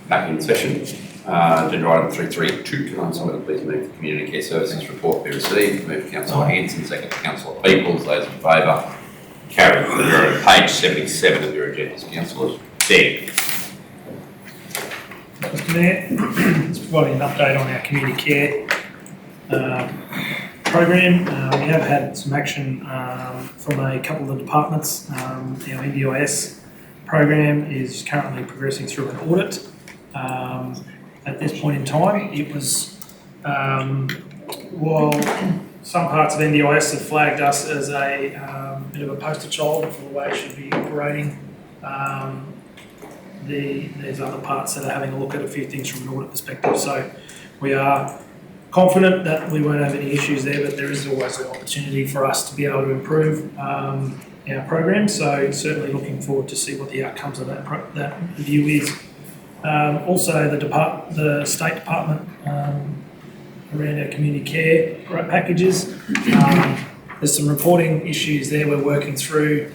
Back in session. Agenda item 332. Can someone please move the Community Care Services report be received? Move Councillor Hanson, second Councillor Peoples. Those in favour? Carried. We're on page 77 of your agendas, councillors. There. Mr Mayor, it's providing an update on our community care program. We have had some action from a couple of the departments. Our NDIS program is currently progressing through an audit. At this point in time, it was, while some parts of NDIS have flagged us as a bit of a poster child for the way it should be operating, there's other parts that are having a look at a few things from an audit perspective. So we are confident that we won't have any issues there, but there is always an opportunity for us to be able to improve our program. So certainly looking forward to see what the outcomes of that review is. Also, the State Department around our community care packages. There's some reporting issues there we're working through.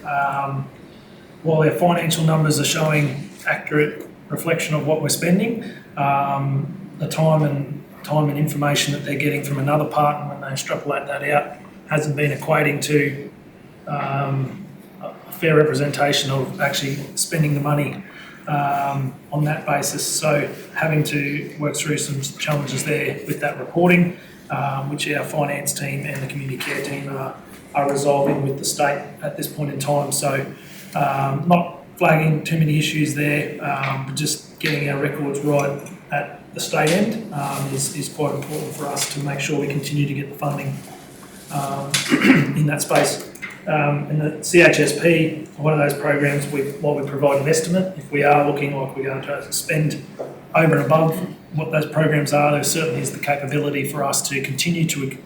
While our financial numbers are showing accurate reflection of what we're spending, the time and information that they're getting from another partner when they extrapolate that out hasn't been equating to a fair representation of actually spending the money on that basis. So having to work through some challenges there with that reporting, which our finance team and the community care team are resolving with the state at this point in time. So not flagging too many issues there, but just getting our records right at the state end is quite important for us to make sure we continue to get the funding in that space. And the CHSP, one of those programs, while we provide an estimate, if we are looking like we're going to spend over and above what those programs are, there certainly is the capability for us to continue to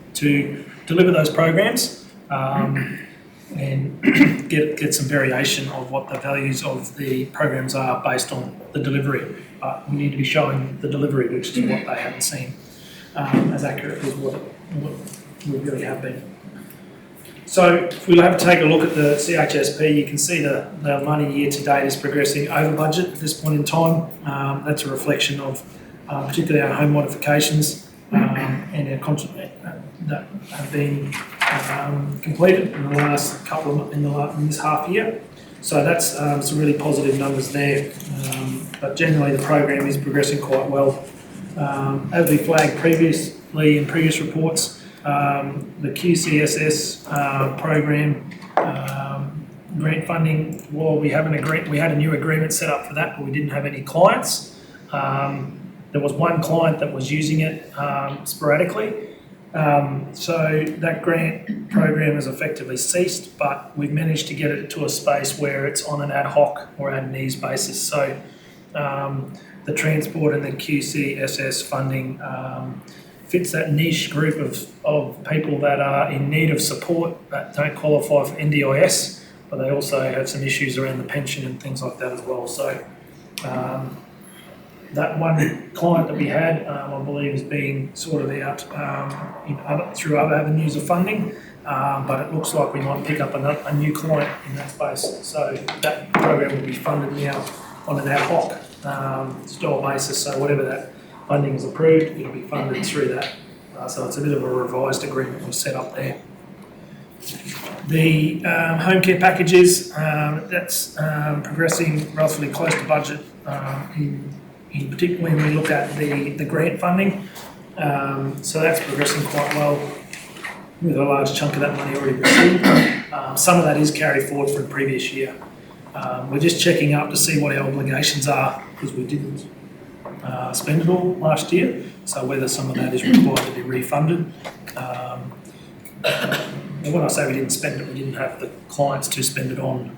deliver those programs and get some variation of what the values of the programs are based on the delivery. But we need to be showing the delivery, which is what they haven't seen as accurate as what we really have been. So if we'll have to take a look at the CHSP, you can see the money year to date is progressing over budget at this point in time. That's a reflection of particularly our home modifications and our contract that have been completed in the last in this half year. So that's some really positive numbers there. But generally the program is progressing quite well. As we flagged previously in previous reports, the QCSS program grant funding, while we had a new agreement set up for that, but we didn't have any clients. There was one client that was using it sporadically. So that grant program has effectively ceased, but we've managed to get it to a space where it's on an ad hoc or ad needs basis. So the transport and the QCSS funding fits that niche group of people that are in need of support that don't qualify for NDIS, but they also have some issues around the pension and things like that as well. So that one client that we had, I believe, is being sorted out through other avenues of funding, but it looks like we might pick up a new client in that space. So that program will be funded now on an ad hoc style basis. So whatever that funding is approved, it'll be funded through that. So it's a bit of a revised agreement we've set up there. The home care packages, that's progressing relatively close to budget, in particularly when we look at the grant funding. So that's progressing quite well with a large chunk of that money already received. Some of that is carried forward from the previous year. We're just checking up to see what our obligations are because we didn't spend it all last year, so whether some of that is required to be refunded. And when I say we didn't spend it, we didn't have the clients to spend it on,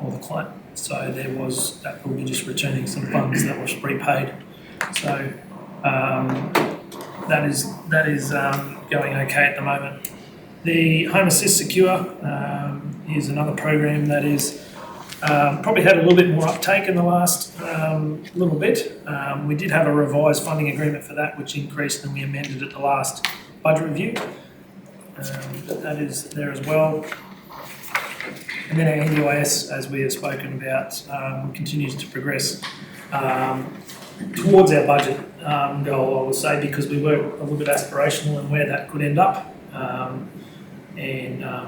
or the client. So there was that we'll be just returning some funds that was prepaid. So that is going okay at the moment. The Home Assist Secure is another program that is probably had a little bit more uptake in the last little bit. We did have a revised funding agreement for that, which increased and we amended at the last budget review. But that is there as well. And then our NDIS, as we have spoken about, continues to progress towards our budget goal, I would say, because we were a little bit aspirational in where that could end up.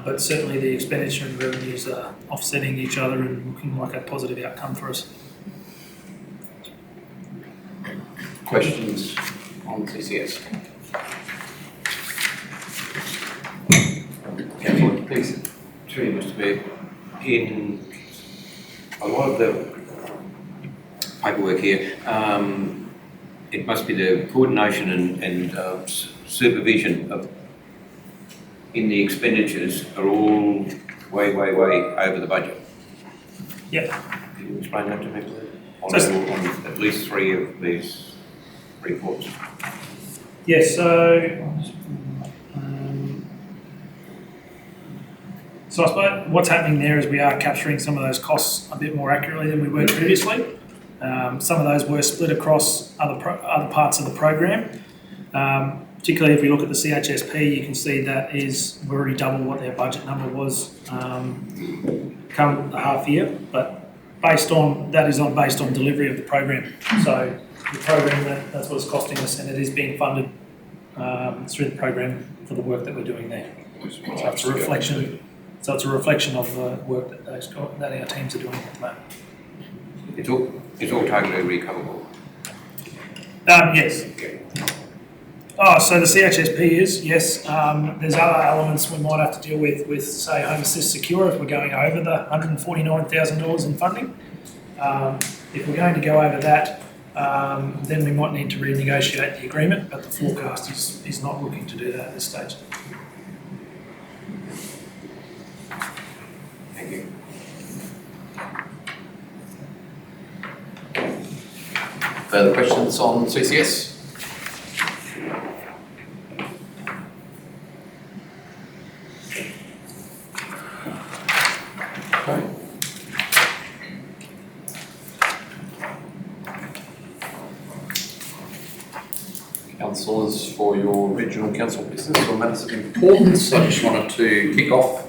But certainly the expenditure and revenues are offsetting each other and looking like a positive outcome for us. Questions on CCS? Councillor, please. Through you, Mr. Mayor, in a lot of the paperwork here, it must be the coordination and supervision of in the expenditures are all way over the budget. Yep. Can you explain that to me, please? On at least 3 of these reports. Yes, so I suppose what's happening there is we are capturing some of those costs a bit more accurately than we were previously. Some of those were split across other parts of the program. Particularly if we look at the CHSP, you can see that we're already double what their budget number was come the half year, but based on delivery of the program. So the program, that's what it's costing us, and it is being funded through the program for the work that we're doing there. So it's a reflection. So it's a reflection of the work that our teams are doing at the moment. It's all totally recoverable. Yes. Oh, so the CHSP is, yes. There's other elements we might have to deal with say, Home Assist Secure if we're going over the $149,000 in funding. If we're going to go over that, then we might need to renegotiate the agreement, but the forecast is not looking to do that at this stage. Thank you. Further questions on CCS? Okay. Councillors, for your regional council business or matters of importance, I just wanted to kick off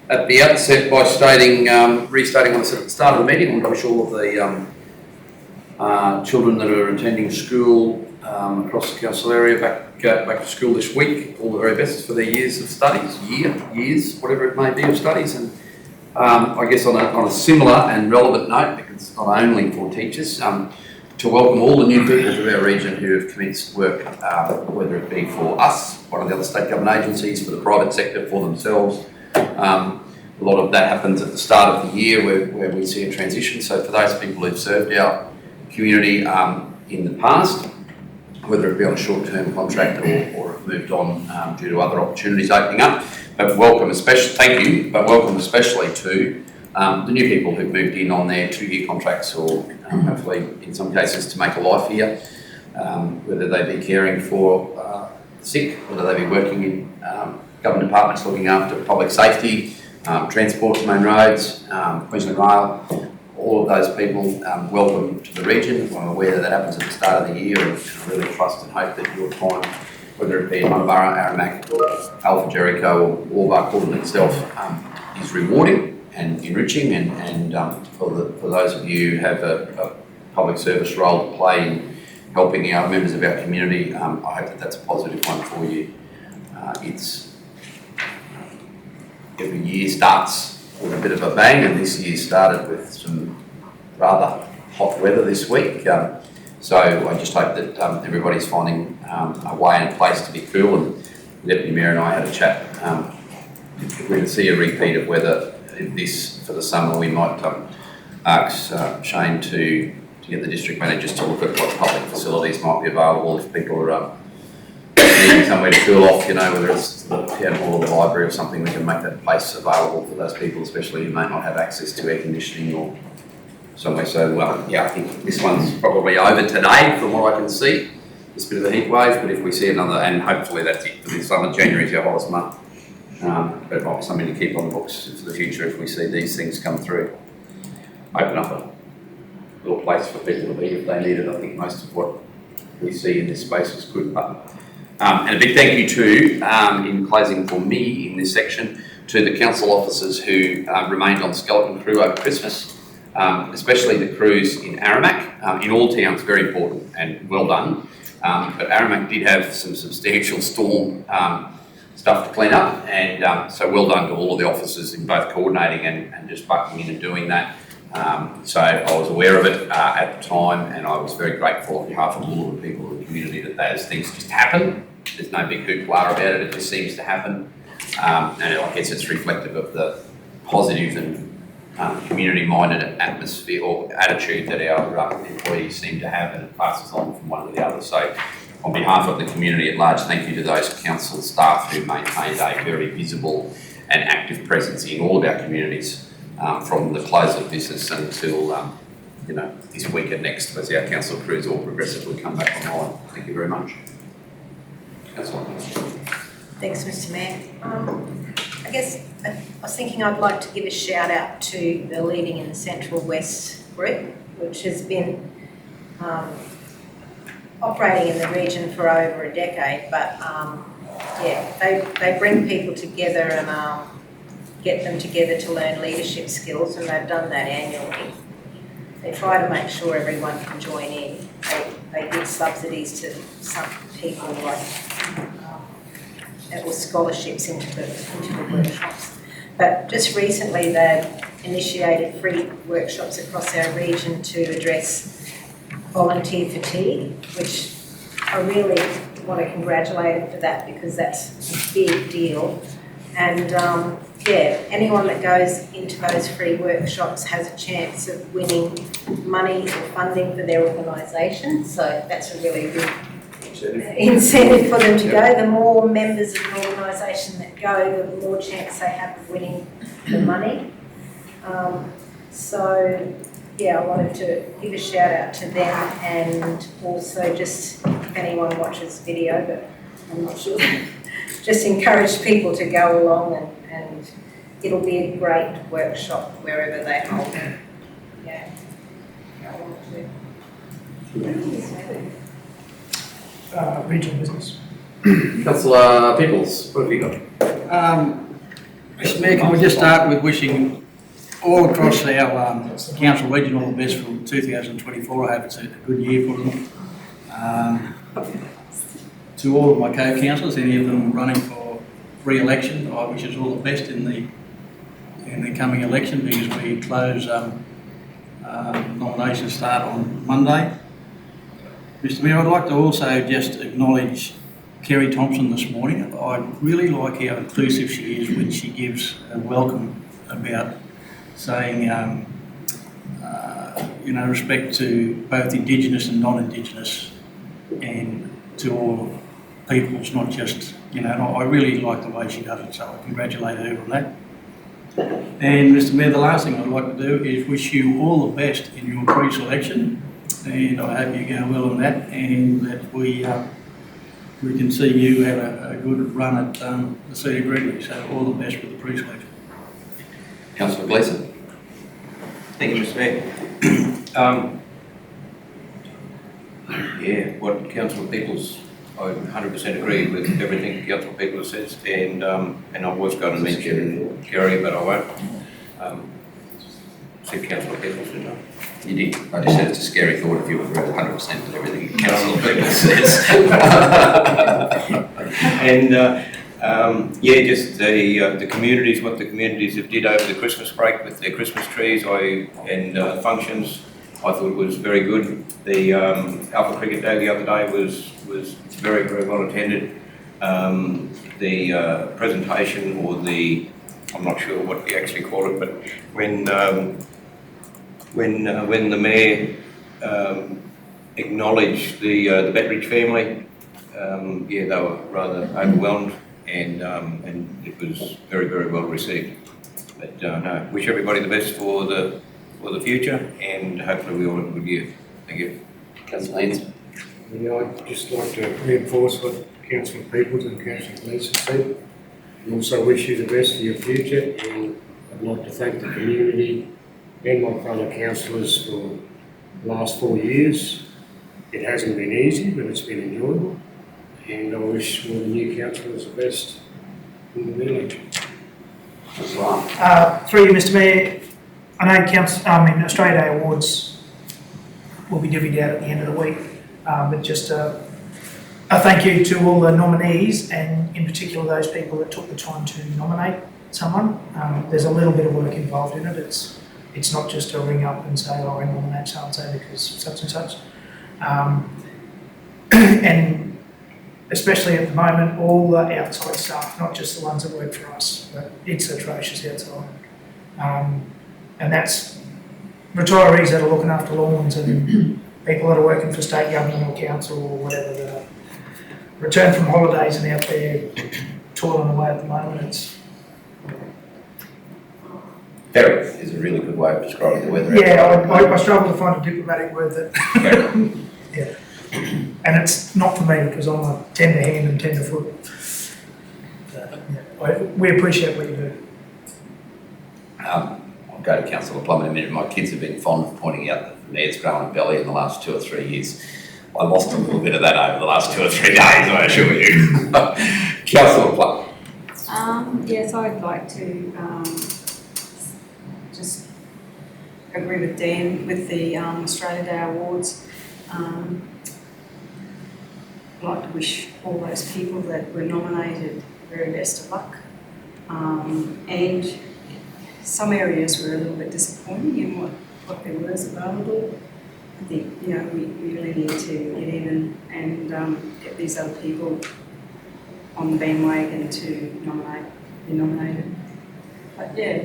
at the outset by restating what I said at the start of the meeting. I wish all of the children that are attending school across the council area back to school this week all the very best for their years of studies, years, whatever it may be of studies. And I guess on a similar and relevant note, because it's not only for teachers, to welcome all the new people to our region who have commenced work, whether it be for us, one of the other state government agencies, for the private sector, for themselves. A lot of that happens at the start of the year where we see a transition. So for those people who've served our community in the past, whether it be on a short-term contract or have moved on due to other opportunities opening up, but welcome especially to the new people who've moved in on their 2-year contracts or hopefully in some cases to make a life here, whether they be caring for sick, whether they be working in government departments looking after public safety, transport, main roads, Queensland Rail, all of those people, welcome to the region. I'm aware that happens at the start of the year, and I really trust and hope that your time, whether it be in Mundubbera, Aramac, Alpha Jericho or Warbark itself, is rewarding and enriching, and for those of you who have a public service role to play in helping our members of our community, I hope that that's a positive one for you. Every year starts with a bit of a bang, and this year started with some rather hot weather this week. So I just hope that everybody's finding a way and a place to be cool. And the Deputy Mayor and I had a chat. If we can see a repeat of weather this for the summer, we might ask Shane to get the district managers to look at what public facilities might be available if people are needing somewhere to cool off, whether it's the town hall or the library or something. We can make that place available for those people, especially who may not have access to air conditioning or somewhere. So I think this one's probably over today from what I can see. It's a bit of a heat wave, but if we see another, and hopefully that's it for this summer. January is our hottest month. But it might be something to keep on the books for the future if we see these things come through. Open up a little place for people to be if they need it. I think most of what we see in this space is good. And a big thank you to, in closing for me in this section, to the council officers who remained on skeleton crew over Christmas. especially the crews in Aramac. In all towns, very important and well done. But Aramac did have some substantial storm stuff to clean up, and so well done to all of the officers in both coordinating and just bucking in and doing that. So I was aware of it at the time, and I was very grateful on behalf of all of the people in the community that those things just happen. There's no big hoopla about it, it just seems to happen. And I guess it's reflective of the positive and community-minded atmosphere or attitude that our employees seem to have, and it passes on from one to the other. So on behalf of the community at large, thank you to those council staff who maintained a very visible and active presence in all of our communities from the close of business until this week and next, as our council crews all progressively come back online. Thank you very much. Councillor. Thanks, Mr. Mayor. I guess I was thinking I'd like to give a shout out to the Leading in the Central West group, which has been operating in the region for over a decade, but they bring people together and get them together to learn leadership skills, and they've done that annually. They try to make sure everyone can join in. They give subsidies to some people, like or scholarships into the workshops. But just recently they've initiated free workshops across our region to address volunteer fatigue, which I really want to congratulate them for that, because that's a big deal. And anyone that goes into those free workshops has a chance of winning money or funding for their organisation. So that's a really good incentive for them to go. The more members of an organisation that go, the more chance they have of winning the money. I wanted to give a shout out to them, and also just, if anyone watches video, but I'm not sure, just encourage people to go along, and it'll be a great workshop wherever they hold it. Yeah. Regional business. Councillor Peoples, what have you got? Mr. Mayor, can we just start with wishing all across our council region all the best for 2024. I hope it's a good year for them. To all of my co-councillors, any of them running for re-election, I wish us all the best in the coming election, because we close nominations start on Monday. Mr. Mayor, I'd like to also just acknowledge Kerry Thompson this morning. I really like how inclusive she is when she gives a welcome about saying, respect to both Indigenous and non-Indigenous, and to all peoples, not just, and I really like the way she does it, so I congratulate her on that. And Mr. Mayor, the last thing I'd like to do is wish you all the best in your pre-selection, and I hope you go well on that, and that we can see you have a good run at the seat of Gregory. So all the best with the pre-selection. Councillor Gleeson. Thank you, Mr. Mayor. What Councillor Peoples, I 100% agree with everything Councillor Peoples says, and I was going to mention Kerry, but I won't. Said Councillor Peoples, didn't I? You did. I just said it's a scary thought if you agree 100% with everything Councillor Peoples says. And just the communities, what the communities have did over the Christmas break with their Christmas trees and functions, I thought was very good. The Alpha Cricket Day the other day was very, very well attended. The presentation, or I'm not sure what we actually call it, but when the Mayor acknowledged the Bettridge family, they were rather overwhelmed, and it was very, very well received. But no, wish everybody the best for the future, and hopefully we all have a good year. Thank you. Councillor Haynes. I'd just like to reinforce what Councillor Peoples and Councillor Gleeson said, and also wish you the best for your future. And I'd like to thank the community and my fellow councillors for the last 4 years. It hasn't been easy, but it's been enjoyable. And I wish all the new councillors the best in the village. Through you, Mr. Mayor, I know Australia Day Awards will be divvied out at the end of the week, but just a thank you to all the nominees, and in particular those people that took the time to nominate someone. There's a little bit of work involved in it. It's not just to ring up and say, oh, I nominate so-and-so because such and such. And especially at the moment, all the outside staff, not just the ones that work for us, but it's atrocious outside. And that's retirees that are looking after lawns and people that are working for state government or council or whatever that are returned from holidays and out there toiling away at the moment. It's Very is a really good way of describing the weather. yeah, I struggle to find a diplomatic word that yeah. And it's not for me because I'm a tender hand and tender foot. We appreciate what you do. I'll go to Councillor Plum in a minute. My kids have been fond of pointing out that Ned's growing a belly in the last 2 or 3 years. I lost a little bit of that over the last 2 or 3 days, I assure you. Councillor Plum. Yes, I'd like to just agree with Dan with the Australia Day Awards. I'd like to wish all those people that were nominated very best of luck. And some areas were a little bit disappointing in what there was available. I think, we really need to get in and get these other people on the bandwagon to be nominated. But yeah,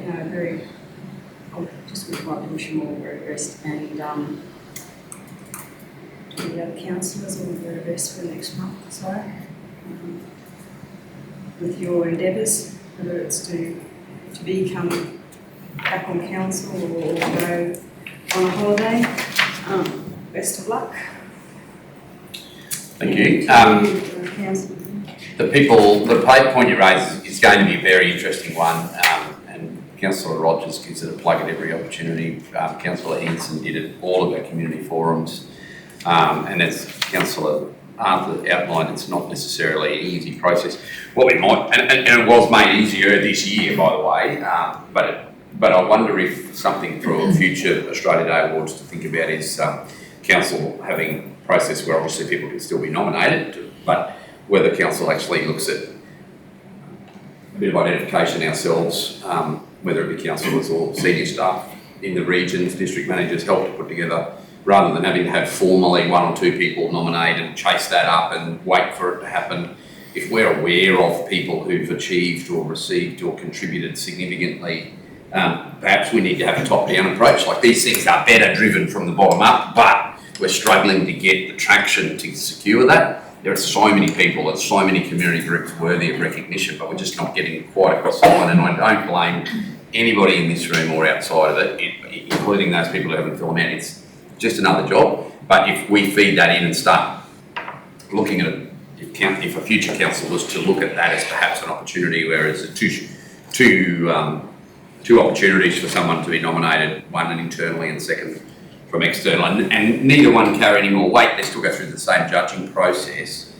I just would like to wish them all the very best, and to the other councillors all the very best for the next month or so. With your endeavours, whether it's to become back on council or go on a holiday, best of luck. Thank you. Council. The point you raise is going to be a very interesting one, and Councillor Rogers gives it a plug at every opportunity. Councillor Henson did it at all of our community forums, and as Councillor Arthur outlined, it's not necessarily an easy process. What we might, and it was made easier this year, by the way, but I wonder if something for future Australia Day Awards to think about is council having a process where obviously people can still be nominated, but whether council actually looks at a bit of identification ourselves, whether it be councillors or senior staff in the regions, district managers help to put together, rather than having to have formally 1 or 2 people nominate and chase that up and wait for it to happen. If we're aware of people who've achieved or received or contributed significantly, perhaps we need to have a top-down approach. Like, these things are better driven from the bottom up, but we're struggling to get the traction to secure that. There are so many people and so many community groups worthy of recognition, but we're just not getting quite across the line. And I don't blame anybody in this room or outside of it, including those people who haven't filled them out. It's just another job. But if we feed that in and start looking at it, if a future council was to look at that as perhaps an opportunity, whereas two opportunities for someone to be nominated, one internally and second from external, and neither one carry any more weight, they still go through the same judging process.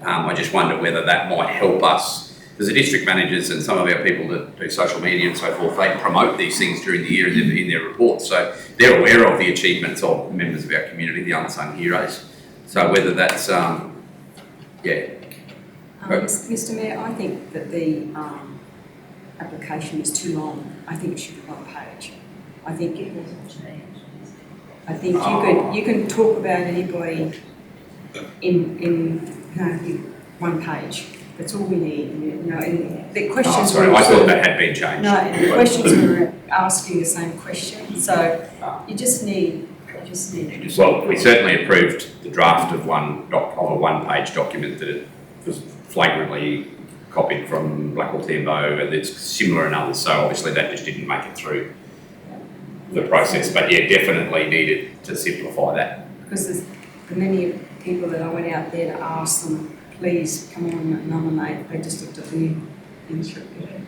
I just wonder whether that might help us. There's the district managers and some of our people that do social media and so forth, they promote these things during the year in their reports, so they're aware of the achievements of members of our community, the unsung heroes. So whether that's, Mr. Mayor, I think that the application is too long. I think it should be 1 page. I think you can talk about anybody in 1 page. That's all we need. And the questions. I thought that had been changed. No, and the questions were asking the same question. So you just need. Well, we certainly approved the draft of a 1-page document that it was flagrantly copied from Blackwell Timbo, and it's similar in others. So obviously that just didn't make it through the process, but yeah, definitely needed to simplify that. Because there's many people that I went out there to ask them, please come on and nominate, they just looked at me and shook their head.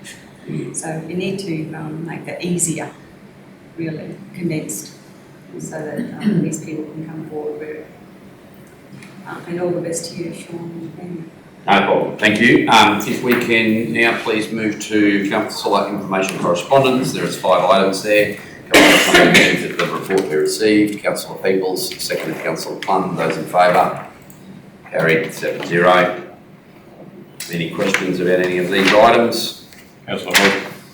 So you need to make that easier, really, condensed, so that these people can come forward with it. And all the best to you, Sean and Ben. No problem, thank you. If we can now please move to Councillor Information Correspondence. There is 5 items there. Councillor Plum moved that the report be received. Councillor Peoples, seconded Councillor Plum. Those in favour? Carried 7-0. Any questions about any of these items? Councillor, I'll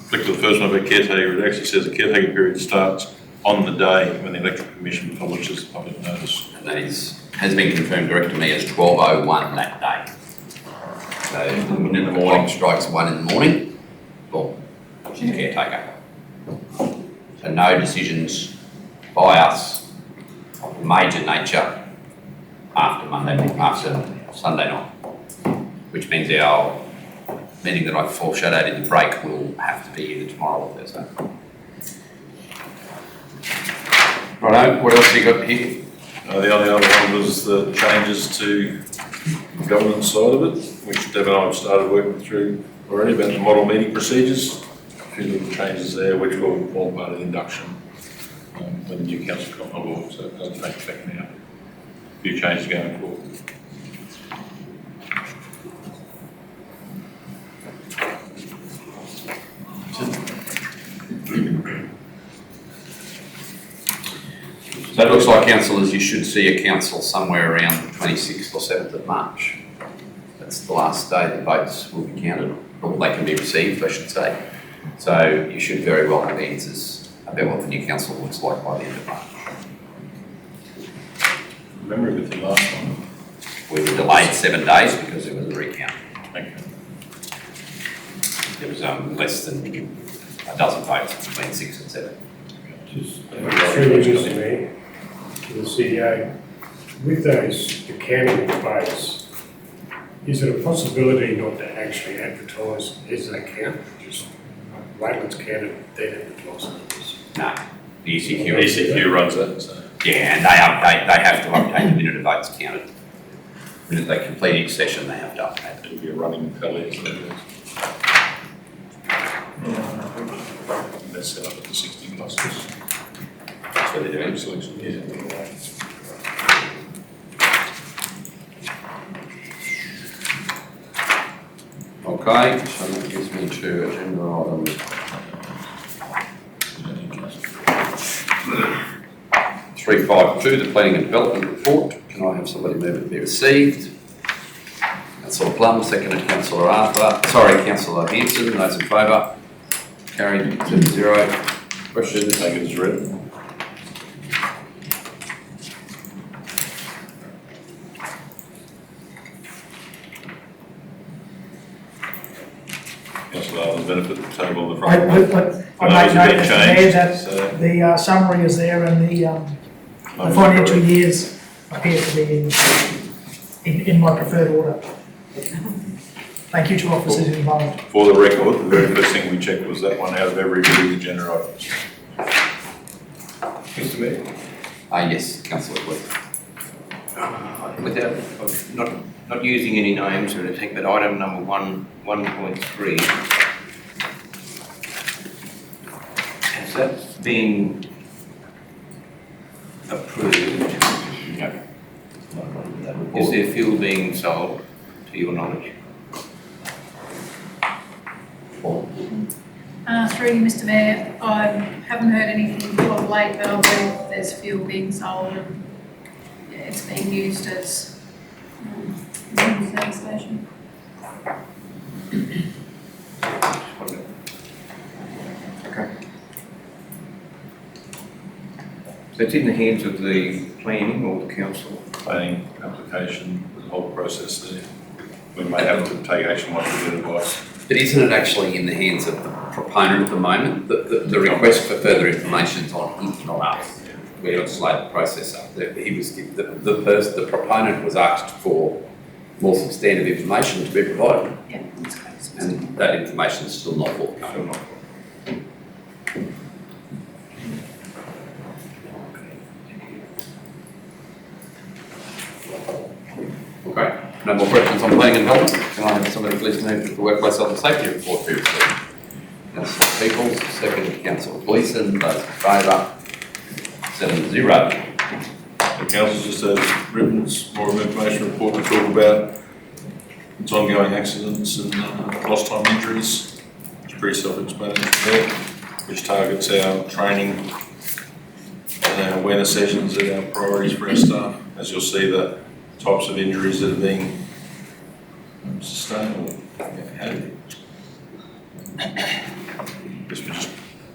flick to the first one about caretaker. It actually says the caretaker period starts on the day when the Electoral Commission publishes the public notice. And that has been confirmed direct to me as 12:01 that day. So when the clock strikes 1 in the morning, well, she's a caretaker. So no decisions by us of major nature after Sunday night, which means our meeting that I foreshadowed in the break will have to be either tomorrow or Thursday. Righto, what else have you got here? The only other one was the changes to the governance side of it, which Deb and I have started working through already about the model meeting procedures. A few little changes there, which will form part of the induction when the new council comes on board, so it doesn't take effect now. A few changes going forward. So it looks like, councillors, you should see a council somewhere around the 26th or 7th of March. That's the last day the votes will be counted, or they can be received, I should say. So you should very well have answers about what the new council looks like by the end of March. Memory with the last one. We were delayed 7 days because there was a recount. Thank you. There was less than a dozen votes between 6 and 7. Just through this to me, to the CEO, with those accounting votes, is it a possibility not to actually advertise as they count? Just wait till it's counted, then advertise it? No, the ECQ. ECQ runs that, so. Yeah, and they have to update the minute of votes counted. The minute they complete each session, they have to update it. It'll be a running tally, so that's set up at the 60 clusters. That's what they're doing. Selection, yeah. Okay, so that gives me to agenda item 352, the planning and development report. Can I have somebody move it be received? Councillor Plum, seconded Councillor Councillor Hanson, those in favour? Carried 7-0. Questions? Take it as read. Councillor, the benefit of the table on the front. I make note, Mr. Mayor, that the summary is there and the financial years appear to be in my preferred order. Thank you to officers involved. For the record, the very first thing we checked was that one out of every reading agenda items. Mr. Mayor, Yes, Councillor Wood. without not using any names or anything, but item number 1.3, has that been approved? No. Is there fuel being sold, to your knowledge? Through you, Mr. Mayor, I haven't heard anything of late, but I believe there's fuel being sold and it's being used as a service station. Okay. So it's in the hands of the planning or the council? Planning, application, the whole process there. We may have to take action once we get advice. But isn't it actually in the hands of the proponent at the moment? The request for further information is on him, not us. We don't slow the process up. The proponent was asked for more substantive information to be provided, Yeah, that's correct. and that information is still not forthcoming. Okay, no more questions on planning and development. Can I have somebody please move that the workplace health and safety report be received? Councillor Peoples, second Councillor Gleeson, those in favour, 7-0. The council just has written more of an information report to talk about its ongoing accidents and lost time injuries. It's pretty self-explanatory there. which targets our training and our awareness sessions and our priorities for our staff. As you'll see, the types of injuries that are being sustained or had. Guess we just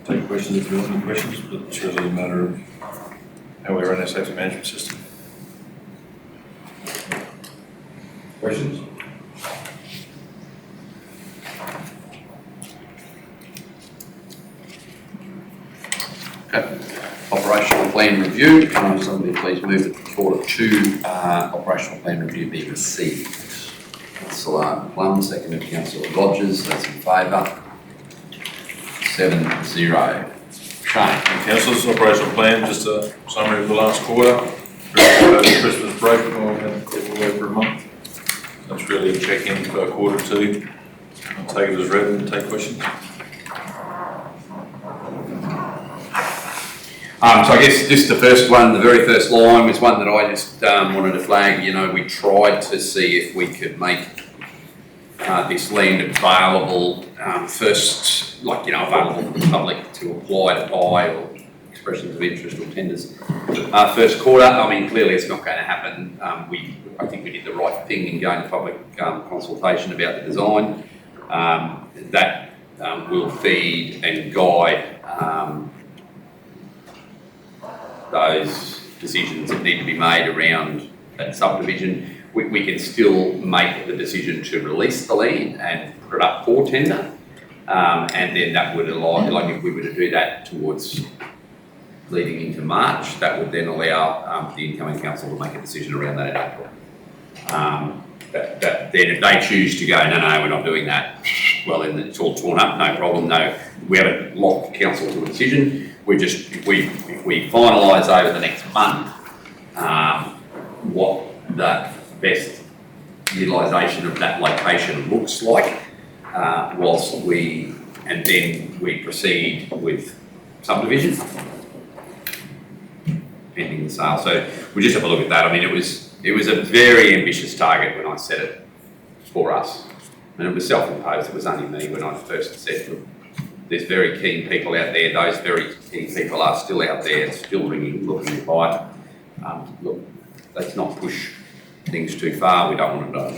take questions if there are any questions, but it's really a matter of how we run our safety management system. Questions? Okay. Operational plan review. Can somebody please move that Quarter 2 operational plan review be received? Councillor Plum, seconded Councillor Rogers. Those in favour? 7-0. Shane. Councillors, operational plan, just a summary of the last quarter. Over the Christmas break, we had people away for a month. That's really a check-in for Quarter 2. I'll take it as read and take questions. So I guess just the first one, the very first line was one that I just wanted to flag. You know, we tried to see if we could make this land available first, available to the public to apply to buy or expressions of interest or tenders. First quarter, I mean, clearly it's not going to happen. I think we did the right thing in going to public consultation about the design. That will feed and guide those decisions that need to be made around that subdivision. We can still make the decision to release the land and put it up for tender, and then that would allow, like if we were to do that towards leading into March, that would then allow the incoming council to make a decision around that in April. Then if they choose to go, no, we're not doing that, well then it's all torn up, no problem, no, we haven't locked council to a decision. We just, if we finalise over the next month what the best utilisation of that location looks like, and then we proceed with subdivision pending the sale. So we just have a look at that. I mean, it was a very ambitious target when I set it for us, and it was self-imposed. It was only me when I first said, look, there's very keen people out there. Those very keen people are still out there, still ringing, looking to buy. Look, let's not push things too far. We don't want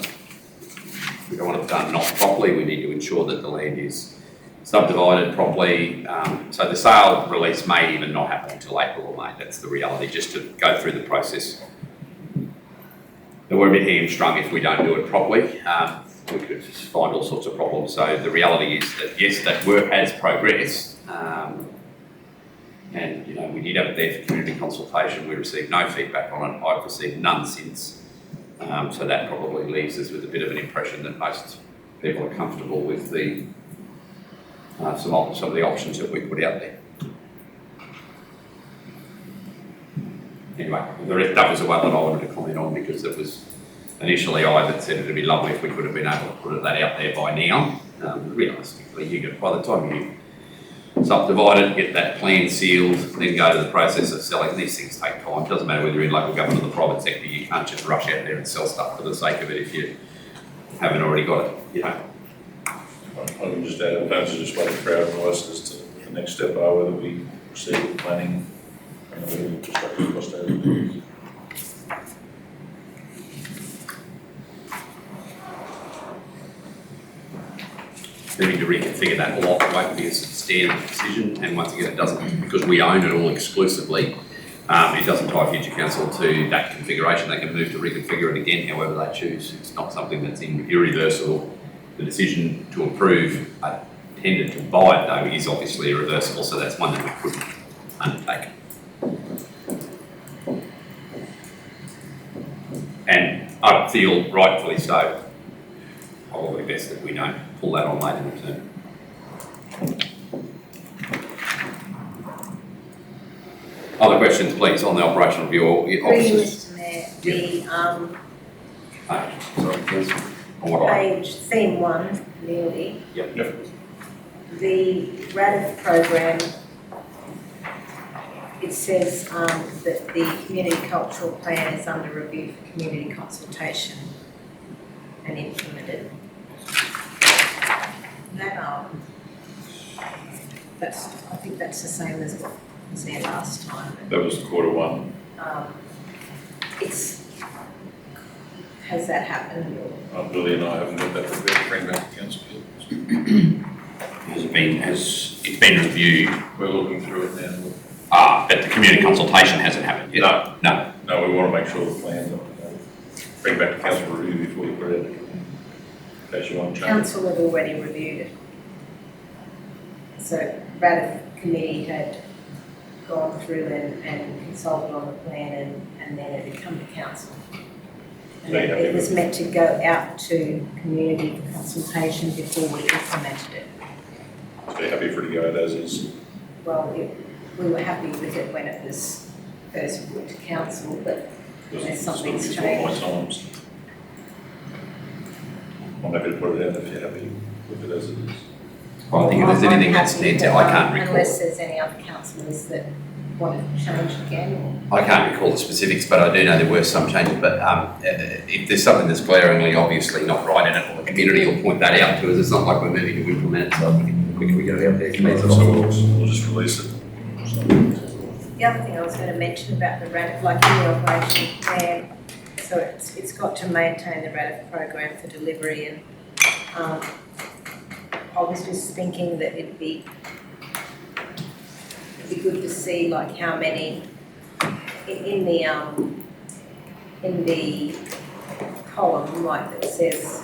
it done not properly. We need to ensure that the land is subdivided properly. So the sale release may even not happen until April or May. That's the reality. Just to go through the process. We're a bit hamstrung if we don't do it properly. We could find all sorts of problems. So the reality is that yes, that work has progressed, and we did have it there for community consultation. We received no feedback on it. I've received none since. So that probably leaves us with a bit of an impression that most people are comfortable with the some of the options that we put out there. Anyway, that was the one that I wanted to comment on because it was initially I that said it'd be lovely if we could have been able to put that out there by now. Realistically, by the time you subdivide it, get that plan sealed, then go to the process of selling. These things take time. It doesn't matter whether you're in local government or the private sector. You can't just rush out there and sell stuff for the sake of it if you haven't already got it. I can just add, in terms of just waiting for our advice as to the next step are whether we proceed with planning and whether we construct cost out. We need to reconfigure that lot. It won't be a standard decision, and once again, it doesn't, because we own it all exclusively. It doesn't tie future council to that configuration. They can move to reconfigure it again however they choose. It's not something that's irreversible. The decision to approve a tender to buy it, though, is obviously irreversible, so that's one that we couldn't undertake. And I feel rightfully so, probably best that we don't pull that on later in the term. Other questions, please, on the operational review or officers? Mr Mayor, Sorry, please. On what item? page theme 1, nearly, Yep. the RADF program, it says that the community cultural plan is under review for community consultation and implemented. That I think that's the same as what was there last time. That was Q1. Has that happened or? Billy and I haven't got that prepared to bring back to council yet. It's been reviewed, We're looking through it now. but the community consultation hasn't happened yet? No. No, we want to make sure the plans are, bring back to council review before you put it in case you want to change. Council had already reviewed it. So RADF committee had gone through and consulted on the plan and then it had come to council. And So you're happy it was with- meant to go out to community consultation before we implemented it. So you're happy for it to go as is? Well, we were happy with it when it was first put to council, but unless something's It's all my changed. times. I'm happy to put it out if you're happy with it as it is. Well, I think if there's anything that stands out, I can't recall. Unless there's any other councillors that want to change again or. I can't recall the specifics, but I do know there were some changes, but if there's something that's glaringly obviously not right in it, or the community will point that out to us, it's not like we're moving to implement it, so we can get it out there. So we'll just release it. So, The other thing I was going to mention about the RADF, like in the operation plan, so it's got to maintain the RADF program for delivery and I was just thinking that it'd be good to see like how many in the column like that says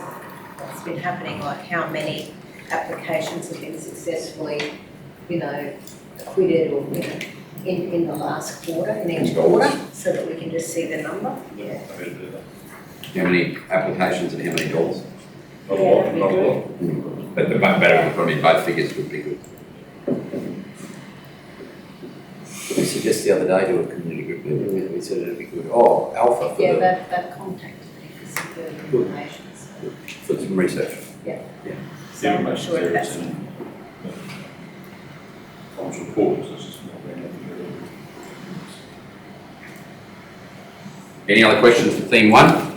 what's been happening, like how many applications have been successfully, acquitted or, in the last quarter, in each quarter, so that we can just see the number. Yeah. happy to do that. How many applications and how many dollars? Not a Yeah, lot, that'd be not a good. lot. But the better, probably both figures would be good. We suggested the other day to a community group meeting, we said it'd be good. Oh, Alpha for Yeah, the, that contacted me for some further information, so, for some research. so I'm not sure if that's. Tom's report, so it's just not bringing it together. Any other questions for theme 1?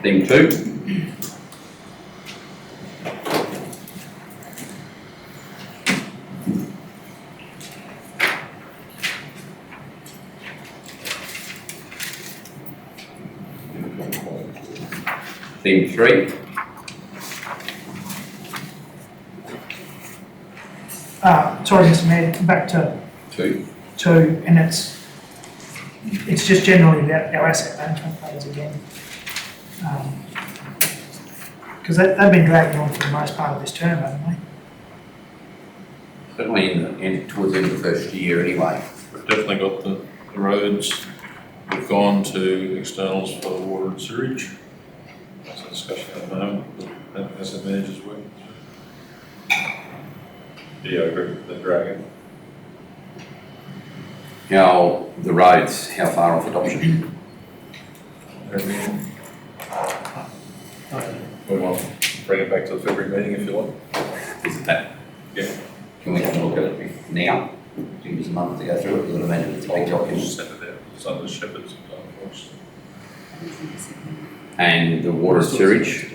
Theme 2? Theme 3? Sorry, Mr Mayor, back to 2? and it's just generally about our asset management plans again. Because they've been dragging on for the most part of this term, haven't they? Certainly towards the end of the first year anyway. We've definitely got the roads. We've gone to externals for water and sewage. That's a discussion at the moment, the asset managers working through. Yeah, I agree with the dragon. How the roads, how far off adoption? We want to bring it back to the February meeting if you like. Is it that? Yeah. Can we have a look at it now? Give us a month to go through it, because I imagine it's a big I'll document. just send it out. It's under Shepherd's for us. And the water and sewage,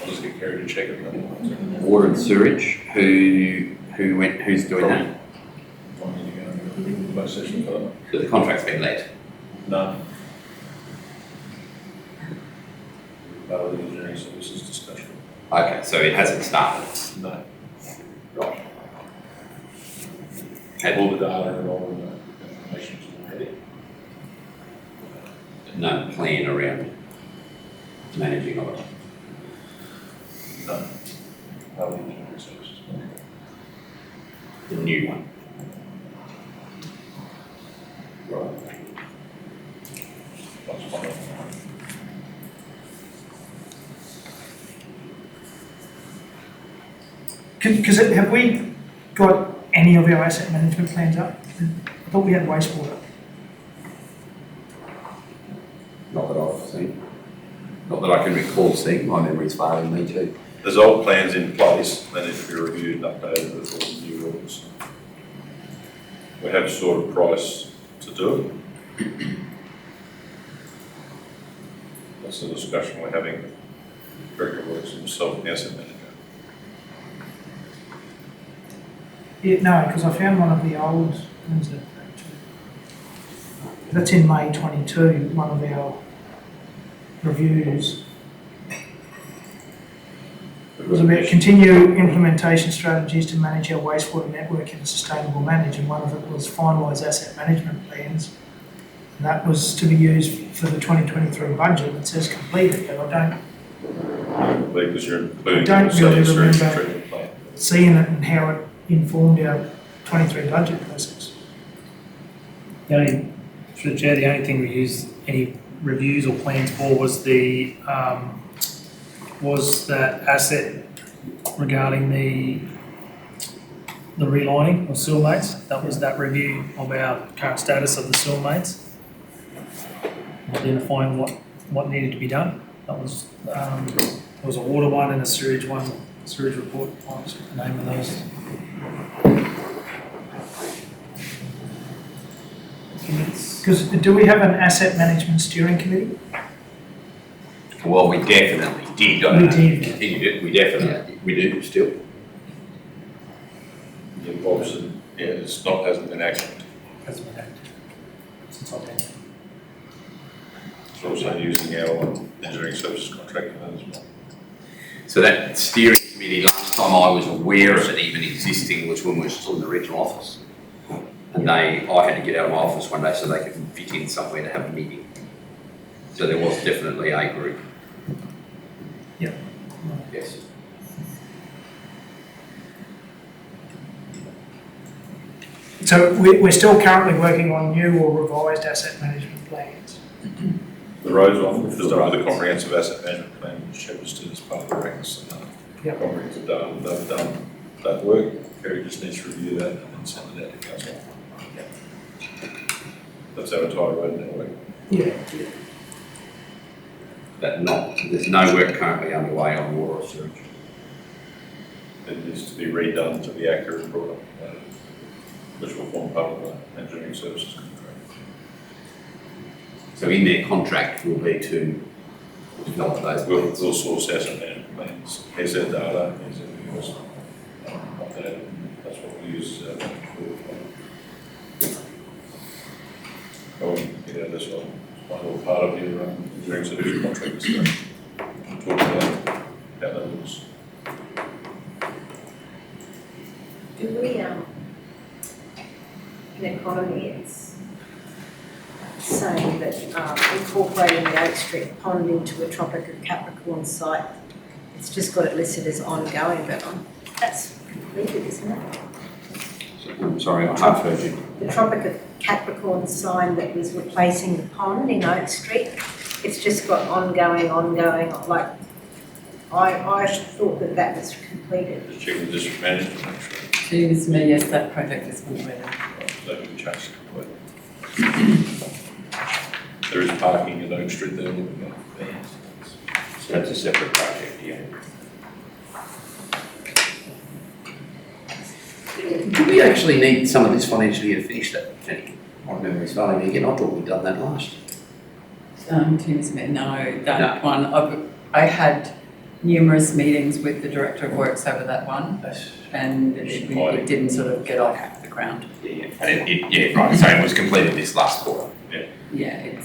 I'll just get Kerry to check it. Then. water and sewage, who's doing that? Want me to go and do the closed session for that? So the contract's been let. No. Part of the engineering services discussion. Okay, so it hasn't started. No. Right. All the data and all the information is already. No plan around managing of it. No. Part of the engineering services. The new one. Right. That's fine. Because have we got any of our asset management plans up? I thought we had wastewater. Not that I've seen. Not that I can recall seeing. My memory's failing me too. There's old plans in place, they need to be reviewed and updated with all the new rules. We have sort of price to do it. that's a discussion we're having with Director of Works himself and the asset manager. Yeah, no, because I found one of the old, when's that? That's in May 22, one of our reviews. It was about continue implementation strategies to manage our wastewater network in a sustainable manner, and one of it was finalise asset management plans. And that was to be used for the 2023 budget. It says completed, but I Because you're including Don't the really sewage remember. treatment plant. don't seeing it and how it informed our 23 budget process. The only, through the chair, the only thing we used any reviews or plans for was that asset regarding the relining of sewer mains. That was that review of our current status of the sewer mains. Identifying what needed to be done. That was, there was a water one and a sewage report, what's the name of those? Because do we have an asset management steering committee? Well, we definitely did. We did. Continued it, we definitely, we do still. Yeah, obviously, yeah, hasn't been actioned. Hasn't been active since I've been there. It's also using our engineering services contract in that as well. So that steering committee, last time I was aware of it even existing was when we were still in the regional office. And I had to get out of my office one day so they could fit in somewhere to have a meeting. So there was definitely a group. Yep. Yes. So we're still currently working on new or revised asset management plans. The roads one, with the comprehensive asset management plan, which was to as part of the regs. Yep. Comprehensive data, they've done that work. Kerry just needs to review that and then send it out to council. That's our entire road network. Yeah. But there's no work currently underway on water or sewage. It needs to be redone to be accurate and brought up, which will form part of the engineering services contract. So in their contract will be to develop those. We'll source asset management plans. Here's their data, here's everything else. That's what we use this one little part of your engineering services contract. So talk about how that looks. Do we, in economy, it's saying that incorporating the Oak Street Pond into a Tropic of Capricorn site, it's just got it listed as ongoing, but that's completed, isn't it? I'm sorry, I half heard you. The Tropic of Capricorn sign that was replacing the pond in Oak Street, it's just got ongoing, like, I thought that was completed. Just checking the district management, make sure Excuse me, yes, that project is completed. they've been changed completely. There is parking at Oak Street there looking at. So that's a separate project, yeah. Do we actually need some of this financial year to finish that, Jenny? I remember it's valid again, I thought we'd done that last. Tim Smith, no, that one, I had numerous meetings with the Director of Works over that one, and it didn't sort of get off the ground. Yeah, and yeah, right, so it was completed this last quarter. Yeah,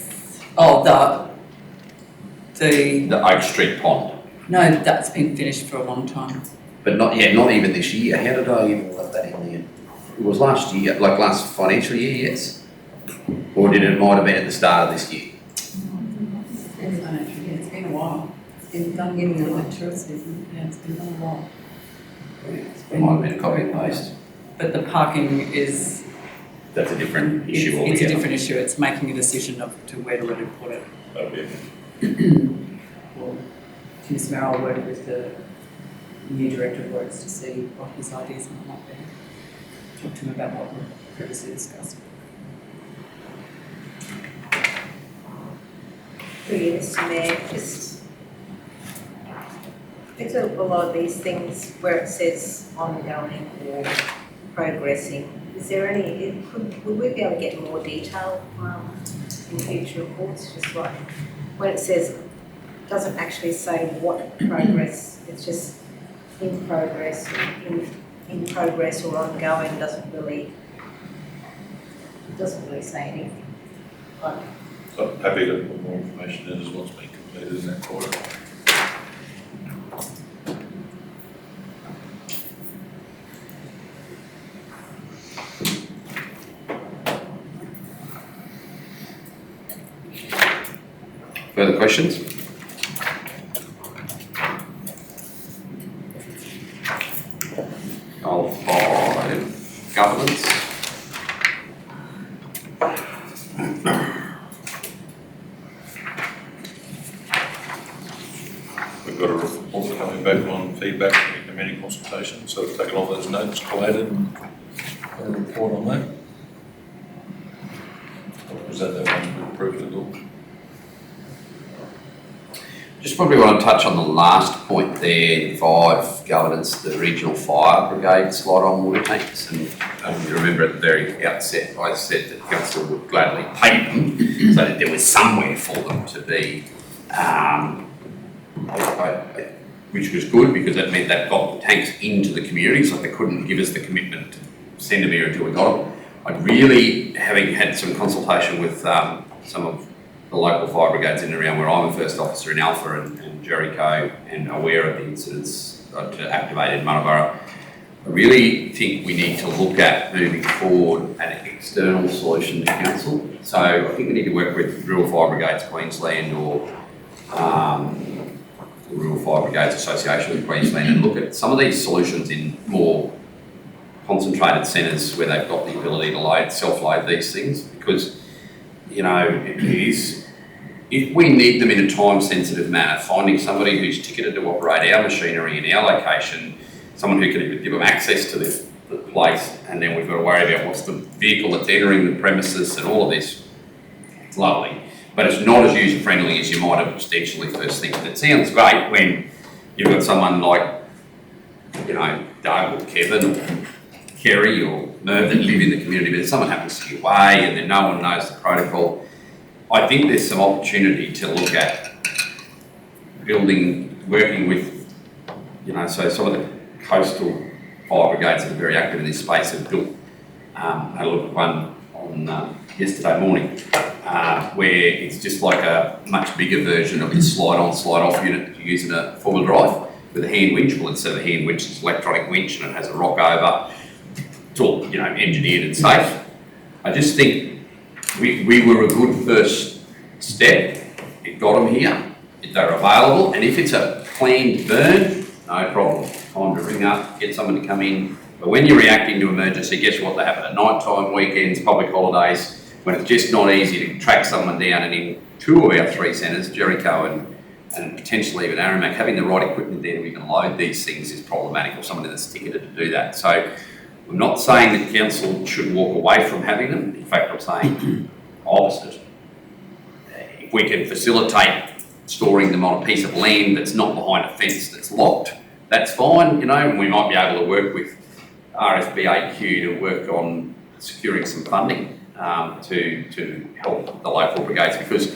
the The Oak Street Pond, no, that's been finished for a long time. but not even this year, how did I even let that in there? It was last year, like last financial year, yes? Or might have been at the start of this year? It's been a while. It's been done getting the electricity, yeah, it's been done a while. It might have been a copy and paste. But the parking is, That's a different issue it's a altogether. different issue, it's making a decision of to where to really put it. That'll be Well, Tim Smith, I'll work with the new Director of Works to see what his ideas might be. Talk to him about what we previously discussed. Yes, Mayor, just, there's a lot of these things where it says ongoing or progressing. Is there any, would we be able to get more detail in future reports, just like when it says doesn't actually say what progress, it's just in progress, in progress or ongoing, doesn't really say anything. But So I'm happy to put more information in as what's been completed in that quarter. Further questions? Goal 5, governance. We've got a report coming back on feedback from the community consultation, so we've taken all those notes, collated, and got a report on that. Or was that one we approved at all? Just probably want to touch on the last point there, 5, governance, the regional fire brigade slide-on water tanks. And you remember at the very outset, I said that council would gladly pay them so that there was somewhere for them to be, which was good because that meant that got the tanks into the community, so they couldn't give us the commitment to send them here until we got them. I'd really, having had some consultation with some of the local fire brigades in and around where I'm a first officer in Alpha and Jericho and aware of the incidents to activate in Maryborough, I really think we need to look at moving forward an external solution to council. So I think we need to work with Rural Fire Brigades Queensland or the Rural Fire Brigades Association of Queensland and look at some of these solutions in more concentrated centres where they've got the ability to self-load these things, because you know, it is, if we need them in a time-sensitive manner, finding somebody who's ticketed to operate our machinery in our location, someone who can give them access to the place, and then we've got to worry about what's the vehicle that's entering the premises and all of this. It's lovely, but it's not as user-friendly as you might have potentially first think. And it sounds great when you've got someone like, you know, Doug or Kevin or Kerry or Merv that live in the community, but if someone happens to be away and then no one knows the protocol, I think there's some opportunity to look at working with, you know, so some of the coastal fire brigades that are very active in this space have built, I looked at one on yesterday morning, where it's just like a much bigger version of this slide-on, slide-off unit that you use in a four-wheel drive with a hand winch. Well, instead of a hand winch, it's an electronic winch and it has a rock over. It's all, you know, engineered and safe. I just think we were a good first step. It got them here. They're available, and if it's a planned burn, no problem. Time to ring up, get someone to come in. But when you're reacting to emergency, guess what? They happen at night time, weekends, public holidays, when it's just not easy to track someone down. And in 2 of our 3 centres, Jericho and potentially even Aramac, having the right equipment there to even load these things is problematic, or someone that's ticketed to do that. So I'm not saying that council should walk away from having them. In fact, I'm saying opposite. If we can facilitate storing them on a piece of land that's not behind a fence that's locked, that's fine, you know, and we might be able to work with RFBAQ to work on securing some funding to help the local brigades, because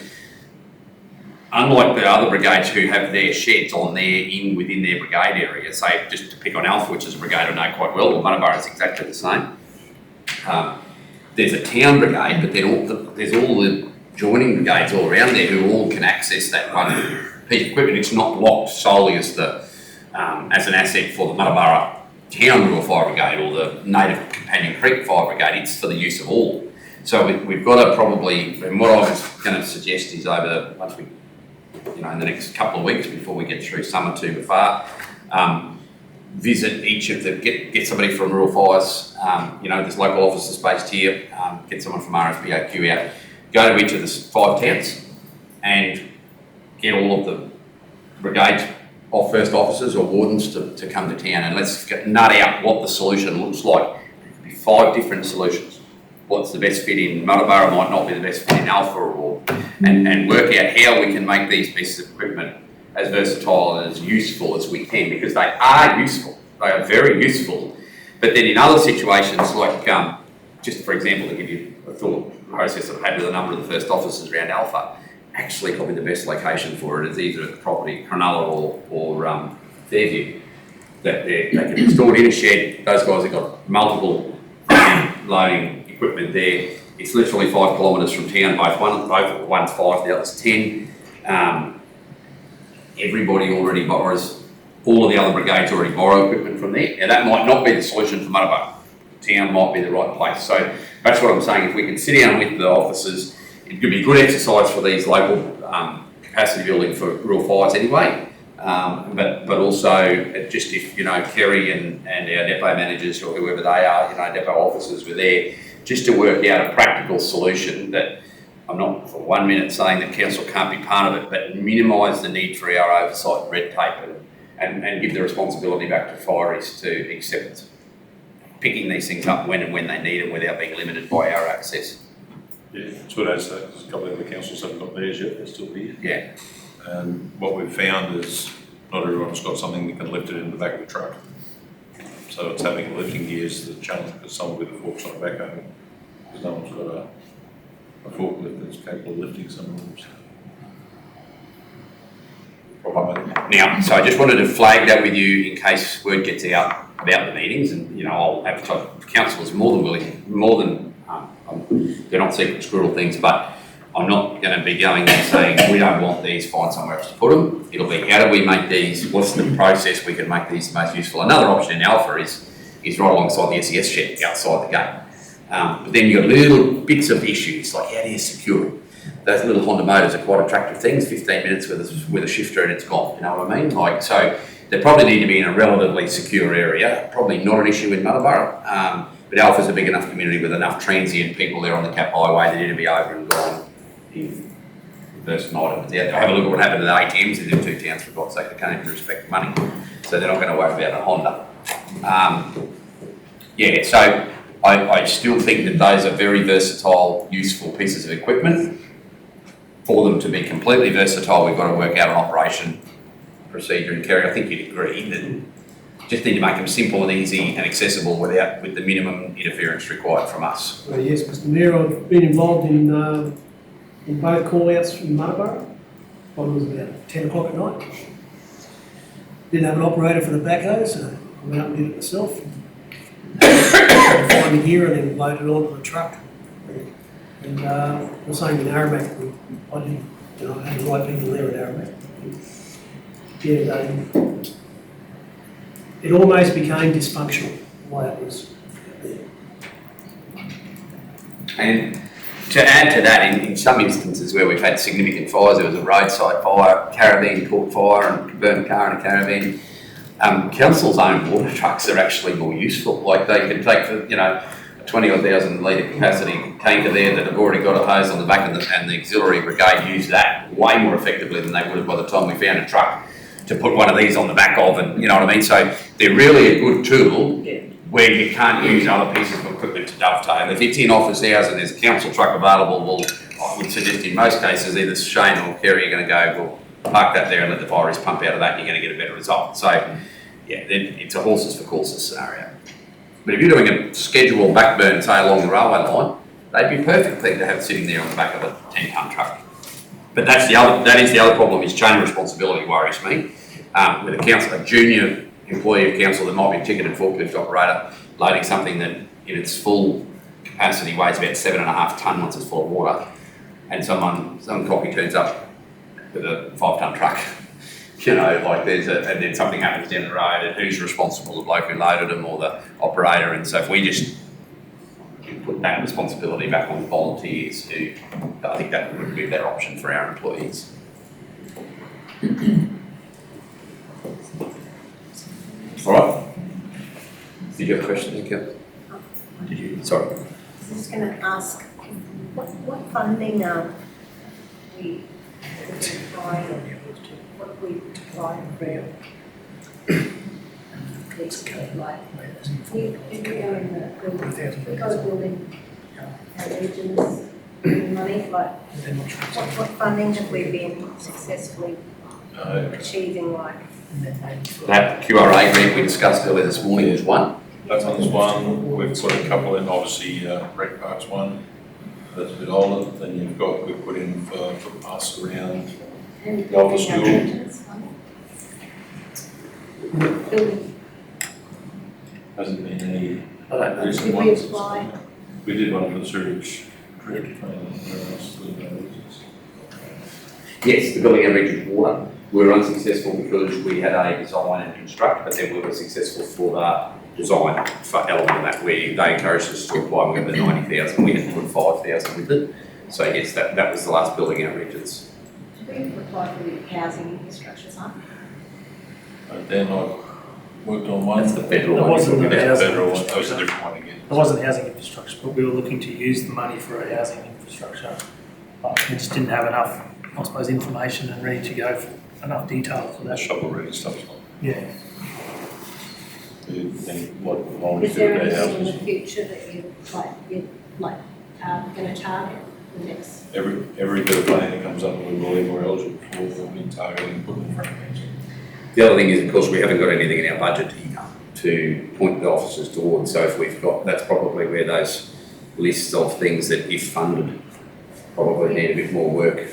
unlike the other brigades who have their sheds within their brigade area, say just to pick on Alpha, which is a brigade I know quite well, or Maryborough is exactly the same. There's a town brigade, but then there's all the joining brigades all around there who all can access that one piece of equipment. It's not locked solely as an asset for the Maryborough Town Rural Fire Brigade or the native Companion Creek Fire Brigade. It's for the use of all. So we've got to probably, and what I was going to suggest is once we, you know, in the next couple of weeks before we get through summer too far, visit each of the, get somebody from Rural Fires, you know, there's local officers based here, get someone from RFBAQ out, go to each of the 5 towns and get all of the brigades of first officers or wardens to come to town, and let's nut out what the solution looks like. It could be 5 different solutions. What's the best fit in Maryborough might not be the best fit in Alpha, and work out how we can make these pieces of equipment as versatile and as useful as we can, because they are useful. They are very useful. But then in other situations, like just for example, to give you a thought process I've had with a number of the first officers around Alpha, actually probably the best location for it is either at the property, Cronulla or Fairview. That they can be stored in a shed. Those guys have got multiple loading equipment there. It's literally 5 kilometres from town, one's 5, the other's 10. Everybody already borrows, all of the other brigades already borrow equipment from there. Now that might not be the solution for Muttaburra. Town might be the right place. So that's what I'm saying. If we can sit down with the officers, it could be good exercise for these local capacity building for rural fires anyway. But also just if, Kerry and our depot managers or whoever they are, depot officers were there, just to work out a practical solution that I'm not for 1 minute saying that council can't be part of it, but minimise the need for our oversight and red tape and give the responsibility back to fireys to accept picking these things up when and when they need them without being limited by our access. Yeah, it's what I said, because a couple of the councils haven't got theirs yet, they're still here. Yeah. And what we've found is not everyone's got something that can lift it in the back of the truck. So it's having lifting gears the challenge, because some with the forks on the back home, because no one's got a forklift that's capable of lifting some of them. Now, so I just wanted to flag that with you in case word gets out about the meetings, and I'll advertise. Council is more than they're not secret squirrel things, but I'm not going to be going there saying we don't want these, find somewhere else to put them. It'll be how do we make these, what's the process we can make these the most useful. Another option in Alpha is right alongside the SES shed outside the gate. But then you've got little bits of issues like how do you secure it? Those little Honda motors are quite attractive things, 15 minutes with a shifter and it's gone, you know what I mean? So they probably need to be in a relatively secure area, probably not an issue in Muttaburra. But Alpha's a big enough community with enough transient people there on the Cap Highway that need to be over and gone in first night. Have a look at what happened to the ATMs in them two towns, for God's sake. They can't even respect money. So they're not going to worry about a Honda. So I still think that those are very versatile, useful pieces of equipment. For them to be completely versatile, we've got to work out an operation procedure. And Kerry, I think you'd agree that just need to make them simple and easy and accessible with the minimum interference required from us. Yes, Mr. Mayor, I've been involved in both call-outs from Muttaburra. One was about 10 o'clock at night. Didn't have an operator for the backhoe, so I went up and did it myself. Find the gear and then load it onto the truck. And the same in Aramac, I had the right people there at Aramac. Yeah, it almost became dysfunctional the way it was. And to add to that, in some instances where we've had significant fires, there was a roadside fire, caravan caught fire and burned a car in a caravan. Council's own water trucks are actually more useful. Like they can take a 20,000 litre capacity tanker there that have already got a hose on the back, and the auxiliary brigade use that way more effectively than they would have by the time we found a truck to put one of these on the back of, and you know what I mean? So they're really a good tool where you can't use other pieces of equipment to dovetail. If it's in office hours and there's a council truck available, well, I would suggest in most cases either Shane or Kerry are going to go, well, park that there and let the fireys pump out of that, and you're going to get a better result. So yeah, it's a horses for courses scenario. But if you're doing a scheduled backburn, say along the railway line, they'd be perfect thing to have sitting there on the back of a 10-tonne truck. But that is the other problem, is chain of responsibility worries me. With a junior employee of council that might be a ticketed forklift operator loading something that in its full capacity weighs about 7.5 tonne once it's full of water, and some cocky turns up with a 5-tonne truck, and then something happens down the road, and who's responsible? The bloke who loaded them or the operator? And so if we just put that responsibility back on the volunteers, I think that would be a better option for our employees. All right. Did you have a question, Nicola? Did you? Sorry. I was just going to ask, what funding are we applying? What are we applying for? We've got a building, our regions, money, what funding have we been successfully achieving, That QRA grant we discussed earlier this morning is one. That one's one. We've got a couple in, obviously, Rec Park's one. that's a bit older. Then you've got, we put in for pass around. And Go for building school. outrageous, building, Hasn't been any I don't know. recent did we ones. apply? We did one for the sewage treatment plant. Where else did we go? Yes, the building and region water. We were unsuccessful because we had a design and construct, but then we were successful for the design for element of that. They encouraged us to apply, we got the 90,000, we had to put 5,000 with it. So yes, that was the last building outreaches. Did we apply for the housing infrastructure side? And then I worked on one. That's the federal There one. wasn't you're talking the about. housing Federal one, that was a infrastructure. different one again. It wasn't housing infrastructure, but we were looking to use the money for a housing infrastructure. But we just didn't have enough, I suppose, information and ready to go for enough detail for The that. shovel ready stuff. Yeah. Then what, along Is with there their anything in the houses. future that you're gonna target the next? Every bit of planning that comes up, we believe we're eligible for, we'll be targeting, putting in front of us. The other thing is, of course, we haven't got anything in our budget either to point the officers towards. So if we've got, that's probably where those lists of things that if funded probably need a bit more work.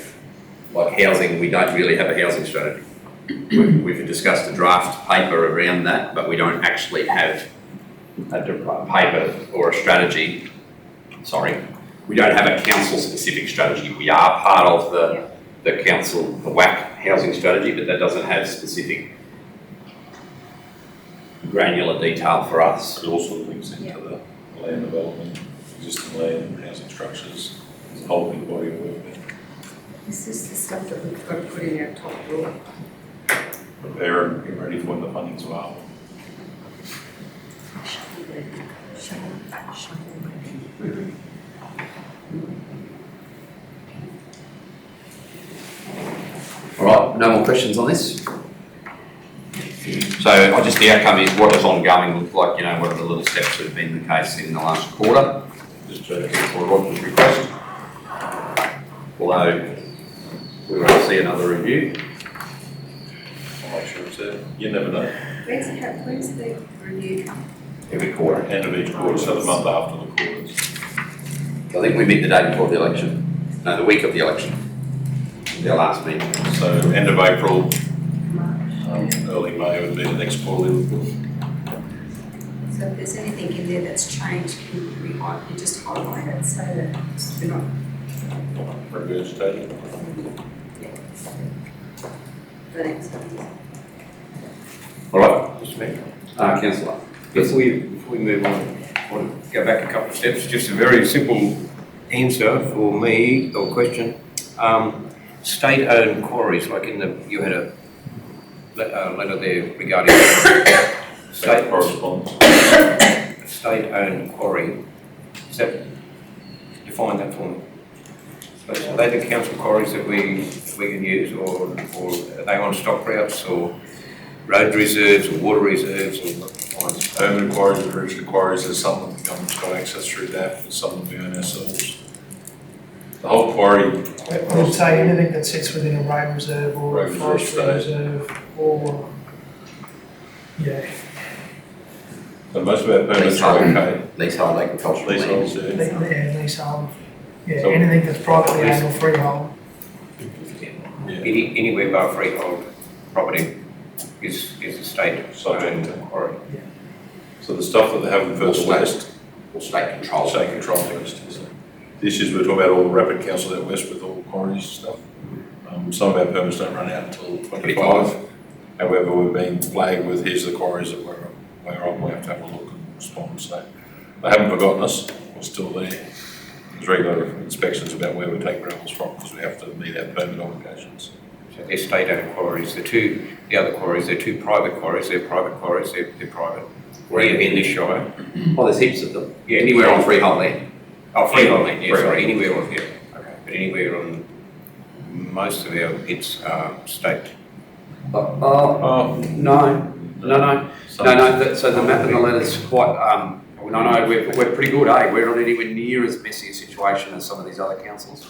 Like housing, we don't really have a housing strategy. We've discussed a draft paper around that, but we don't actually have a paper or a strategy. Sorry, we don't have a council-specific strategy. We are part of the council, the WAC housing strategy, but that doesn't have specific granular detail for us. It also links into the land development, existing land, housing structures, there's a whole big body of work there. This is the stuff that we've got to put in our top drawer. Prepare and get ready for when the funding's available. All right, no more questions on this? So I just, the outcome is what does ongoing look like, you know, what are the little steps that have been the case in the last quarter? Just to for Roger's request. Although we will see another review. I'll make sure it's there. You never know. When's the review come? Every quarter. End of each quarter, so the month after the quarters. I think we meet the day before the election. No, the week of the election. Their last meeting. So end of April, early May would be the next quarterly report. So if there's anything in there that's changed, can we just highlight it so that we're not. Regurgitated. The next one. All right, Mr. Mayor. Councillor. Before we move on, I want to go back a couple of steps, just a very simple answer for me, or question. State-owned quarries, like you had a letter there regarding State correspondence. state-owned quarry. Is that, define that for me? So are they the council quarries that we can use, or are they on stock routes, or road reserves, or water reserves, or what kinds? Permanent quarries, registered quarries, there's some that the government's got access through that, and some that we own ourselves. The whole quarry. I would say anything that sits within a road reserve or a Road forestry reserve, reserve or, yeah, So most of our permits are okay. Leasehold agricultural land. Leaseholds, yeah. leasehold, yeah, So- anything that's privately owned or freehold. Yeah. Anywhere but freehold property is a state Subject to- quarry. So the stuff that they have in Or Further state. West, Or state control. state control first. The issues we're talking about, all the rapid council out west with all the quarries stuff. Some of our permits don't run out until 25. However, we've been flagged with, here's the quarries that we're on, we have to have a look and respond. So they haven't forgotten us, we're still there. There's regular inspections about where we take gravels from, because we have to meet our permit obligations. So they're state-owned quarries. The other quarries, they're two private quarries. They're private quarries. They're private. We're in this shire. Oh, there's heaps of them. Yeah, Anywhere on freehold land. Oh, freehold land. Yeah, Freehold. sorry. Anywhere on here. Okay. But anywhere on most of our it's state. No. So the map and the letter's quite, we're pretty good, eh? We're not anywhere near as messy a situation as some of these other councils.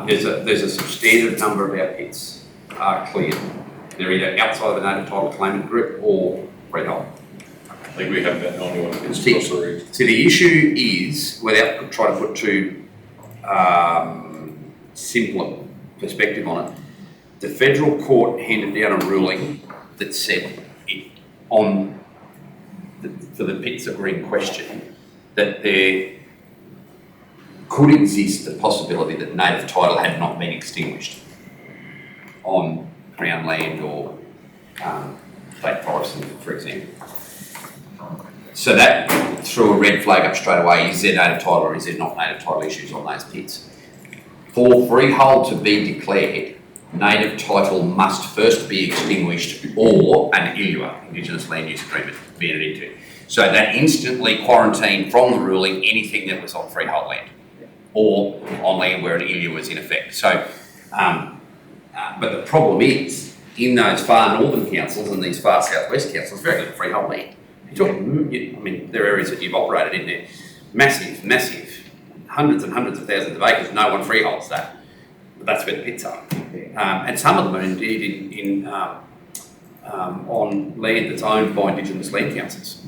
There's a substantive number of our pits are cleared. They're either outside of a native title claimant group or freehold. I think we have about 91 pits across the region. See, the issue is, without trying to put too simpler perspective on it. The federal court handed down a ruling that said for the pits that were in question, that there could exist the possibility that native title had not been extinguished on Crown land or state forest, for example. So that threw a red flag up straight away. Is there native title or is there not native title issues on those pits? For freehold to be declared, native title must first be extinguished or an ILUA, Indigenous Land Use Agreement, be entered into. So that instantly quarantined from the ruling anything that was on freehold land or on land where an ILUA was in effect. So, but the problem is, in those far northern councils and these far southwest councils, very little freehold land. You're talking, I mean, there are areas that you've operated in there, massive, hundreds and hundreds of thousands of acres, no one freeholds that. But that's where the pits are. And some of them are indeed on land that's owned by Indigenous land councils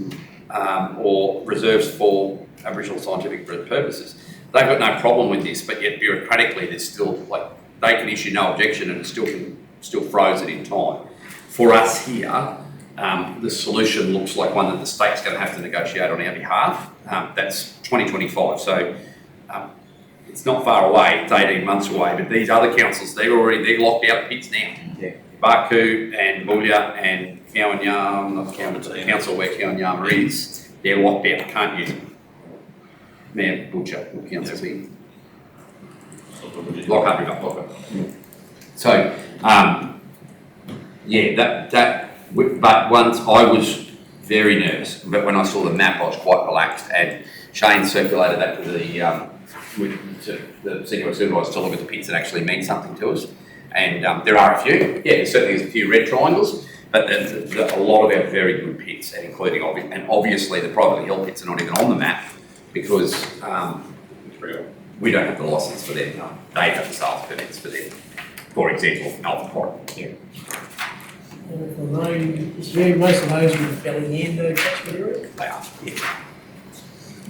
or reserves for Aboriginal scientific purposes. They've got no problem with this, but yet bureaucratically there's still, like, they can issue no objection and it still froze it in time. For us here, the solution looks like one that the state's going to have to negotiate on our behalf. That's 2025, so it's not far away, it's 18 months away, but these other councils, they're locked out pits now. Yeah. Barcoo and Boolia and council where Cowan is, they're locked out, can't use them. Mayor Butcher, council's here. Lockhart River. So, but once I was very nervous, but when I saw the map, I was quite relaxed, and Shane circulated that to the senior supervisors to look at the pits that actually mean something to us. And there are a few, there certainly is a few red triangles, but a lot of our very good pits, and including obviously the privately held pits are not even on the map because we don't have the licence for them. They have the sales permits for them. For example, Alpha Port. Yeah. Most of those are belly end of catchment area? They are, yeah.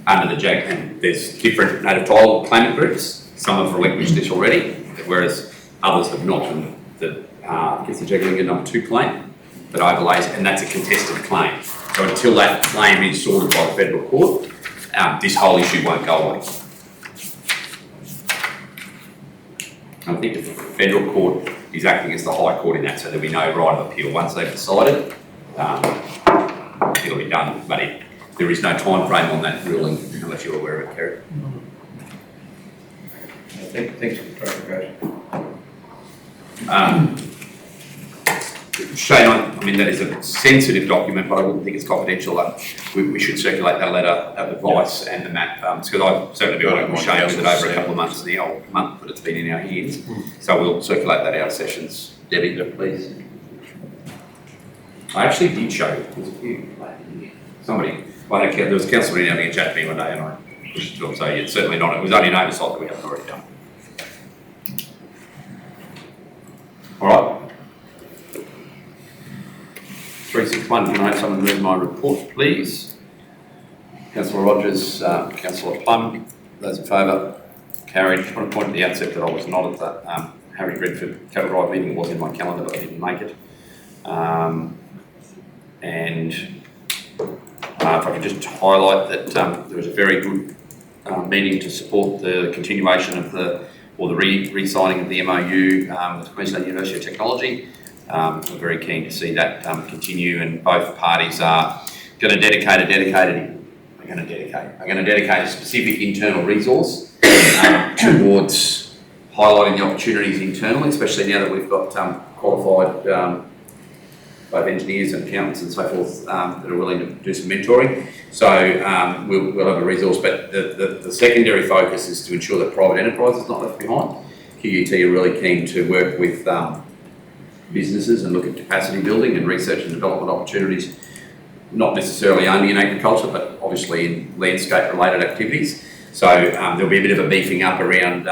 Under the JAG, and there's different native title claimant groups. Some have relinquished this already, whereas others have not. And the Jagalingga number 2 claim that overlays, and that's a contested claim. So until that claim is sorted by the federal court, this whole issue won't go away. I think the federal court is acting as the high court in that, so there'll be no right of appeal. Once they've decided, it'll be done. But there is no time frame on that ruling, unless you're aware of it, Kerry. Thanks for the clarification. Shane, I mean, that is a sensitive document, but I wouldn't think it's confidential. We should circulate that letter of advice and the map, because I've certainly been working with Shane with it over a couple of months now, a month that it's been in our hands. So we'll circulate that out of sessions. Debbie, please. I actually did show you. There's a few. There was a councillor in having a chat to me one day and I pushed it to him, so it's certainly not. It was only an oversight that we haven't already done. All right. 361, can I have someone move my report, please? Councillor Rogers, Councillor Plum, those in favour? Carried. I just want to point at the outset that I was not at the Harry Redford Cattle Drive meeting. It was in my calendar, but I didn't make it. And if I could just highlight that there was a very good meeting to support the continuation of the re-signing of the MOU with Queensland University of Technology. We're very keen to see that continue, and both parties are going to dedicate a specific internal resource towards highlighting the opportunities internally, especially now that we've got qualified both engineers and accountants and so forth that are willing to do some mentoring. So we'll have a resource, but the secondary focus is to ensure that private enterprise is not left behind. QUT are really keen to work with businesses and look at capacity building and research and development opportunities, not necessarily only in agriculture, but obviously in landscape related activities. So there'll be a bit of a beefing up around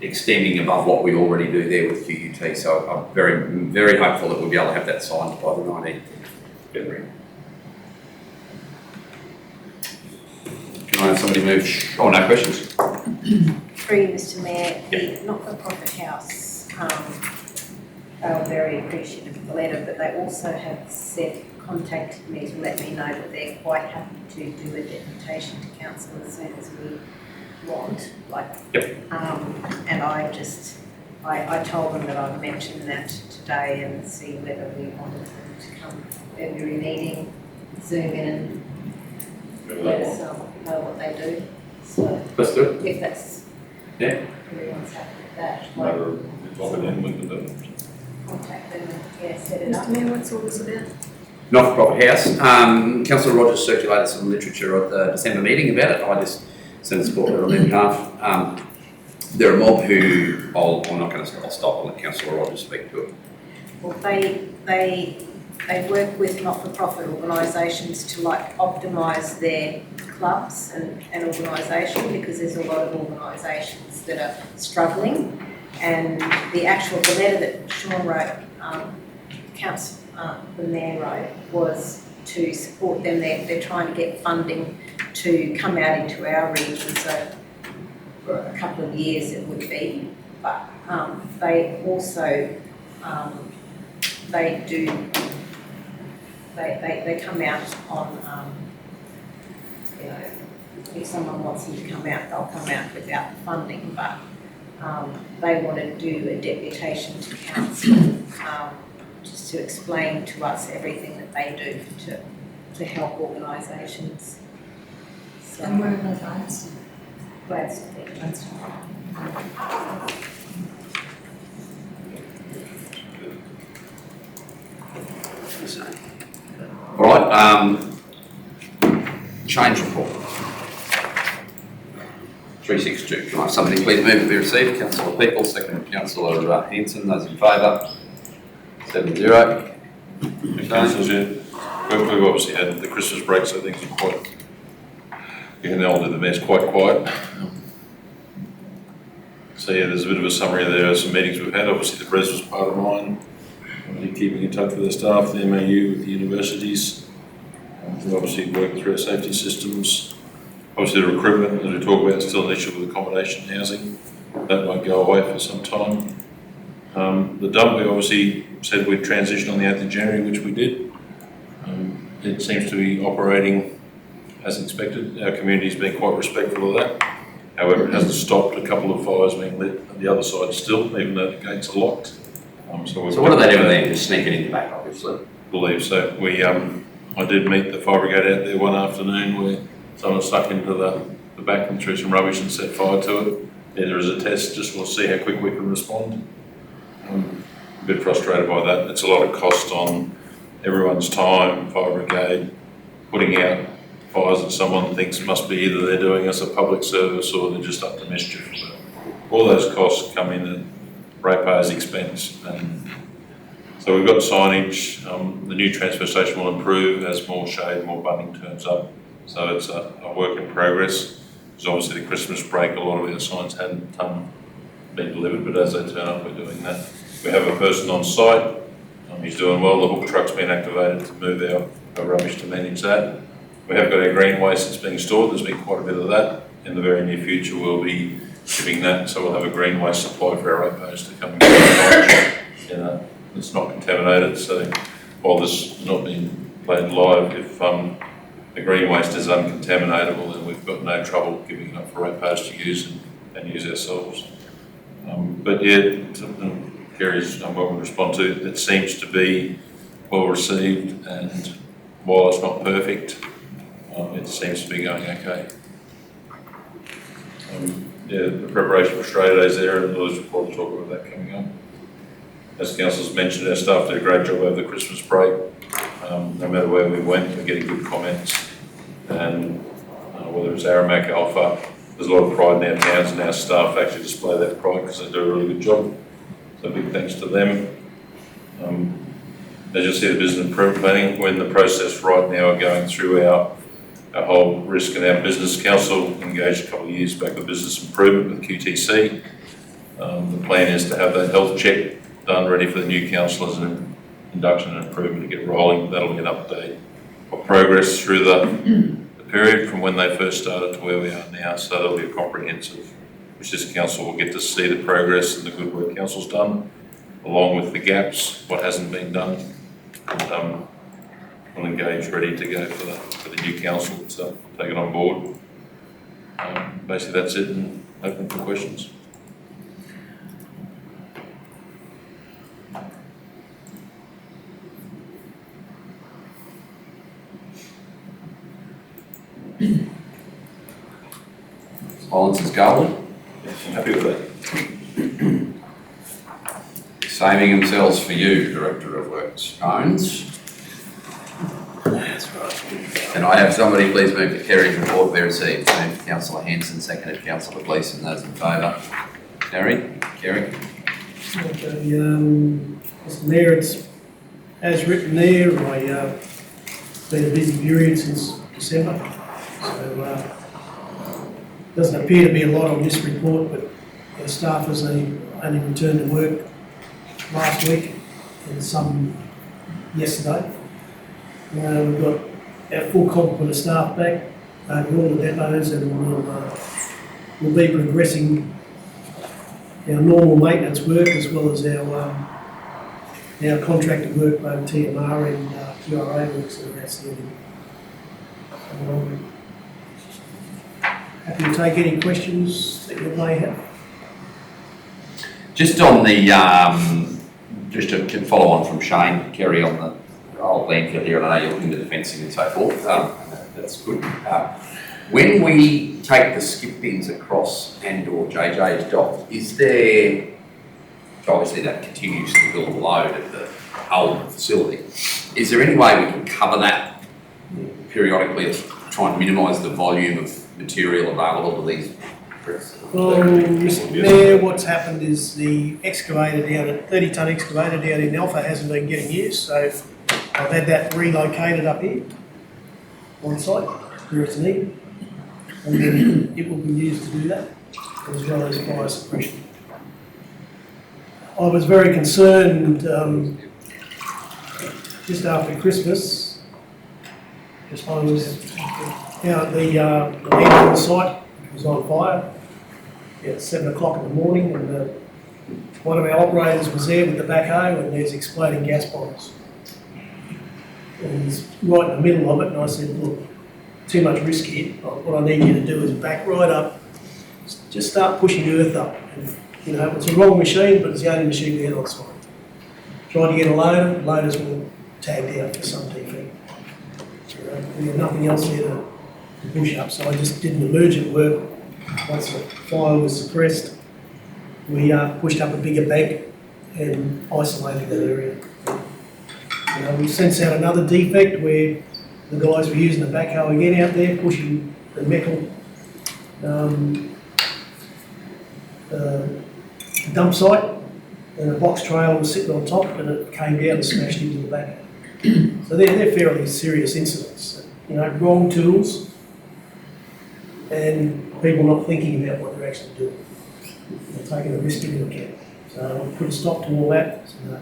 extending above what we already do there with QUT. So I'm very, very hopeful that we'll be able to have that signed by the 19th of February. Can I have somebody move? Oh, no questions. through you, Mr Mayor, the not-for-profit house, they were very appreciative of the letter, but they also have contacted me to let me know that they're quite happy to do a deputation to council as soon as we want, and I told them that I'd mention that today and see whether we wanted them to come every meeting, Zoom in and let us know what they do. So Let's do it. if that's, Yeah. everyone's happy with that, Matter of locking in with the, contact them and set it up. Mr Mayor, what's all this about? Not-for-profit house. Councillor Rogers circulated some literature at the December meeting about it. I just sent a support letter on their behalf. They're a mob who, I'm not going to stop, I'll let Councillor Rogers speak to it. Well, they work with not-for-profit organisations to optimise their clubs and organisation, because there's a lot of organisations that are struggling, and the letter that Sean wrote, the Mayor wrote, was to support them. They're trying to get funding to come out into our region, so for a couple of years it would be, but they also they come out on if someone wants them to come out, they'll come out without funding, but they want to do a deputation to council just to explain to us everything that they do to help organisations. So, And where are they based? Gladstone. All right, change report. 362, can I have somebody please move to be received? Councillor People, second Councillor Hanson, those in favour? 7-0. councillors, we've obviously had the Christmas break, so things are quite, the older the mayor's quite quiet. So yeah, there's a bit of a summary there of some meetings we've had. Obviously the Res was part of mine. Really keeping in touch with the staff, the MAU, with the universities. We're obviously working through our safety systems. Obviously the recruitment, as we talk about, is still an issue with accommodation housing. That won't go away for some time. The dump, we obviously said we'd transition on the 8th of January, which we did. It seems to be operating as expected. Our community's been quite respectful of that. However, it hasn't stopped a couple of fires being lit on the other side still, even though the gates are locked. So what are they doing there? Just sneaking in the back, obviously. Believe so. I did meet the fire brigade out there one afternoon where someone stuck into the back and threw some rubbish and set fire to it. Yeah, there is a test, just we'll see how quick we can respond. A bit frustrated by that. It's a lot of cost on everyone's time, fire brigade, putting out fires that someone thinks must be either they're doing us a public service or they're just up to mischief. But all those costs come in at ratepayers' expense. And so we've got signage. The new transfer station will improve as more shade, more bunting turns up. So it's a work in progress. Because obviously the Christmas break, a lot of our signs hadn't been delivered, but as they turn up, we're doing that. We have a person on site. He's doing well. The hook truck's been activated to move our rubbish to manage that. We have got our green waste that's being stored. There's been quite a bit of that. In the very near future, we'll be shipping that. So we'll have a green waste supply for our ratepayers to come and get it. It's not contaminated. So while this has not been played live, if the green waste is uncontaminatable, then we've got no trouble giving it up for ratepayers to use and use ourselves. But yeah, Kerry's what we respond to, it seems to be well received, and while it's not perfect, it seems to be going okay. Yeah, the preparation for Australia Day's there, and Lily's report will talk about that coming up. As council's mentioned, our staff did a great job over the Christmas break. No matter where we went, we're getting good comments, and whether it's Aramac, Alpha, there's a lot of pride in our towns, and our staff actually display that pride because they do a really good job. So big thanks to them. As you'll see, the business improvement planning, we're in the process right now of going through our whole risk, and our business council engaged a couple of years back with business improvement with QTC. The plan is to have that health check done, ready for the new councillors and induction and improvement to get rolling. That'll be an update of progress through the period from when they first started to where we are now. So that'll be a comprehensive which this council will get to see the progress and the good work council's done, along with the gaps, what hasn't been done. And we'll engage, ready to go for the new council to take it on board. Basically that's it, and open for questions. Silence is golden. Happy with that. Saving themselves for you, Director of Works. Jones? That's right. Can I have somebody please move to Kerry's report be received? Moved Councillor Hanson, seconded Councillor Gleeson. Those in favour? Carried. Kerry? Okay, Mr Mayor, it's as written there. It's been a busy period since December, so doesn't appear to be a lot on this report, but our staff has only returned to work last week and some yesterday. We've got our full complement of staff back over all the depots, and we'll be progressing our normal maintenance work as well as our contracted work, both TMR and QRA works that are outstanding. Happy to take any questions that you may have. Just on the, just to follow on from Shane, Kerry, on the old landfill here, and I know you're looking at the fencing and so forth, that's good. When we take the skip bins across and/or JJ's dock, is there, obviously that continues to build a load at the old facility, is there any way we can cover that periodically to try and minimise the volume of material available to these? Well, Mr Mayor, what's happened is the excavator down at 30-tonne excavator down in Alpha hasn't been getting used, so I've had that relocated up here on site where it's needed, and then it will be used to do that, as well as fire suppression. I was very concerned just after Christmas, as I was down at the landfill site. It was on fire at 7 o'clock in the morning, and one of our operators was there with the backhoe, and there's exploding gas bombs. And he's right in the middle of it, and I said, look, too much risk here. What I need you to do is back right up, just start pushing earth up. And, you know, it's a wrong machine, but it's the only machine we had on site. Tried to get a loader, loaders were tagged out for some defect. We had nothing else there to push up, so I just did an emergent work. Once the fire was suppressed, we pushed up a bigger bank and isolated that area. We since had another defect where the guys were using the backhoe again out there, pushing the metal dump site, and a box trailer was sitting on top, and it came down and smashed into the backhoe. So they're fairly serious incidents. Wrong tools, and people not thinking about what they're actually doing. They're taking a risk into account. So I'll put a stop to all that. So,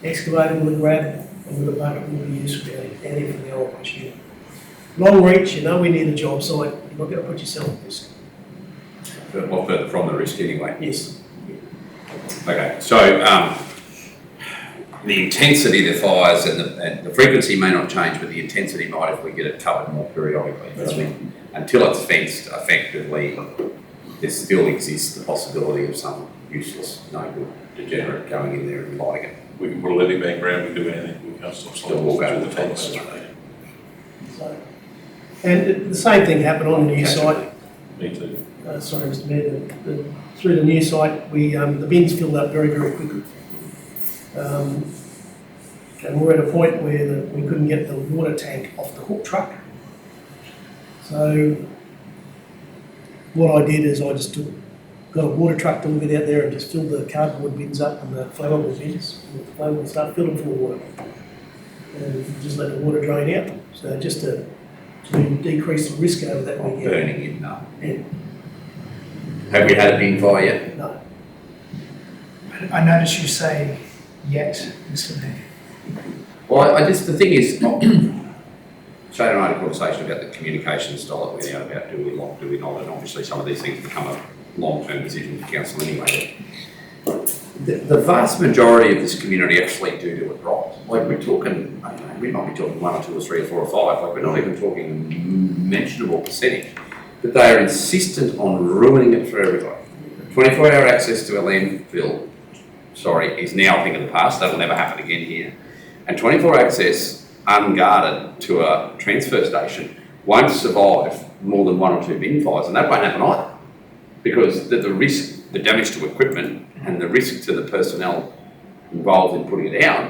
excavator with a grab and with a bucket will be used for anything from the old machine. Long reach, we need a job site. You're not going to put yourself at risk. What further from the risk anyway? Yes. Okay, so the intensity of the fires and the frequency may not change, but the intensity might if we get it covered more periodically. That's right. Until it's fenced effectively, there still exists the possibility of some useless, no good degenerate going in there and lighting it. We can put a levy bank around, we can do anything, we can't stop Still walk over the fence. So, and the same thing happened on the new site. Me too. Sorry, Mr Mayor, through the new site, the bins filled up very, very quickly. And we're at a point where we couldn't get the water tank off the hook truck. So what I did is I just got a water truck to get out there and just filled the cardboard bins up and the flammable bins. And the flammable start filling full of water. And just let the water drain out. So just to decrease the risk over that weekend. Burning in, no. Yeah. Have we had a bin fire yet? No. I notice you say yet, Mr Mayor. Well, the thing is, Shane and I had a conversation about the communication style that we had about do we lock, do we not, and obviously some of these things become a long-term decision for council anyway. The vast majority of this community actually do it right. Like we're talking, I don't know, we might be talking 1 or 2 or 3 or 4 or 5, like we're not even talking a mentionable percentage, but they are insistent on ruining it for everybody. 24-hour access to a landfill, is now a thing of the past, that'll never happen again here. And 24 access unguarded to a transfer station won't survive more than 1 or 2 bin fires, and that won't happen either. Because the risk, the damage to equipment and the risk to the personnel involved in putting it out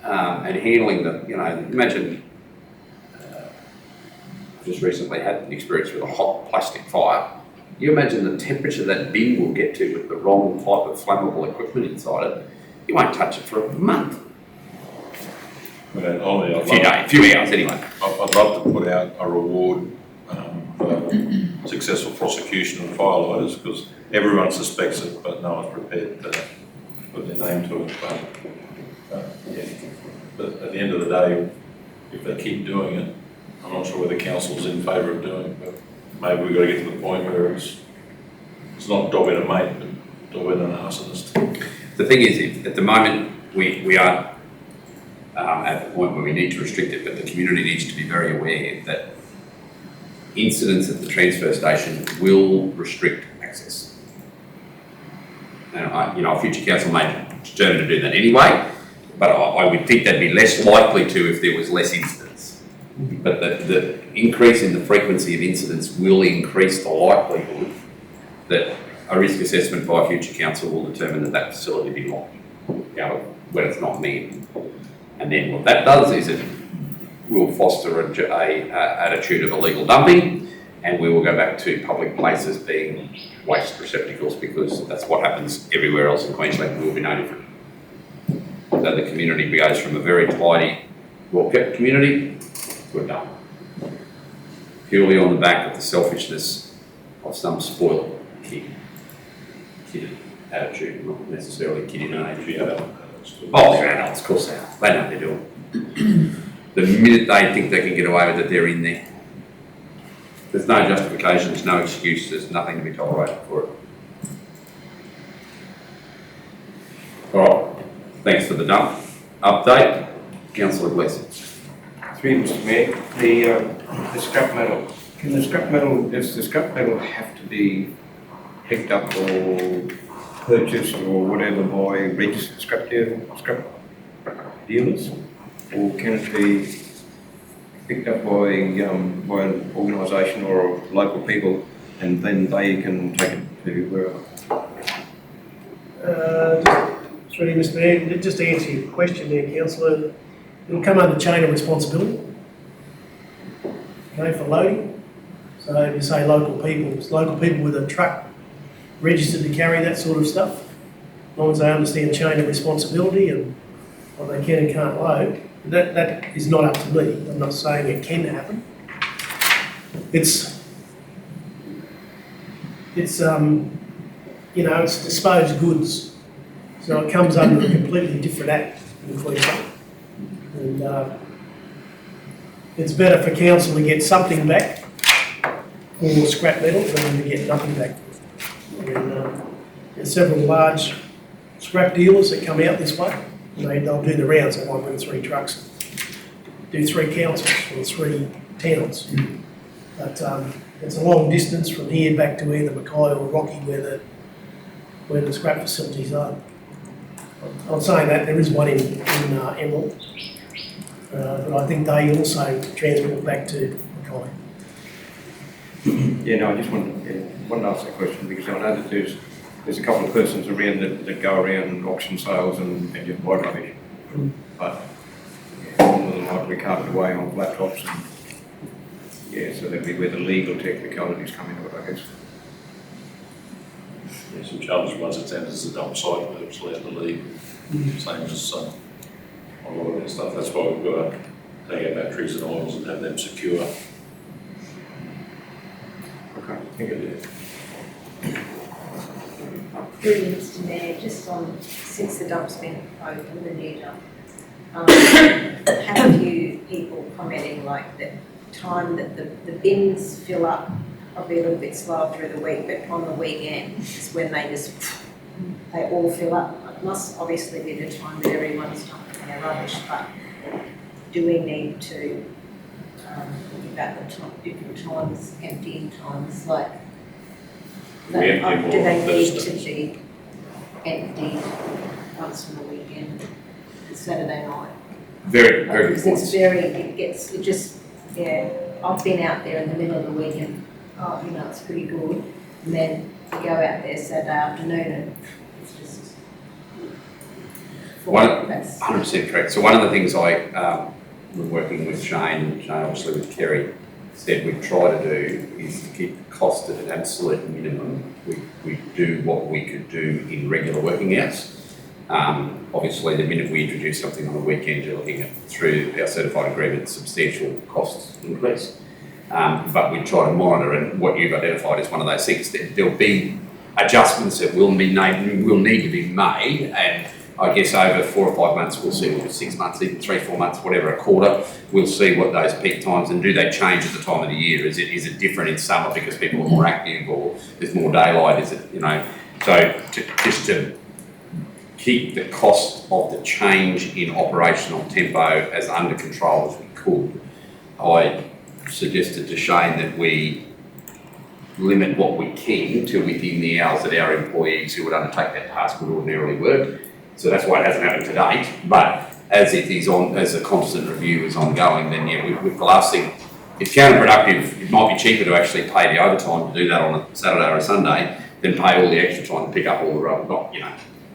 and handling the, imagine, just recently had an experience with a hot plastic fire. You imagine the temperature that bin will get to with the wrong type of flammable equipment inside it. You won't touch it for a month. A few hours anyway. I'd love to put out a reward for successful prosecution of firelighters, because everyone suspects it, but no one's prepared to put their name to it. But at the end of the day, if they keep doing it, I'm not sure whether council's in favour of doing it, but maybe we've got to get to the point where it's not dog in a mate, but dog in an arsonist. The thing is, at the moment, we are at the point where we need to restrict it, but the community needs to be very aware that incidents at the transfer station will restrict access. And a future council may determine to do that anyway, but I would think they'd be less likely to if there was less incidents. But the increase in the frequency of incidents will increase the likelihood that a risk assessment by a future council will determine that facility be locked, when it's not manned. And then what that does is it will foster a attitude of illegal dumping, and we will go back to public places being waste receptacles, because that's what happens everywhere else in Queensland. Will be no different. So the community goes from a very tidy, well-kept community to a dump, purely on the back of the selfishness of some spoiled kid attitude, not necessarily kid in age. Oh, they're adults, of course they are. They know what they're doing. The minute they think they can get away with it, they're in there. There's no justification, there's no excuse, there's nothing to be tolerated for it. All right, thanks for the dump update. Councillor Gleeson. Through Mr. Mayor, the scrap metal. Does the scrap metal have to be picked up or purchased or whatever by registered scrap dealers? Or can it be picked up by an organisation or local people, and then they can take it to wherever? Through Mr. Mayor, just to answer your question there, councillor, it'll come under chain of responsibility, okay, for loading. So if you say local people with a truck registered to carry that sort of stuff, as long as they understand chain of responsibility and what they can and can't load, that is not up to me. I'm not saying it can happen. It's disposed goods, so it comes under a completely different act in Queensland. And it's better for council to get something back for scrap metal than to get nothing back. And there's several large scrap dealers that come out this way. They'll do the rounds. They might bring 3 trucks, do 3 councils or 3 towns. But it's a long distance from here back to either Mackay or Rocky where the scrap facilities are. I'm saying that there is one in Emerald, but I think they also transport back to Mackay. Yeah, no, I just wanted to ask that question because I know that there's a couple of persons around that go around auction sales and just buy rubbish. But more than likely carted away on laptops. And, so that'd be where the legal technicalities come into it, I guess. There's some challenges once it enters the dump site, where it's allowed to leave. Same as on a lot of that stuff. That's why we've got to take our batteries and oils and have them secure. Okay, thank you. Through Mr. Mayor, just on, since the dump's been open, the new dump, had a few people commenting like the time that the bins fill up probably a little bit slower through the week, but on the weekend is when they all fill up. It must obviously be the time that everyone's dumping their rubbish, but do we need to think about different times, emptying times, like We empty more do they on need Thursday. to be emptied once on the weekend, Saturday night? Very, very good Because points. I've been out there in the middle of the week and, it's pretty good. And then you go out there Saturday afternoon and it's just. That's- 100% correct. So one of the things I, was working with Shane obviously with Kerry, said we try to do is to keep the cost at an absolute minimum. We do what we could do in regular working hours. Obviously, the minute we introduce something on the weekend, you're looking at, through our certified agreement, substantial costs increase. But we try to monitor, and what you've identified is one of those things. There'll be adjustments that will need to be made, and I guess over 4 or 5 months, we'll see, 6 months, even 3, 4 months, whatever, a quarter, we'll see what those peak times, and do they change at the time of the year? Is it different in summer because people are more active, or there's more daylight? Is it, so just to keep the cost of the change in operational tempo as under control as we could, I suggested to Shane that we limit what we can to within the hours that our employees who would undertake that task would ordinarily work. So that's why it hasn't happened to date. But as it is as a constant review is ongoing, then with the last thing, it's counterproductive. It might be cheaper to actually pay the overtime to do that on a Saturday or a Sunday than pay all the extra time to pick up all the rubbish,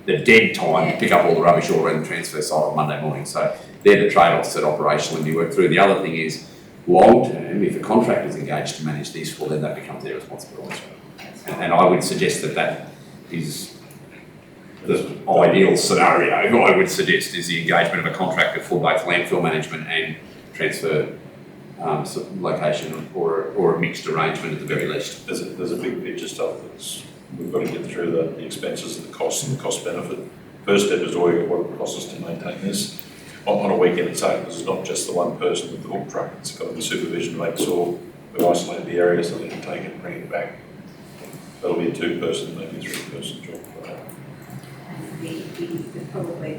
the dead time to pick up all the rubbish all around the transfer site on Monday morning. So they're the trade-offs that operationally you work through. The other thing is, long term, if a contractor is engaged to manage this, well, then that becomes their responsibility. And I would suggest that is the ideal scenario. I would suggest is the engagement of a contractor for both landfill management and transfer location, or a mixed arrangement at the very least. There's a big picture stuff we've got to get through the expenses and the costs and the cost benefit. First step is working out what it costs us to maintain this. On a weekend it's open, it's not just the one person with the hook truck, it's got to be supervision to make sure we isolate the area so they can take it and bring it back. That'll be a 2-person, maybe 3-person job for that. Probably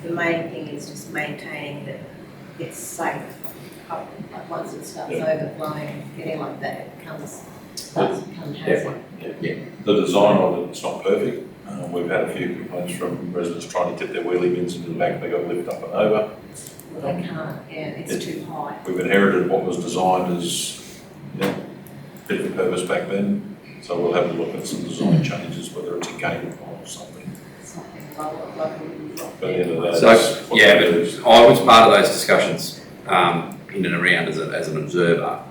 the main thing is just maintaining that it's safe. Like once it starts overflowing, getting like that, it starts to become hazard. Yeah. The design of it's not perfect. We've had a few complaints from residents trying to tip their wheelie bins into the back, they got lift up and over. Well, they can't, it's too high. We've inherited what was designed as, fit for purpose back then, so we'll have to look at some design changes, whether it's a gate or something. Something lower, like a But at the end of the day, So, that's what yeah, it is. but I was part of those discussions in and around as an observer.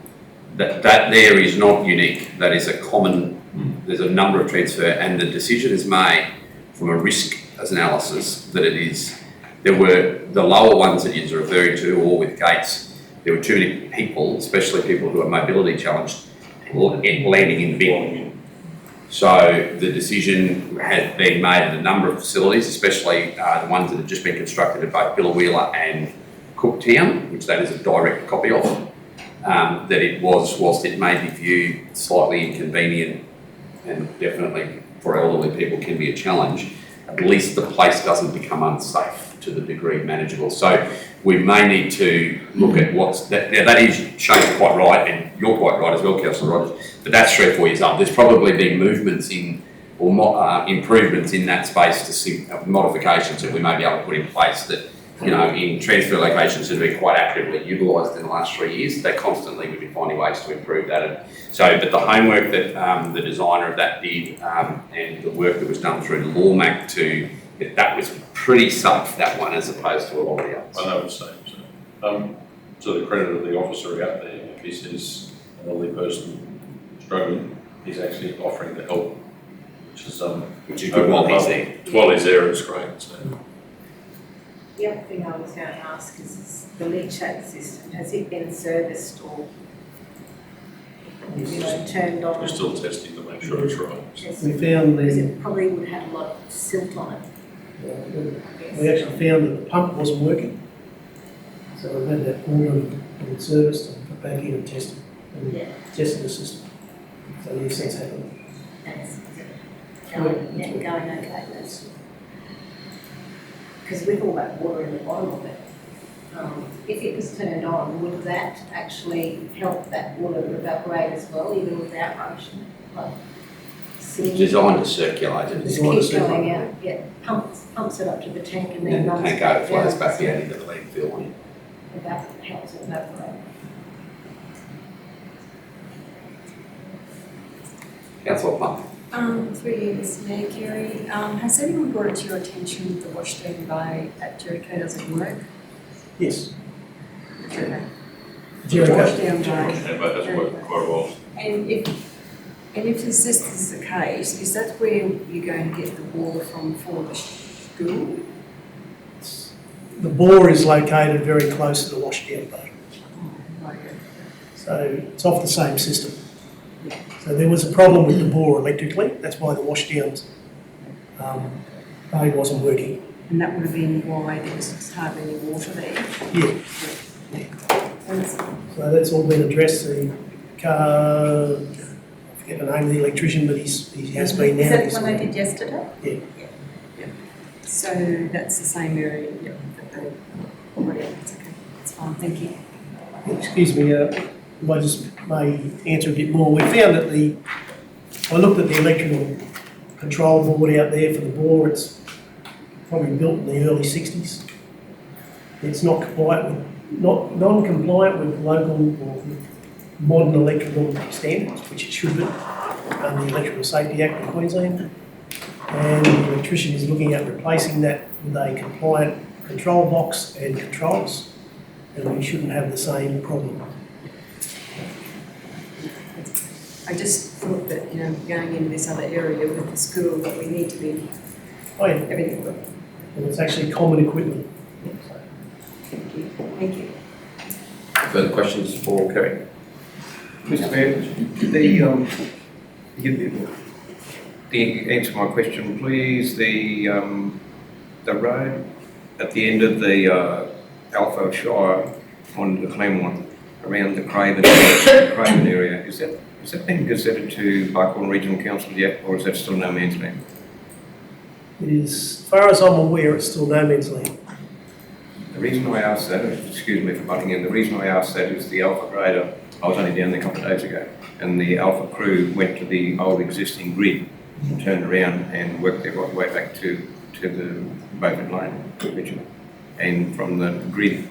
That there is not unique. That is a common. There's a number of transfer, and the decision is made from a risk analysis that it is. There were the lower ones that you're referring to, or with gates. There were too many people, especially people who are mobility challenged, landing in the bin. So the decision had been made at a number of facilities, especially the ones that have just been constructed at both Billawheeler and Cooktown, which that is a direct copy of, that it was, whilst it may be viewed slightly inconvenient and definitely for elderly people can be a challenge, at least the place doesn't become unsafe to the degree manageable. So we may need to look at what's that. Now that is, Shane's quite right, and you're quite right as well, Councillor Rogers. But that's 3 or 4 years up. There's probably been movements in or improvements in that space to see modifications that we may be able to put in place that, in transfer locations that have been quite accurately utilised in the last 3 years. They constantly we've been finding ways to improve that. And so, but the homework that the designer of that did and the work that was done through LawMac that was pretty safe, that one, as opposed to a lot of the others. I know what you're saying. So, to the credit of the officer out there, if he sees an elderly person struggling, he's actually offering to help, which is good while he's there. While he's there, it's great. So. The other thing I was going to ask is the leachate system, has it been serviced or turned on? We're still testing to make sure it's right. We found Because it probably would have a lot of silt on it. we actually found that the pump wasn't working. So we've had that all serviced and put back in and tested. and Yeah. tested the system. So yes, that's happened. That's going okay, that's. Because we've all got water in the bottom of it. If it was turned on, would that actually help that water evaporate as well, even without motion? Like, It's designed to circulate it. just keep going out, yeah, pumps it up to the tank and then And the runs tank back overflows down. back down into the landfill. That helps it evaporate. Councillor Plum. Through you, Mr Mayor, Kerry, has anyone brought it to your attention that the washdown bay at Jericho doesn't work? Yes. Okay. Jericho. Washdown bay. And that has worked for quite a while. And if this is the case, is that where you're going to get the water from for the school? The bore is located very close to the washdown bay, Like, so it's off the same system. So there was a problem with the bore electrically, that's why the washdown bay wasn't working. and that would have been why there was hardly any water there. Yeah, so that's all been addressed. The car, I forget the name of the electrician, but he has been now. Is that He's- the one they did yesterday? Yeah. So that's the same area that they already, it's okay, it's fine, thank you. Excuse me, if I just may answer a bit more. We found that I looked at the electrical control board out there for the bore. It's probably built in the early 60s. It's not compliant with, non-compliant with local or modern electrical standards, which it should be, under the Electrical Safety Act of Queensland. And the electrician is looking at replacing that with a compliant control box and controls, and we shouldn't have the same problem. I just thought that, going in this other area with the school, that we need to be, Oh, yeah, everything work. and it's actually common equipment. Thank you, thank you. Further questions for Kerry? Mr Mayor, the answer my question, please. The road at the end of the Alpha Shire on the Claremont, around the Craven area, is that been gazetted to Barcon Regional Council yet, or is that still no man's land? It is, as far as I'm aware, it's still no man's land. The reason I asked that, excuse me for butting in, the reason I asked that is the Alpha grader, I was only down there a couple of days ago, and the Alpha crew went to the old existing grid, turned around and worked their right way back to the Beaufort Lane region, and from the grid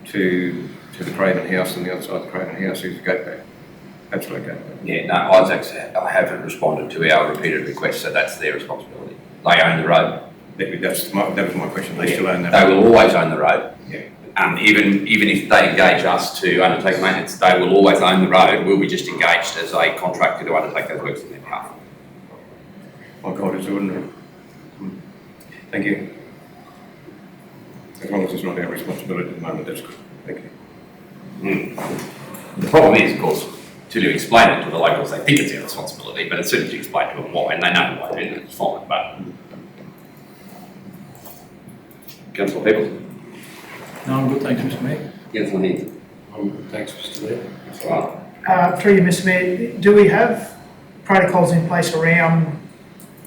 to the Craven House, and the other side of the Craven House is a gate back. Absolutely gate back. Yeah, no, Isaac's haven't responded to our repeated requests, so that's their responsibility. They own the road. That was my question, they still own that? They will always own the road. Yeah. Even if they engage us to undertake maintenance, they will always own the road. We'll be just engaged as a contractor to undertake those works on their behalf. My God, it's ordinary. Thank you. As long as it's not our responsibility at the moment, that's good. Thank you. The problem is, of course, till you explain it to the locals, they think it's their responsibility, but as soon as you explain to them why, and they know why, then it's fine. But Councillor Peebles? No, I'm good, thanks, Mr Mayor. Councillor Heath? Thanks, Mr Mayor. Right. Through you, Mr Mayor, do we have protocols in place around,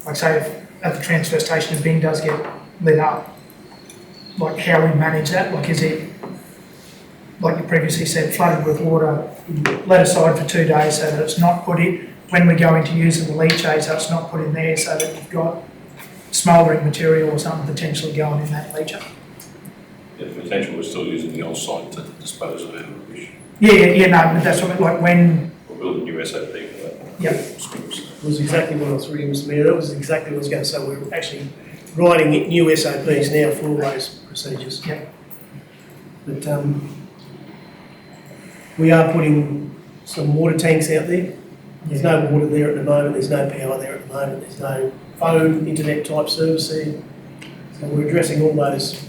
like say, if at the transfer station, if bin does get lit up, like how we manage that? Like, is it, like you previously said, flooded with water, let aside for 2 days so that it's not put in, when we go into using the leachate, so it's not put in there, so that you've got smouldering material or something potentially going in that leachate? Yeah, the potential we're still using the old site to dispose of our rubbish. Yeah, no, but that's what, like when, We're building a new SOP for that. Yep. It was exactly what I was reading, Mr Mayor. That was exactly what I was going to say. We're actually writing new SOPs now for all those procedures. Yep. But we are putting some water tanks out there. There's no water there at the moment. There's no power there at the moment. There's no phone, internet type service there. So we're addressing all those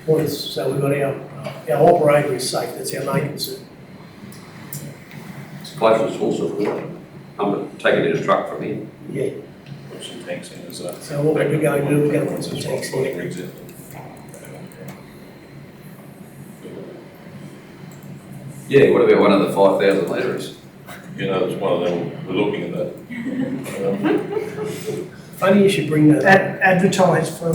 points. So we've got our operator is safe. That's our main concern. It's closest source of water. I'm taking it in a truck from here. Yeah. Put some tanks in as a. So what we're going to do, we're going to put some tanks in. Rigs in. Yeah, what about one of the 5,000 litres? you know, it's one of them, we're looking at that. Funny you should bring that up. Advertise for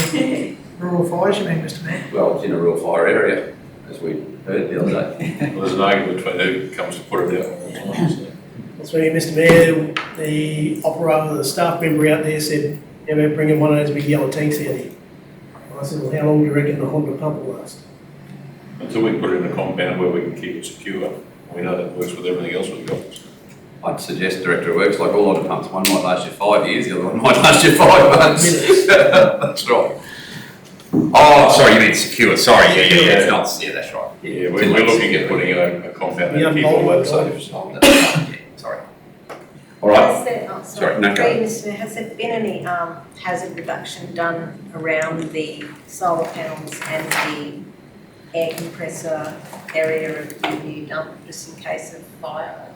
rural fires, you mean, Mr Mayor? Well, it's in a real fire area, as we heard the other day. Well, there's an argument between who comes to put it out all the time, so. That's right, Mr Mayor, the operator, the staff member out there said, yeah, we're bringing one of those big yellow tanks out here. I said, well, how long do you reckon the Honda pump will last? Until we put it in a compound where we can keep it secure, we know that works with everything else we've got. I'd suggest Director of Works, like all of the pumps, one might last you 5 years, the other one might last you 5 months. That's right. Oh, sorry, you mean secure, sorry, yeah, it's not, yeah, that's right. Yeah, we're looking at putting a compound Yeah, and keep all multiple safe. Oh, that's right, yeah, sorry. All right, Has there, oh, Sorry, sorry, no, go ahead. Mr. Mayor, has there been any hazard reduction done around the solar panels and the air compressor area of the new dump, just in case of fire?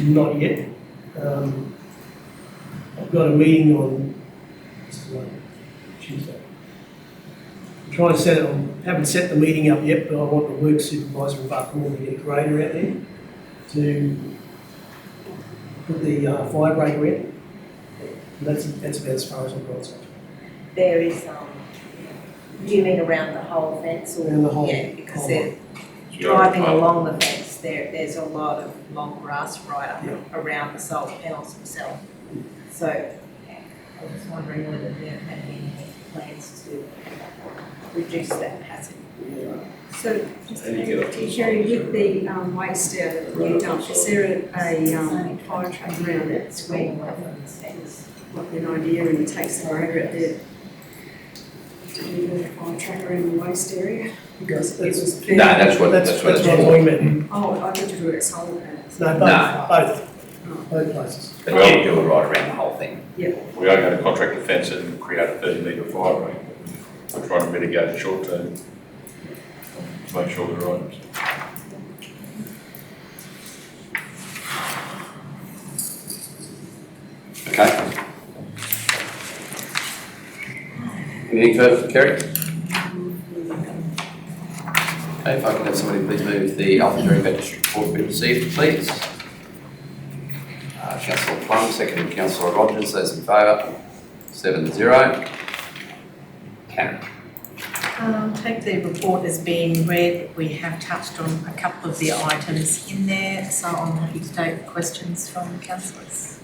Not yet. I've got a meeting on Tuesday. I'm trying to set it on, haven't set the meeting up yet, but I want the work supervisor in Buckhorn to get a grader out there to put the fire breaker in. And that's about as far as I've got. There is, do you mean around the whole fence or? Around the whole- Yeah, because whole they're driving along the fence, there's a lot of long grass right up around the solar panels themselves. So I was wondering whether there had been any plans to reduce that hazard. So, Kerry, with the waste out of the new dump, is there a fire truck around it? Swing weapons, things. Like an idea, and it takes the grader out there to do the fire truck around the waste area? Because it was. no, that's what That's it's what I'm for. talking about. Oh, I thought you were at solar panels. No, No. both places. But you do it right around the whole thing. We are going to contract a fence and create a 30-metre fire break. We're trying to mitigate the short term to make sure we're right. Okay. Anything further for Kerry? Okay, if I could have somebody please move the Alpha Bay District Report be received, please. Councillor Plum, seconded Councillor Rogers, those in favour, 7-0. Karen. Take the report as being read. We have touched on a couple of the items in there, so I'm happy to take questions from councillors.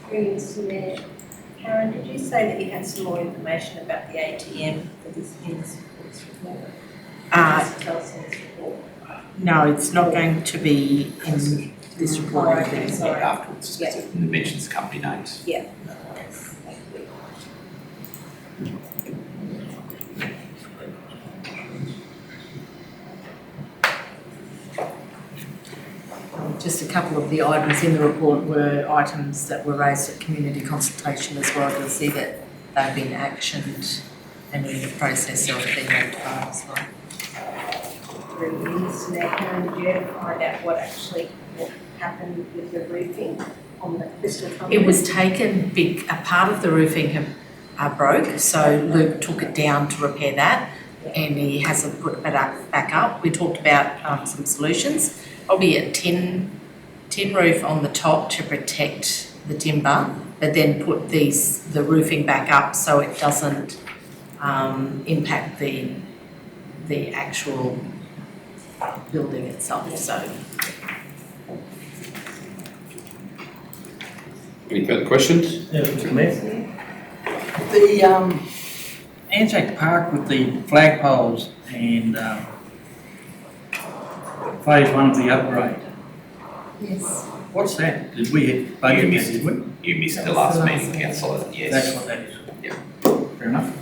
Mr. Mayor, Karen, did you say that you had some more information about the ATM that is in this report? Tell us in this report. No, it's not going to be in this report. Okay, sorry. Afterwards, because it mentions company names. Yeah. Just a couple of the items in the report were items that were raised at community consultation as well. You'll see that they've been actioned and in the process of being notified as well. Karen, did you ever find out what happened with the roofing on the Crystal Company? It was taken, a part of the roofing broke, so Luke took it down to repair that, and he hasn't put it back up. We talked about some solutions. Probably a tin roof on the top to protect the timber, but then put the roofing back up so it doesn't impact the actual building itself. So. Any further questions? Yeah, Mr. Mayor. The Anzac Park with the flagpoles and phase 1 of the upgrade. Yes. What's that? Did we budget that, did we? You missed the last meeting, councillor, yes. That's what that is. Yeah. Fair enough.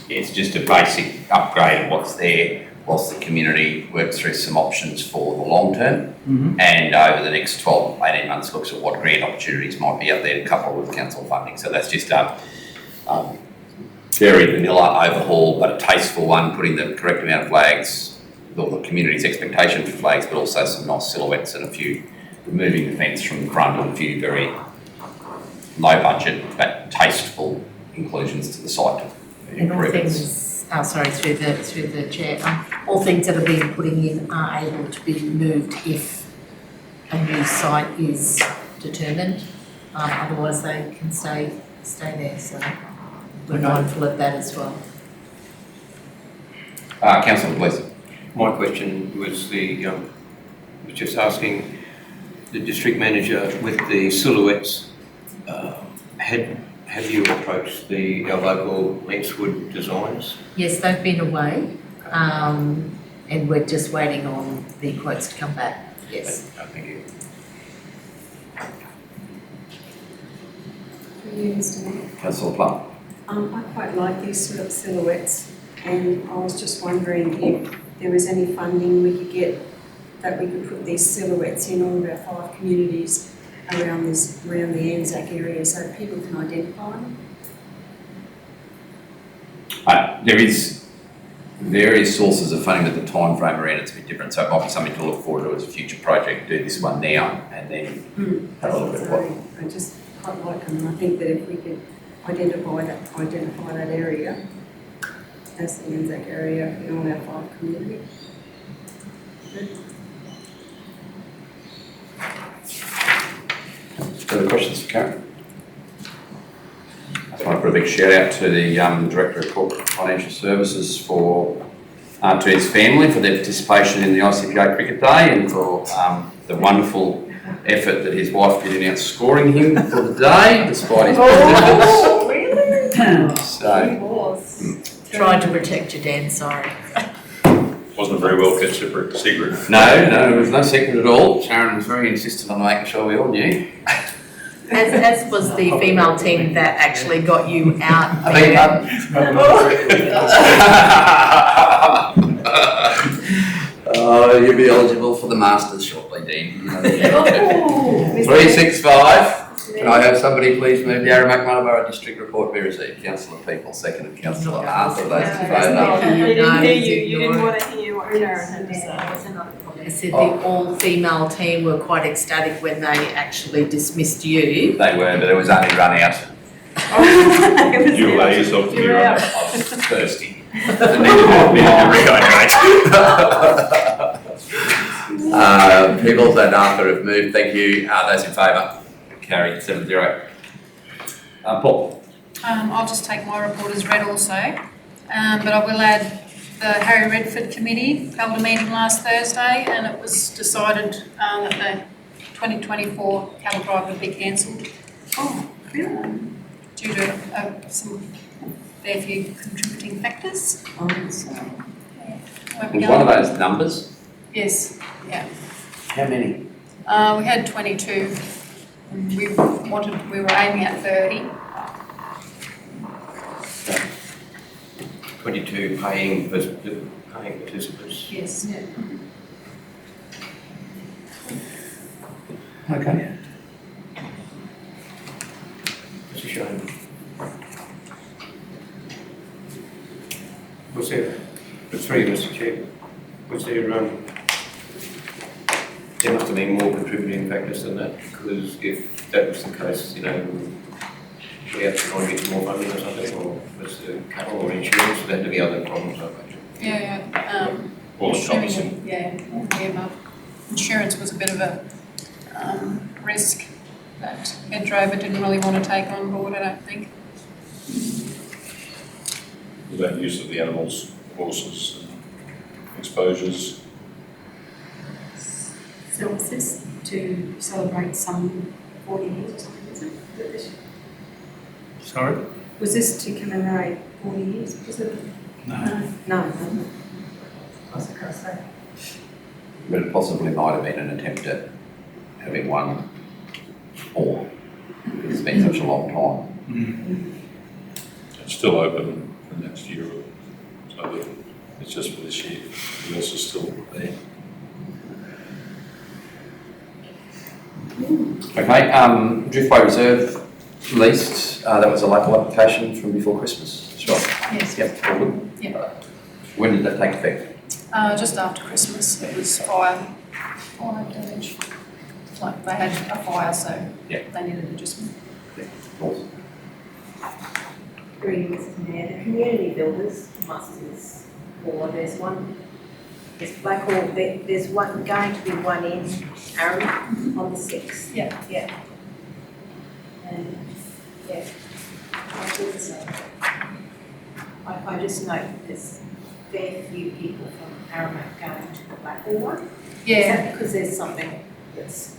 It's just a basic upgrade of what's there, whilst the community works through some options for the long term. Mm-hmm. And over the next 12, 18 months looks at what grant opportunities might be out there to couple with council funding. So that's just a very vanilla overhaul, but a tasteful one, putting the correct amount of flags, the community's expectation for flags, but also some nice silhouettes and a few, removing the fence from the front and a few very low budget but tasteful inclusions to the site to And all improve it. things through the chair, all things that are being put in are able to be moved if a new site is determined. Otherwise they can stay there, so we're mindful of that as well. Councillor Gleeson. My question was was just asking the district manager with the silhouettes, have you approached our local Lynchwood Designs? Yes, they've been away, and we're just waiting on the quotes to come back, yes. Thank you. Councillor Plum. I quite like these sort of silhouettes, and I was just wondering if there was any funding we could get that we could put these silhouettes in all of our 5 communities around the Anzac area so people can identify them. There is various sources of funding, but the time frame around it's a bit different, so it might be something to look forward to as a future project. Do this one now and then have a look at what. I just quite like them, and I think that if we could identify that area as the Anzac area in all our 5 communities. Further questions for Karen? I just want to put a big shout out to the Director of Corporate Financial Services to his family for their participation in the ICPA Cricket Day and for the wonderful effort that his wife did in outscoring him for the day, despite his Oh, really? So, He was. Trying to protect your Dan, sorry. Wasn't a very well kept secret. no, it was no secret at all. Sharon was very insistent on making sure we all knew. As was the female team that actually got you out. I beg your pardon? Oh, you'll be eligible for the Masters shortly, Dean. 365. Can I have somebody please move the Aramac Borough District Report be received? Councillor People, seconded. Councillor Arthur, those in favour. He didn't hear you, you didn't want to hear what Sharon had to say. I said the all-female team were quite ecstatic when they actually dismissed you. They were, but it was only run out. You allow yourself to be You're right. out. I was thirsty. Peoples and Arthur have moved, thank you. Those in favour? Carried 7-0. Paul? I'll just take my report as read also, but I will add the Harry Redford Committee held a meeting last Thursday and it was decided that the 2024 cattle drive would be cancelled. Due to some fair few contributing factors. So, yeah. Was one of those numbers? Yes, yeah. How many? We had 22. And we were aiming at 30. 22 paying participants. Yes. Yeah. Okay. It's a shame. Was there, the 3 of us, Chair, was there there must have been more contributing factors than that, because if that was the case, we had to try and get some more funding or something, or was the cattle or insurance, there had to be other problems, I imagine. Yeah. All encompassing. Insurance, yeah. Insurance was a bit of a risk that Ed Drover didn't really want to take on board, I don't think. Was that use of the animals, horses, and exposures? So was this to celebrate some 40 years or something, is it? Sorry? Was this to commemorate 40 years? Was it? No. No. But it possibly might have been an attempt at having one more. It's been such a long time. It's still open for next year, so it's just for this year. The else is still there. Okay, Driftway Reserve leased, that was a local application from before Christmas, that's right? Yes. Yep, all good. Yep. When did that take effect? Just after Christmas, it was fire damage. Like they had a fire, so Yeah. they needed adjustment. Awesome. Through you, Mr Mayor, the community builders musters, or there's Blackhall, there's one, going to be one in Arran on the 6th. Yeah. Yeah. And, yeah, I thought so. I just note there's very few people from Aramac going to the Blackhall one. Is that because there's something that's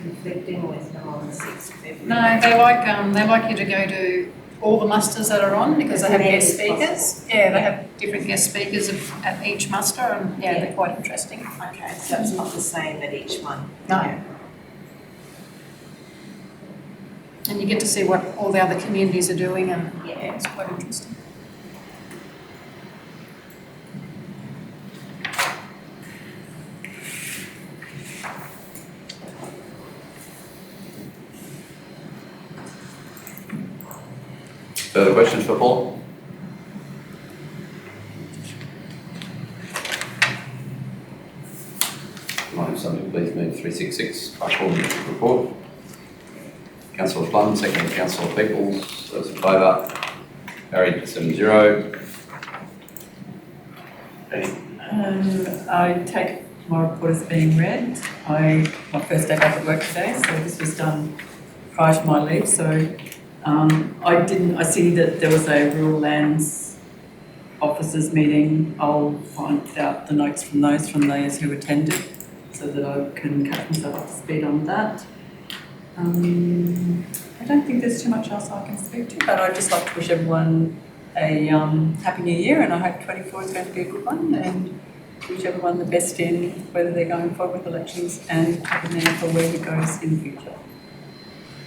conflicting with them on the 6th of February? No, they like you to go to all the musters that are on because they have guest speakers. Yeah, they have different guest speakers at each muster, and they're quite interesting. Okay, so it's not the same at each one? No. And you get to see what all the other communities are doing, and it's quite interesting. Further questions for Paul? Might have somebody please move 366, Blackhall Municipal Report. Councillor Plum, second Councillor Peoples, those in favour, carried 7-0. I take my report as being read. My first day back at work today, so this was done prior to my leave, so I see that there was a rural lands officers meeting. I'll find out the notes from those who attended so that I can catch myself up to speed on that. I don't think there's too much else I can speak to, but I'd just like to wish everyone a Happy New Year, and I hope 24 is going to be a good one, and wish everyone the best in whether they're going forward with elections and taking them for where it goes in the future.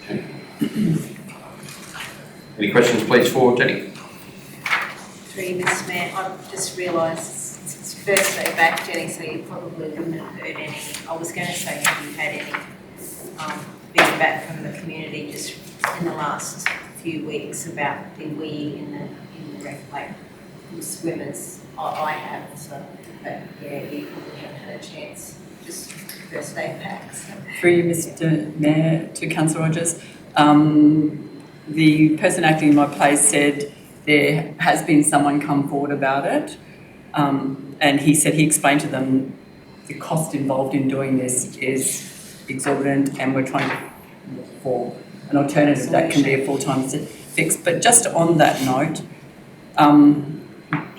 Okay. Any questions please for Jenny? Through you, Mr Mayor, I've just realised it's first day back, Jenny, so you probably wouldn't have heard any. I was going to say, have you had any feedback from the community just in the last few weeks about the weed in the rec lake from swimmers? I have, so, but yeah, you probably haven't had a chance, just first day back. So. Through you, Mr Mayor, to Councillor Rogers, the person acting in my place said there has been someone come forward about it, and he said he explained to them the cost involved in doing this is exorbitant, and we're trying to look for an alternative that can be a full-time fix. But just on that note, on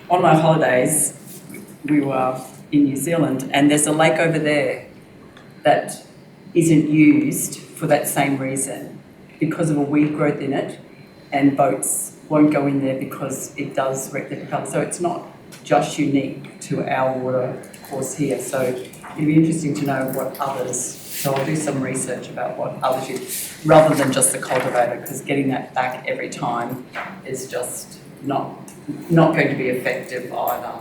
my holidays, we were in New Zealand, and there's a lake over there that isn't used for that same reason, because of a weed growth in it, and boats won't go in there because it does wreck the propeller. So it's not just unique to our water course here. So it'd be interesting to know what others, so I'll do some research about what others use, rather than just the cultivator, because getting that back every time is just not going to be effective either.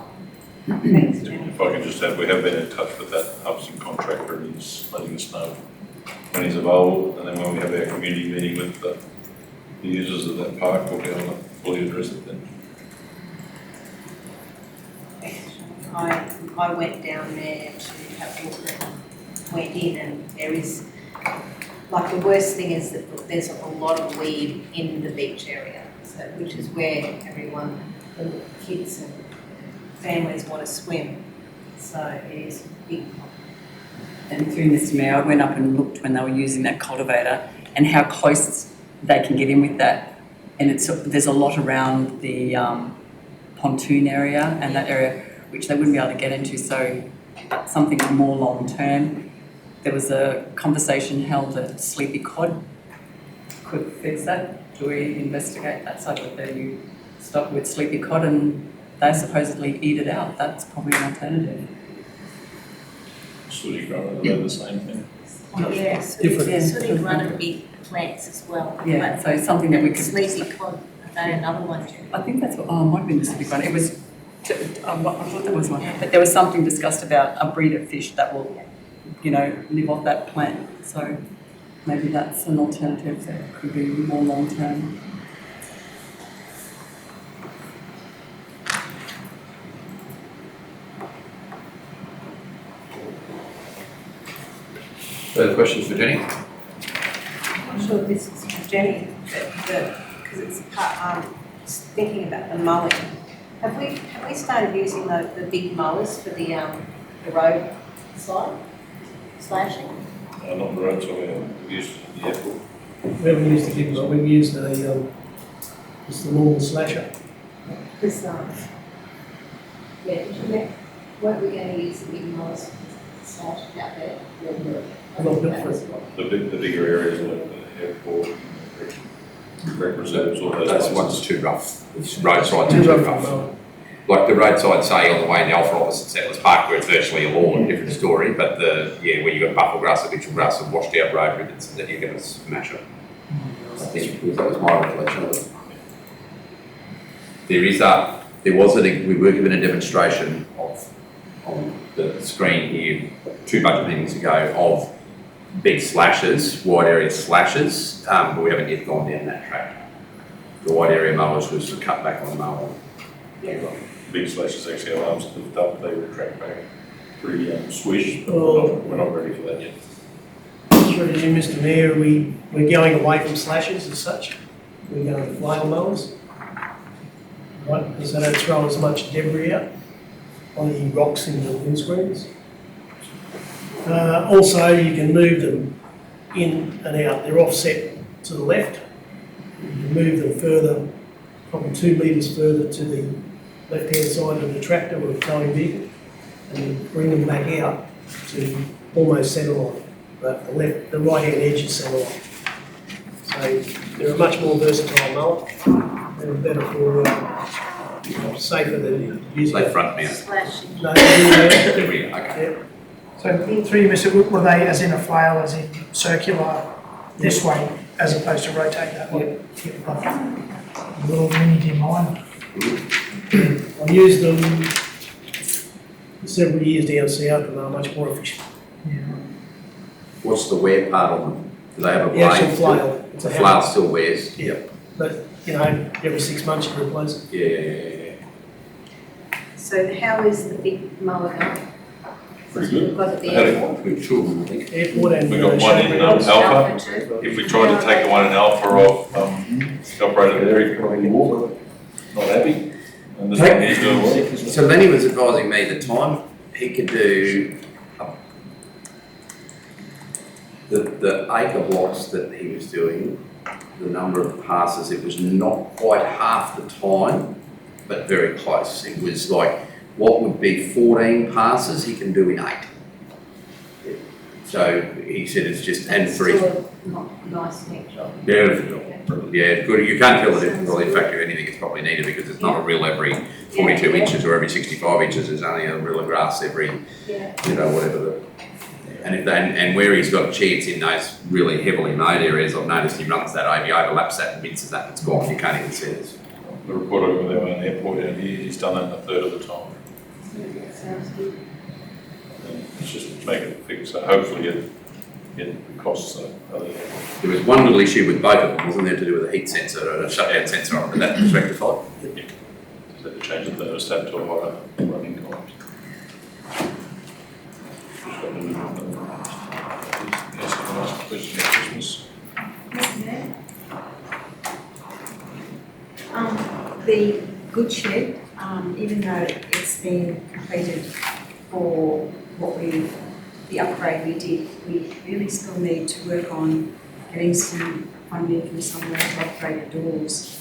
Thanks, Jenny. If I can just add, we have been in touch with that Hudson contractor, and he's letting us know when he's available, and then when we have our community meeting with the users of that park, we'll be able to fully address it then. I went down there to have a look and went in, and there is, like, the worst thing is that there's a lot of weed in the beach area, so which is where everyone, the kids and families want to swim, so it is a big problem. And through Mr Mayor, I went up and looked when they were using that cultivator and how close they can get in with that. And there's a lot around the pontoon area and that area which they wouldn't be able to get into, so something more long term. There was a conversation held that Sleepy Cod could fix that. Do we investigate that side of it? You stop with Sleepy Cod and they supposedly eat it out. That's probably an alternative. Sooty growing, they're the same thing. Yes, Different. sort of run and big plants as well. Yeah, so something that we could... Sleepy Cod, are they another one, Jenny? I think that's what, it might have been the Sleepy Cod. It was, I thought there was one. But there was something discussed about a breed of fish that will, live off that plant. So maybe that's an alternative that could be more long term. Further questions for Jenny? I'm not sure if this is Jenny, because it's part, thinking about the mowing. Have we started using the big mowers for the road slashing? Not the roads, we used the airport. We haven't used the big one, we've used just the normal slasher. This, weren't we going to use the big mowers slash out there? I'm not built for it. The bigger areas like the airport, rec reserves, all those. Those places. ones too rough. Roadsides are too rough. Like the roadside, say, on the way in Alpha opposite Settlers Park, where it's virtually a lawn, different story, but where you got buffalo grass, habitual grass, and washed out road ribbons, that you're going to smash it. That was my recollection of it. We were given a demonstration on the screen here 2 budget meetings ago of big slashes, wide area slashes, but we haven't yet gone down that track. The wide area mowers was cut back on mower. Big slashes actually alarms lift up, they retract back pretty swish, but Oh. we're not ready for that yet. Through you, Mr Mayor, we're going away from slashes as such. We're going to flail mowers. Right, because they don't throw as much debris out on the rocks in the windscreens. Also, you can move them in and out. They're offset to the left. You can move them further, probably 2 metres further to the left-hand side of the tractor or the towing vehicle, and then bring them back out to almost centre line. But the right-hand edge is centre line. So they're a much more versatile mower. They're better for, safer than using. They front mount. Slashing. No, There we go, okay. yeah. So through you, Mr. Were they as in a flail, as in circular this way, as opposed to rotate that way? Like a little mini deminer. I've used them several years down south and they're much more efficient. Yeah. What's the wear part on them? Do they have a The blade? actual flail. The flail still wears? Yeah, but every 6 months you replace it. Yeah. So how is the big mower going? Pretty good. We've got at the I had a- airport. Good children, I think. Airport and. We got one in Alpha. Alpha too. If we tried to take the one in Alpha off, the operator there, he probably walk, not happy. And this one he's doing well. So Lenny was advising me the time he could do the acre blocks that he was doing, the number of passes, it was not quite half the time, but very close. It was like, what would be 14 passes, he can do in 8. So he said it's just, and for his Still a nice neck job. beautiful job. Yeah, good. You can't tell the difference. Well, in fact, if anything, it's probably needed because it's not a rill every 42 Yeah. inches or every 65 inches. There's only a rill of grass every, Yeah. whatever the. And where he's got a chance in those really heavily mowed areas, I've noticed he runs that over, he overlaps that and minces that, and it's gone. You can't even see it. The report over there on the airport out here, he's done that in a third of the time. Sounds good. And it's just make it fix, so hopefully it the costs are other. There was one little issue with both of them, wasn't there, to do with a heat sensor or a shutdown sensor on it, but that was rectified. So they changed the thermostat to a higher running time. Yes, the last question of Christmas. Mr. Mayor? The good shed, even though it's been completed for the upgrade we did, we really still need to work on getting some funding from somewhere to upgrade the doors.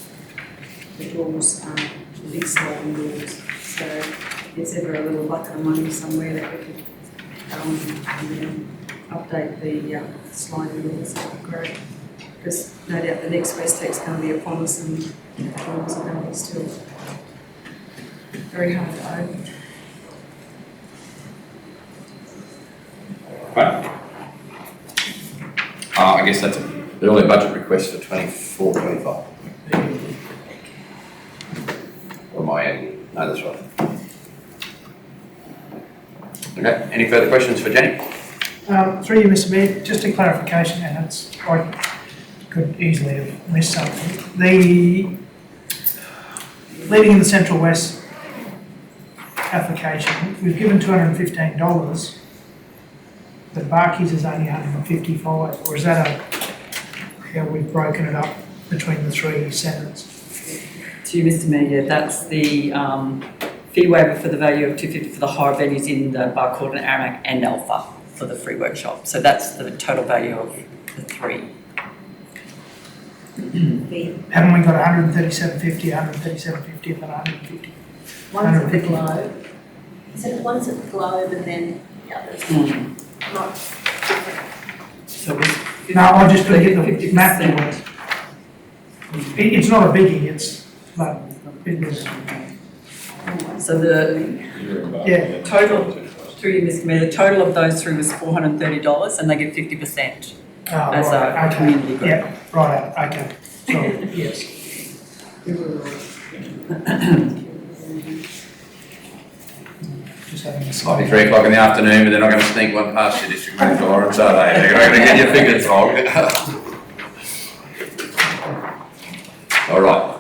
The doors, the big sliding doors. So if there's ever a little bucket of money somewhere that we could update the sliding doors, that would be great. Because no doubt the next Westec's going to be upon us and the doors are going to be still very hard to open. Okay. I guess that's an early budget request for 24-25. Or am I adding? No, that's right. Okay, any further questions for Jenny? Through you, Mr. Mayor, just a clarification, and it's, I could easily have missed something. The Leading in the Central West application, we've given $215, but Barkeys is only 155, or is that how we've broken it up between the three centres. To you, Mr Mayor, that's the fee waiver for the value of $250 for the hire venues in the Barcaldine, Aramac and Alpha for the free workshop. So that's the total value of the three. Haven't we got 137.50, 137.50 and then 150? One's at the Globe. Is it one's at the Globe and then the others? Not different. So No, I just couldn't get the math to work. It's not a biggie, but it is. So the Yeah. total, through you, Mr Mayor, the total of those three was $430 and they get 50% Oh, as a right, community group. Yeah, right, okay. So, yes. Just having a It's might be 3 o'clock in the afternoon, but they're not going to sneak one past your district manager, Lawrence, are they? They're going to get your fingers wrong. All right.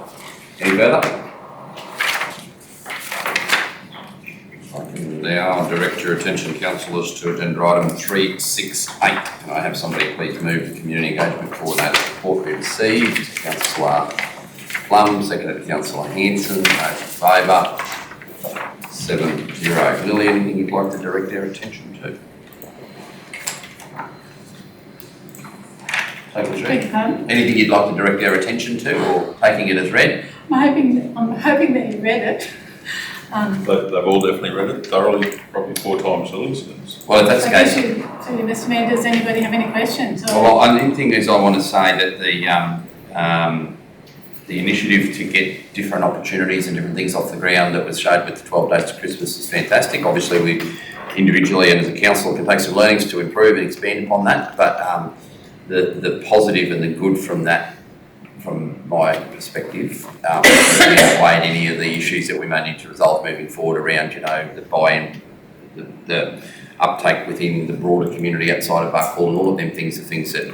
Any further? I can now direct your attention, councillors, to agenda item 368. Can I have somebody please move the community engagement coordinator report be received? Councillor Plum, seconded Councillor Hanson. Those in favour? 7-0. Lily, anything you'd like to direct our attention to? Take it, Beg your pardon? anything you'd like to direct our attention to, or taking it as read? I'm hoping that you read it. They've all definitely read it thoroughly, probably 4 times at least. Well, if that's the case, So, Mr Mayor, does anybody have any questions? well, the thing is, I want to say that the initiative to get different opportunities and different things off the ground that was showed with the 12 days to Christmas is fantastic. Obviously, we individually and as a council can take some learnings to improve and expand upon that, but the positive and the good from that, from my perspective, really outweighed any of the issues that we may need to resolve moving forward around, the buy-in, the uptake within the broader community outside of Barcaldine, and all of them things are things that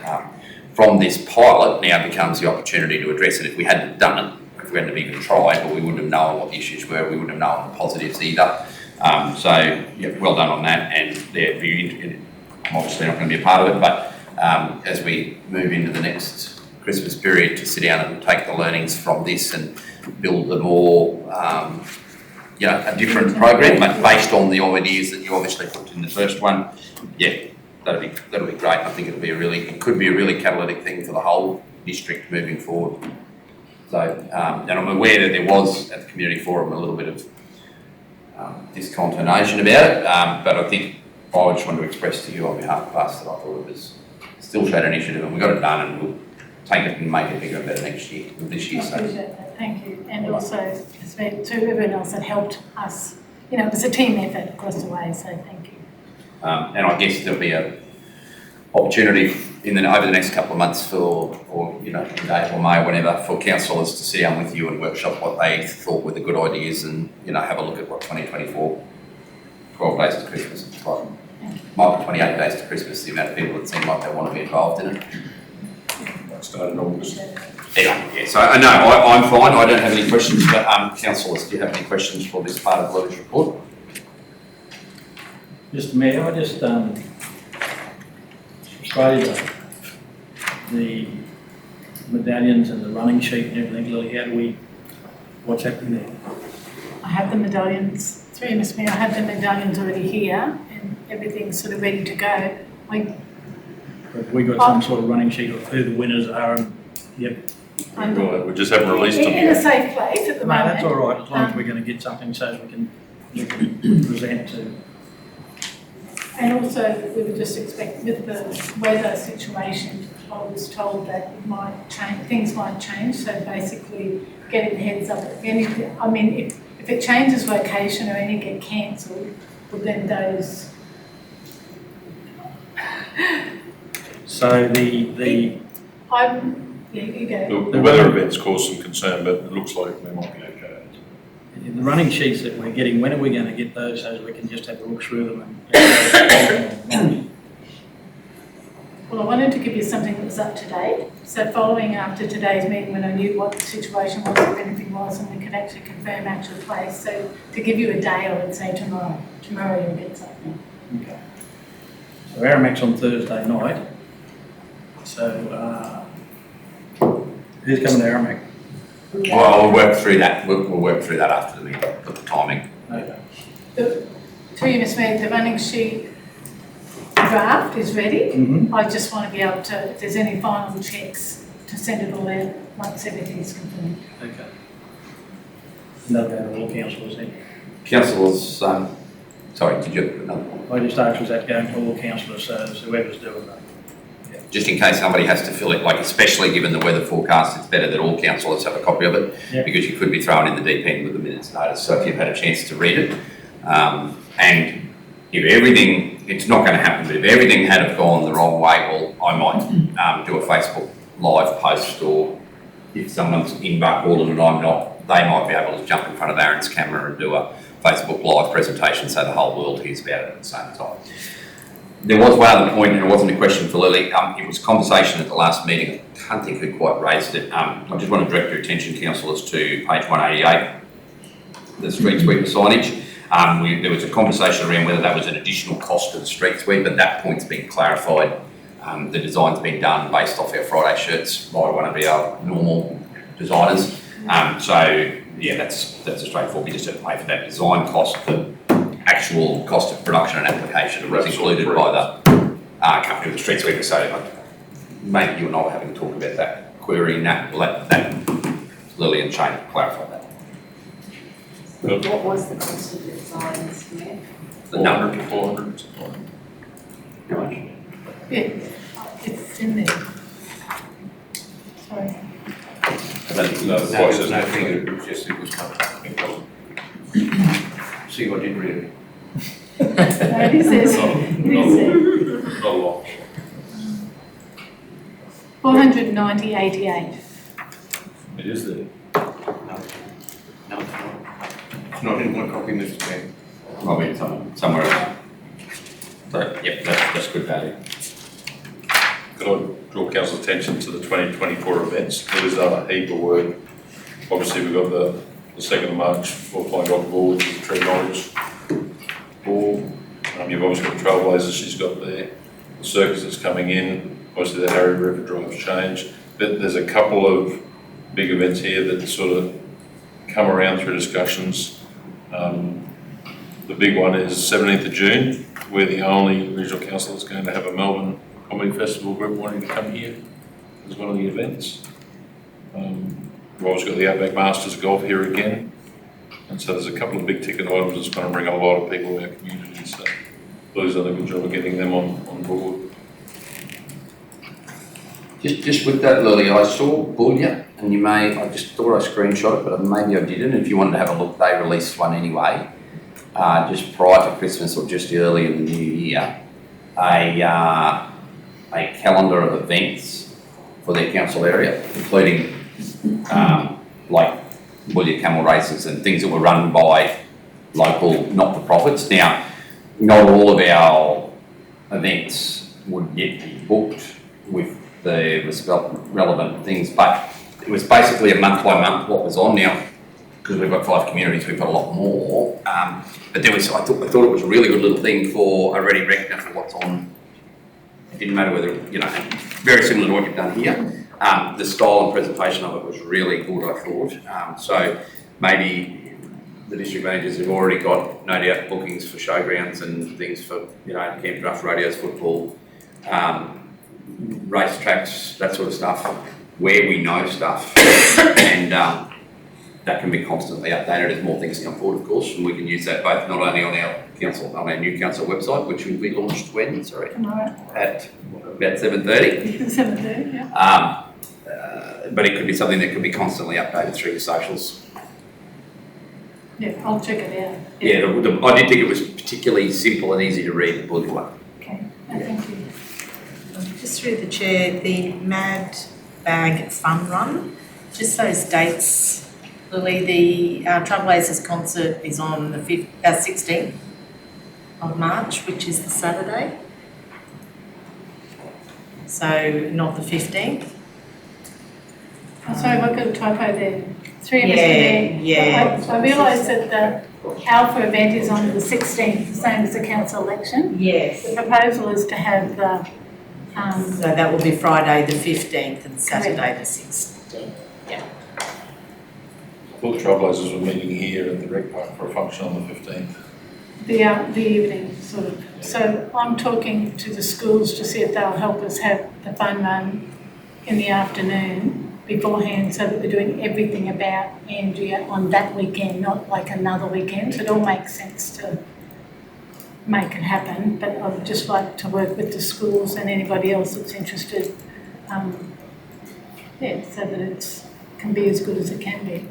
from this pilot now becomes the opportunity to address it. If we hadn't done it, if we hadn't even tried, but we wouldn't have known what the issues were, we wouldn't have known the positives either. So, yeah, well done on that, and I'm obviously not going to be a part of it, but as we move into the next Christmas period, to sit down and take the learnings from this and build a more, a different program, but based on the ideas that you obviously put in the first one, yeah, that'll be great. I think it could be a really catalytic thing for the whole district moving forward. So, and I'm aware that there was at the community forum a little bit of discontinuation about it, but I think I just want to express to you on behalf of us that I thought it was still showed initiative, and we got it done, and we'll take it and make it bigger and better next year, this year. I appreciate that, thank you. And also to everyone else that helped us. It was a team effort across the way, so thank you. And I guess there'll be a opportunity over the next couple of months in April, May, whenever, for councillors to sit down with you and workshop what they thought were the good ideas, and have a look at what 2024, 12 days to Christmas, it's like, might be 28 days to Christmas, the amount of people that seem like they want to be involved in it. That started in August. Yeah, so I know, I'm fine, I don't have any questions, but councillors, do you have any questions for this part of Lily's report? Mr Mayor, I just Australia, the medallions and the running sheet and everything, Lily, what's happening there? I have the medallions, through you, Mr Mayor, I have the medallions already here and everything's sort of ready to go. Have we got some sort of running sheet of who the winners are? And, yep. We just haven't released them In a yet. safe place at the moment. That's all right, as long as we're going to get something so we can present to. And also, we would just expect with the weather situation, I was told that it might change, things might change, so basically getting heads up. If it changes location or any get cancelled, well then those. So you go. The weather events caused some concern, but it looks like they might be okay. the running sheets that we're getting, when are we going to get those so we can just have a look through them? And Well, I wanted to give you something that was up to date. So following after today's meeting, when I knew what the situation was, if anything was, and we could actually confirm actual place. So to give you a day, I would say tomorrow. Tomorrow you'll get something. Okay. So Aramac's on Thursday night. So Who's coming to Aramac? Well, we'll work through that, we'll work through that after the meeting, the timing. Okay. Through you, Ms. Mayor, the running sheet draft is ready. Mm-hmm. I just want to be able to, if there's any final checks, to send it all out once everything's confirmed. Okay. No doubt all councillors then. Councillors, sorry, did you have another one? I just asked, was that going to all councillors, so whoever's doing that? Just in case somebody has to fill it, like especially given the weather forecast, it's better that all councillors have a copy of it, Yeah. because you could be thrown in the deep end with a minute's notice. So if you've had a chance to read it, and if everything, it's not going to happen, but if everything had have gone the wrong way, well, I might do a Facebook live post, or if someone's in Buckhall and I'm not, they might be able to jump in front of Aaron's camera and do a Facebook live presentation so the whole world hears about it at the same time. There was one other point, and it wasn't a question for Lily. It was a conversation at the last meeting. I can't think who quite raised it. I just want to direct your attention, councillors, to page 188, the street sweeper signage. There was a conversation around whether that was an additional cost to the street sweep, but that point's been clarified. The design's been done based off our Friday shirts by one of our normal designers. So yeah, that's a straightforward. We just have to pay for that design cost. The actual cost of production and application was included by the company with the street sweeper. So maybe you and I were having a talk about that, querying that, Lily and Shane clarify that. What was the cost of the designs, Matt? The number. 400. How much? Yeah, it's in there. Sorry. I don't think No, that's there's no figure, it was just, it was covered. See, I did read it. No, it is there. It is there. Not a lot. 490.88. It is there. No, it's not in my copy, Mr. Chair. Might be somewhere else. So, yep, that's good value. Could I draw council's attention to the 2024 events? There is a heap of work. Obviously, we've got the 2nd of March, 4.0 ball, which is the tree knowledge ball. You've obviously got the Trailblazers she's got there. The circus that's coming in. Obviously, the Harry River Drive change. But there's a couple of big events here that sort of come around through discussions. The big one is 17th of June. We're the only regional council that's going to have a Melbourne Comedy Festival group wanting to come here as one of the events. We've always got the Outback Masters Golf here again. And so there's a couple of big ticket items that's going to bring a lot of people in our community. So Lou's done a good job of getting them on board. Just with that, Lily, I saw Boolia, and I just thought I screenshot it, but maybe I didn't. If you wanted to have a look, they released one anyway, just prior to Christmas or just early in the new year, a calendar of events for their council area, including like Boolia camel races and things that were run by local not-for-profits. Now, not all of our events would yet be booked with the relevant things, but it was basically a month by month what was on. Now, because we've got 5 communities, we've got a lot more. But there was, I thought it was a really good little thing for a ready reckoner for what's on. It didn't matter whether, very similar to what you've done here. The style and presentation of it was really good, I thought. So maybe the district managers have already got, no doubt, bookings for showgrounds and things for, camp draft, radios, football, race tracks, that sort of stuff, where we know stuff. And that can be constantly updated as more things come forward, of course, and we can use that both not only on our new council website, which will be launched when, at about 7:30. 7:30, yeah. But it could be something that could be constantly updated through the socials. Yeah, I'll check it out. Yeah, I did think it was particularly simple and easy to read, the bullet one. Okay, thank you. Just through the chair, the Mad Bag Fun Run, just those dates, Lily, the Trailblazers concert is on the 16th of March, which is the Saturday. So not the 15th. Oh, sorry, I've got a typo there. 3 of us were there. Yeah. I realised that the Alpha event is on the 16th, the same as the council election. Yes. The proposal is to have the So that will be Friday the 15th and Saturday the 16th. 15. I thought the Trailblazers were meeting here at the Rec Park for a function on the 15th. The evening sort of. So I'm talking to the schools to see if they'll help us have the fun run in the afternoon beforehand, so that we're doing everything about Andrea on that weekend, not like another weekend. So it all makes sense to make it happen, but I would just like to work with the schools and anybody else that's interested, so that it can be as good as it can be.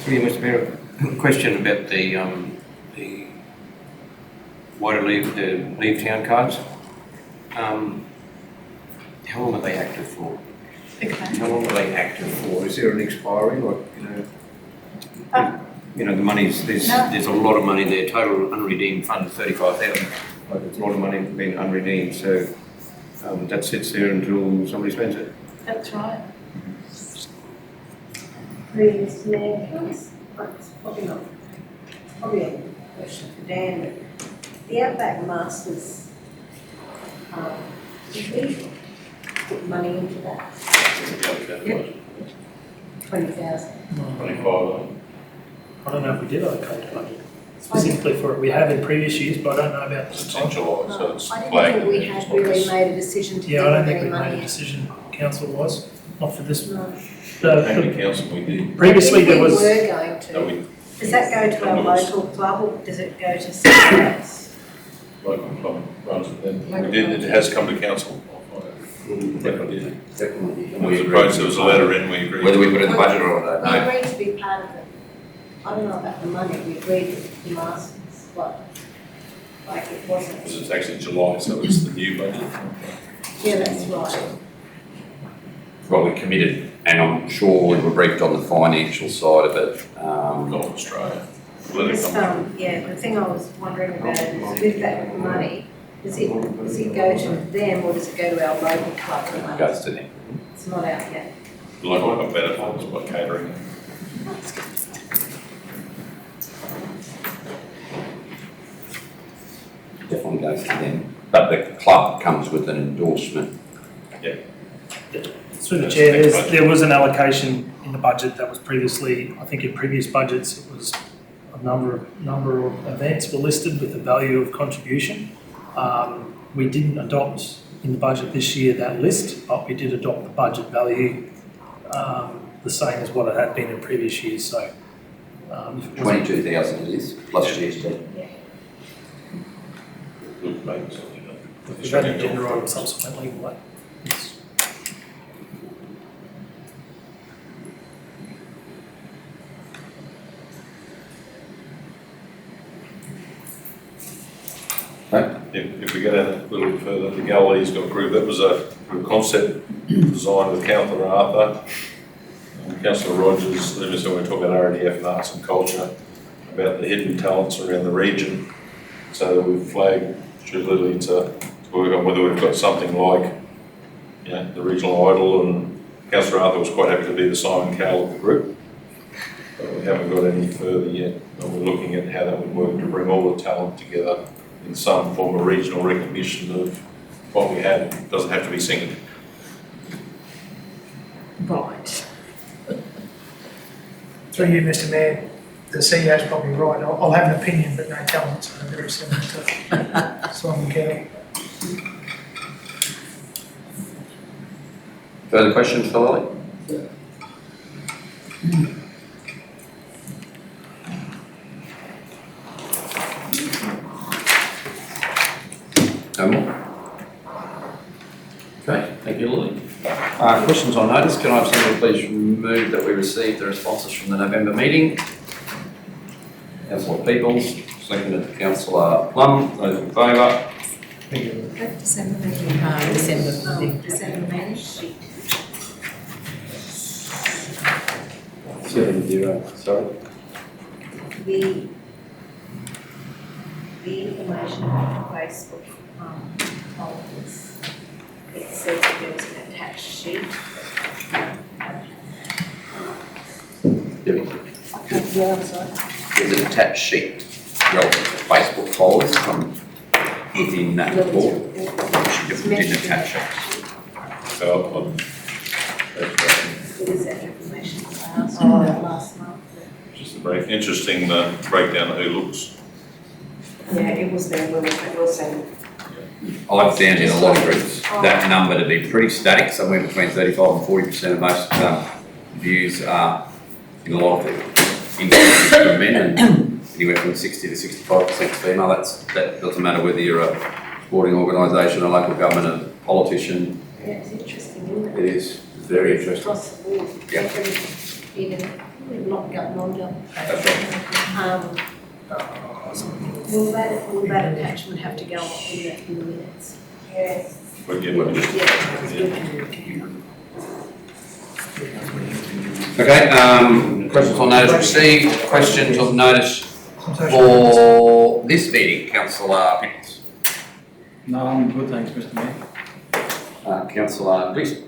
Through you, Mr. Mayor, a question about the water leave town cards. How long are they active for? Okay. How long are they active for? Is there an expiry, like, the money's, there's a lot of money there, total unredeemed fund is 35,000. Like, it's a lot of money being unredeemed, so that sits there until somebody spends it. That's right. Previous Mayor, probably a question for Dan, but the Outback Masters, did we put money into that? 20,000. 25. I don't know if we did allocate budget specifically for it. We have in previous years, but I don't know about this It's time. in July, so it's I didn't flagged. think we had really made a decision to Yeah, I give don't think any we've made a money. decision, council was, not for this. No. County Council we did. Previously, there was. If we were going No, to, we, does that go to our local club or does it go to somewhere else? local club runs it then. We did, it has come to council. Definitely. It was approached, there was a letter in, we agreed. Whether we put it in the budget or not, We no. agreed to be part of it. I don't know about the money, we agreed with the Masters, but like it wasn't. Because it's actually July, so it's the new budget. Yeah, that's right. Well, we committed, and I'm sure we were briefed on the financial side of it. North Australia. Let it Just, come. the thing I was wondering about is with that money, does it go to them or does it go to our local club? The money? Goes to them. It's not out yet. The local got benefits by catering. Definitely goes to them. But the club comes with an endorsement. Through the chair, there was an allocation in the budget that was previously, I think in previous budgets, it was a number of events were listed with the value of contribution. We didn't adopt in the budget this year that list, but we did adopt the budget value the same as what it had been in previous years, so. 22,000 it is, plus GST. Good, maybe something. We've had an agenda item subsequently, what? Yes. If we go down a little bit further, the Galilee's got approved. That was a concept design with Councillor Arthur and Councillor Rogers. So we talk about RDF and arts and culture, about the hidden talents around the region. So we've flagged through Lily to work on whether we've got something like, the regional idol, and Councillor Arthur was quite happy to be the Simon Cowell of the group. But we haven't got any further yet. But we're looking at how that would work to bring all the talent together in some form of regional recognition of what we have. It doesn't have to be singing. Right. Through you, Mr Mayor, the CEO's probably right. I'll have an opinion, but no talent, so I'm very similar to Simon Cowell. Further questions for Lily? No more? Okay, thank you, Lily. Questions on notice, can I have somebody please move that we received the responses from the November meeting? Councillor Peoples, seconded Councillor Plum, those in favour? December meeting. December meeting. 7-0, sorry. The information on Facebook folders, it says that there was an attached sheet. Yeah, I'm sorry. There's an attached sheet relative to Facebook folders from within that report. We didn't attach it. So It is that information I asked about last month. just a very interesting breakdown of who looks. Yeah, it was there, we were saying. I've found in a lot of groups that number to be pretty static, somewhere between 35 and 40% of most views are in a lot of the industries for men and anywhere from 60 to 65% female. That doesn't matter whether you're a sporting organisation, a local government, a politician. Yeah, it's interesting, isn't it? It is very interesting. Across the board. Yeah. Even, we've not got longer. That's right. Will that attachment have to go up in the minutes? Yes. We'll get one. Okay, questions on notice received, questions of notice for this meeting, Councillor Pickles. No, I'm good, thanks, Mr Mayor. Councillor Gleeson.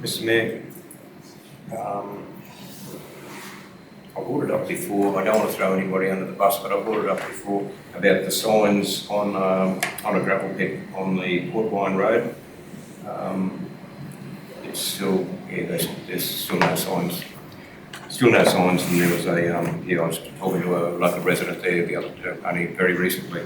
Mr Mayor, I brought it up before, I don't want to throw anybody under the bus, but I brought it up before about the signs on a gravel pit on the Port Wine Road. It's still, yeah, there's still no signs. Still no signs, and there was I was talking to a local resident there only very recently,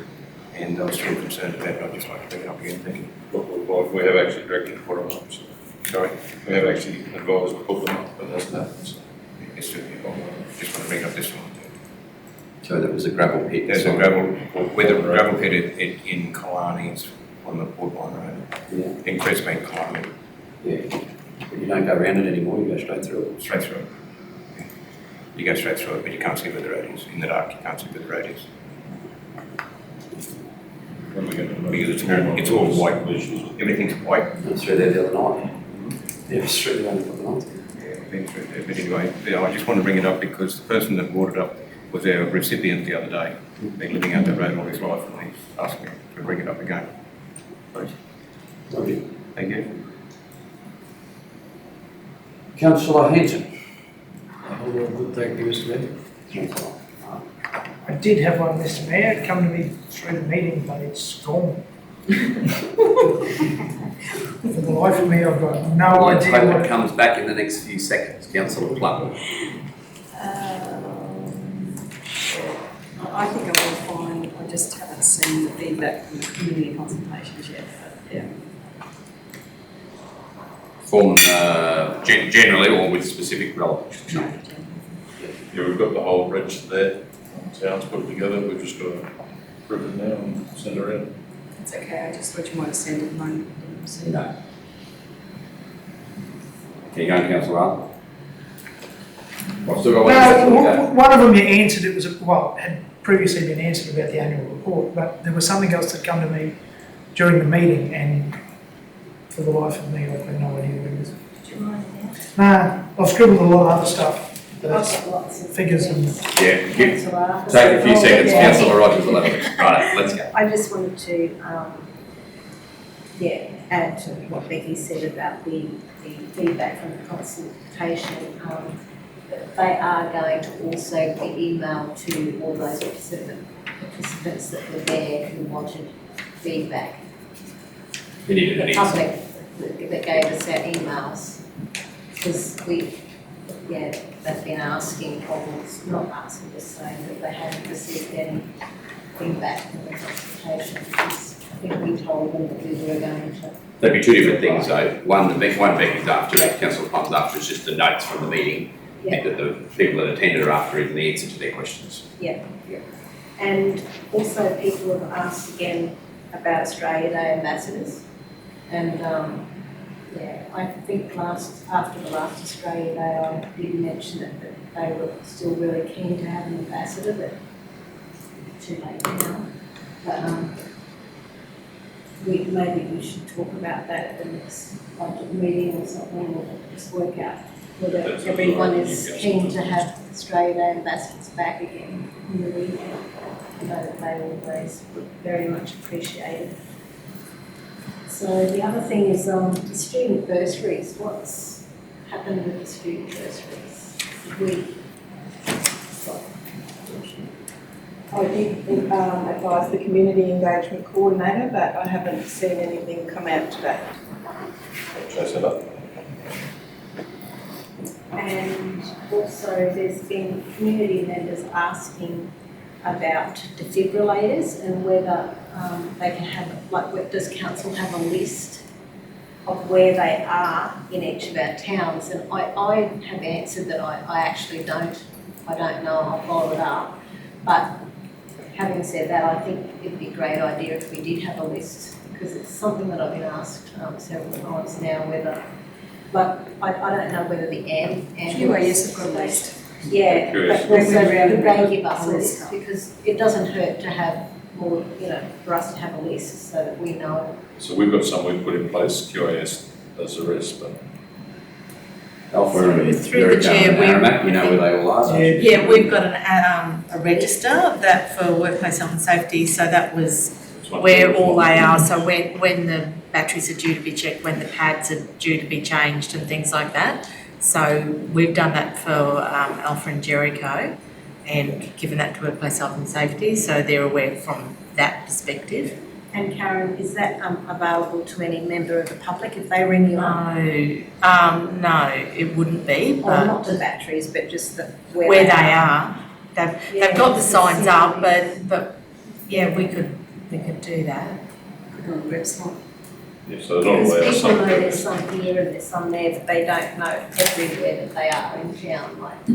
and I was still concerned about it. I'd just like to bring it up again, thank you. Well, we have actually directed to put them up. So. Sorry? We have actually advised to put them up, but that's happened. So. It's still, just want to bring up this one. So that was a gravel pit. There's a gravel pit in Killarney, it's on the Port Wine Road, Yeah. in Crestbank, Killarney. Yeah. But you don't go around it anymore, you go straight through it. Straight through it. You go straight through it, but you can't see where the road is. In the dark, you can't see where the road is. Because it's all white. Everything's white. I was through there the other night. Yeah, it was through there only a couple of nights. Yeah, I've been through there. But anyway, yeah, I just want to bring it up because the person that brought it up was our recipient the other day. Been living out that road all his life, and he's asked me to bring it up again. Please. Thank you. Thank you. Councillor Hanson. Good, thank you, Mr Mayor. Councillor. I did have one, Mr Mayor, come to me through the meeting, but it's gone. For the life of me, I've got no Let's idea hope what it comes back in the next few seconds. Councillor Plum. I think I will find, I just haven't seen the feedback from the community consultations yet, but yeah. From generally or with specific relevance? No. Yeah, we've got the whole register there. Town's put it together. We've just got to prove it now and send it around. It's okay, I just thought you might have sent it and I didn't receive it. No. Can you go, Councillor Arthur? I've still got one. No, one of them you answered, it was, had previously been answered about the annual report, but there was something else that come to me during the meeting, and for the life of me, I've got no idea what it is. Did you write it down? I've scribbled a lot of other stuff, I've got lots of figures and... Yeah, give, Councillor Arthur. take a few seconds, Yeah. Councillor Rogers will have it. Right, let's go. I just wanted to, add to what Becky said about the feedback from the consultation. That they are going to also be emailed to all those participants that were there who wanted feedback. We needed an The answer. public that gave us their emails, because they've been asking problems, not asking, just saying that they haven't received any feedback from the consultation, because I think we told them that we were going to. There'd be two different things though. One Becky's after, Councillor Plum's after, is just the notes from the meeting. Yeah. That the people that attended are after even the answer to their questions. Yeah. And also people have asked again about Australia Day ambassadors. And I think after the last Australia Day, I did mention that they were still really keen to have an ambassador, but too late now. But maybe we should talk about that at the next budget meeting or something, or just work out whether everyone is keen to have Australia Day ambassadors back again in the region. I know that they always very much appreciated. So the other thing is the student bursaries. What's happened with the student bursaries? I did advise the community engagement coordinator, but I haven't seen anything come out today. Chase that up. And also there's been community members asking about defibrillators and whether they can have, like, does council have a list of where they are in each of our towns? And I have answered that I actually don't. I don't know, I'll follow it up. But having said that, I think it'd be a great idea if we did have a list, because it's something that I've been asked several times now, whether, like, I don't know whether the QAS have got a list. Yeah, Curious. but also could they give us a list, because it doesn't hurt to have more, for us to have a list so that we know. So we've got some we've put in place, QAS does the rest, but Alpha and Through the chair, Merrimack, you know where they all are. Yeah, we've got a register that for workplace health and safety, so that was where all they are. So when the batteries are due to be checked, when the pads are due to be changed and things like that. So we've done that for Alpha and Jericho and given that to workplace health and safety, so they're aware from that perspective. And Karen, is that available to any member of the public if they ring you up? No, it wouldn't be, Or but not the batteries, but just where they are. They've got the signs up, but yeah, we could do that. Put it on the website. yeah, so they're not aware of Because people some. know there's some here and there's some there, but they don't know everywhere that they are in town, like.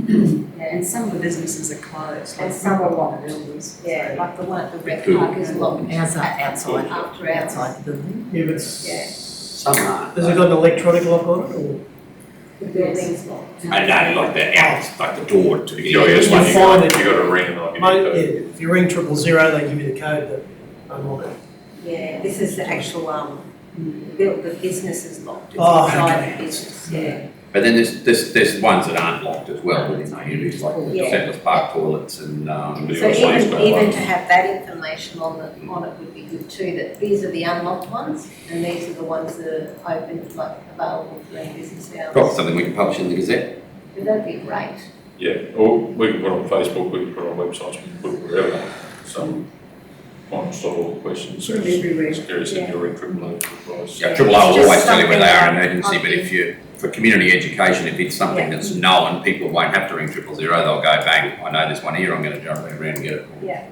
And some of the businesses are closed. And some are locked. Buildings. Yeah, like the one at the rec Good. park is locked. Ours are outside, After hours. outside the building. Yeah, but Yeah, Some are. has it got an electronic lock on it, or? the building's locked. And like the out, like the door to the QAS one, You find it. you got to ring and I'll give you Mate, a yeah, code. if you ring 000, they give you the code that unlock it. Yeah, this is the actual, the business is locked. It's Oh, inside okay. the business, yeah. But then there's ones that aren't locked as well within communities, like the Yeah. Settlers Park toilets and, So even to have that information on it would be good too, that these are the unlocked ones and these are the ones that are open, like available for any business probably hours. something we can publish in the Gazette. But that'd be great. Yeah, or we can put it on Facebook, we can put it on websites, we can put it wherever. So, might stop all the questions. Put it everywhere. Curious if you're in triple advice. Yeah, Triple O will Just always tell you where they are in something, emergency, but if you, for community education, if it's something that's known, people won't have to ring 000, they'll go bang, I know there's one here, I'm gonna jump around and get it. Yeah.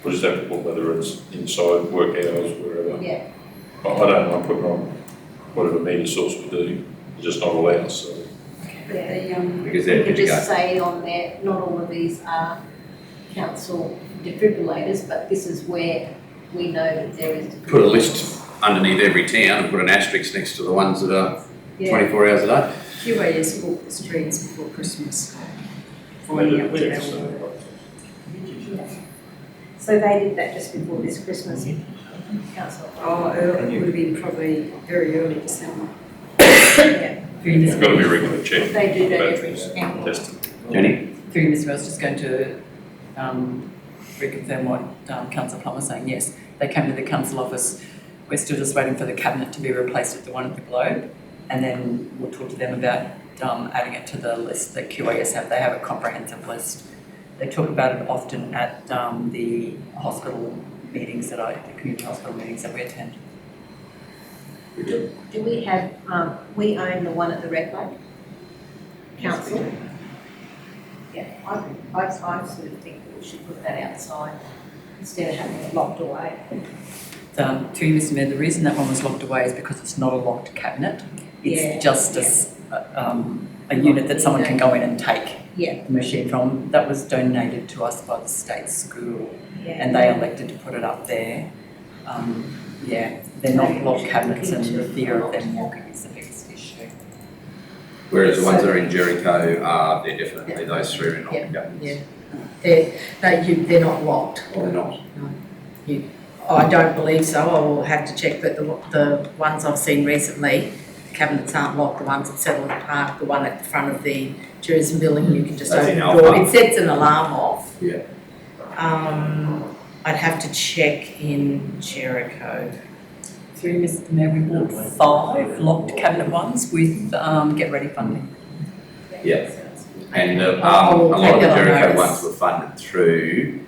We'll just have to put whether it's inside, work hours, wherever. Yeah. I don't mind putting on whatever media source we do, it's just not allowed, so. Yeah. Because We they're could good to just go. say on there, not all of these are council defibrillators, but this is where we know that there is. Put a list underneath every town and put an asterisk next to the ones that are Yeah. 24 hours a day. QAS walk the streets before Christmas. Finding out where they were. So they did that just before this Christmas, council. Oh, it would have been probably very early December. Yeah. It's got to be a regular check. They do that Batteries every- tested. Jenny? Through you, Mr. Mayor, I was just going to reconfirm what Councillor Plum was saying. Yes, they came to the council office. We're still just waiting for the cabinet to be replaced with the one at the Globe, and then we'll talk to them about adding it to the list that QAS have. They have a comprehensive list. They talk about it often at the hospital meetings the community hospital meetings that we attend. Do we have, we own the one at the Red Lake Council? Yeah, I sort of think that we should put that outside instead of having it locked away. To you, Mr. Mayor, the reason that one was locked away is because it's not a locked cabinet. It's Yeah, just a unit that someone can go in and take Yeah, the machine from. That was donated to us by the state school, yeah. and they elected to put it up there. They're not locked cabinets, and the fear of them walking is the biggest issue. Whereas the ones that are in Jericho are, they're definitely, those three are not. Yeah. They're not locked. Or they're not. I don't believe so. I will have to check, but the ones I've seen recently, the cabinets aren't locked. The ones at Settlers Park, the one at the front of the tourism building, you can just That's open in the door. Alpha. It sets an alarm off. Yeah. I'd have to check in Jericho. Through you, Mr. Mayor, we bought 5 locked cabinet ones with Get Ready funding. Yeah. And a I'll lot of take the that on Jericho notice. ones were funded through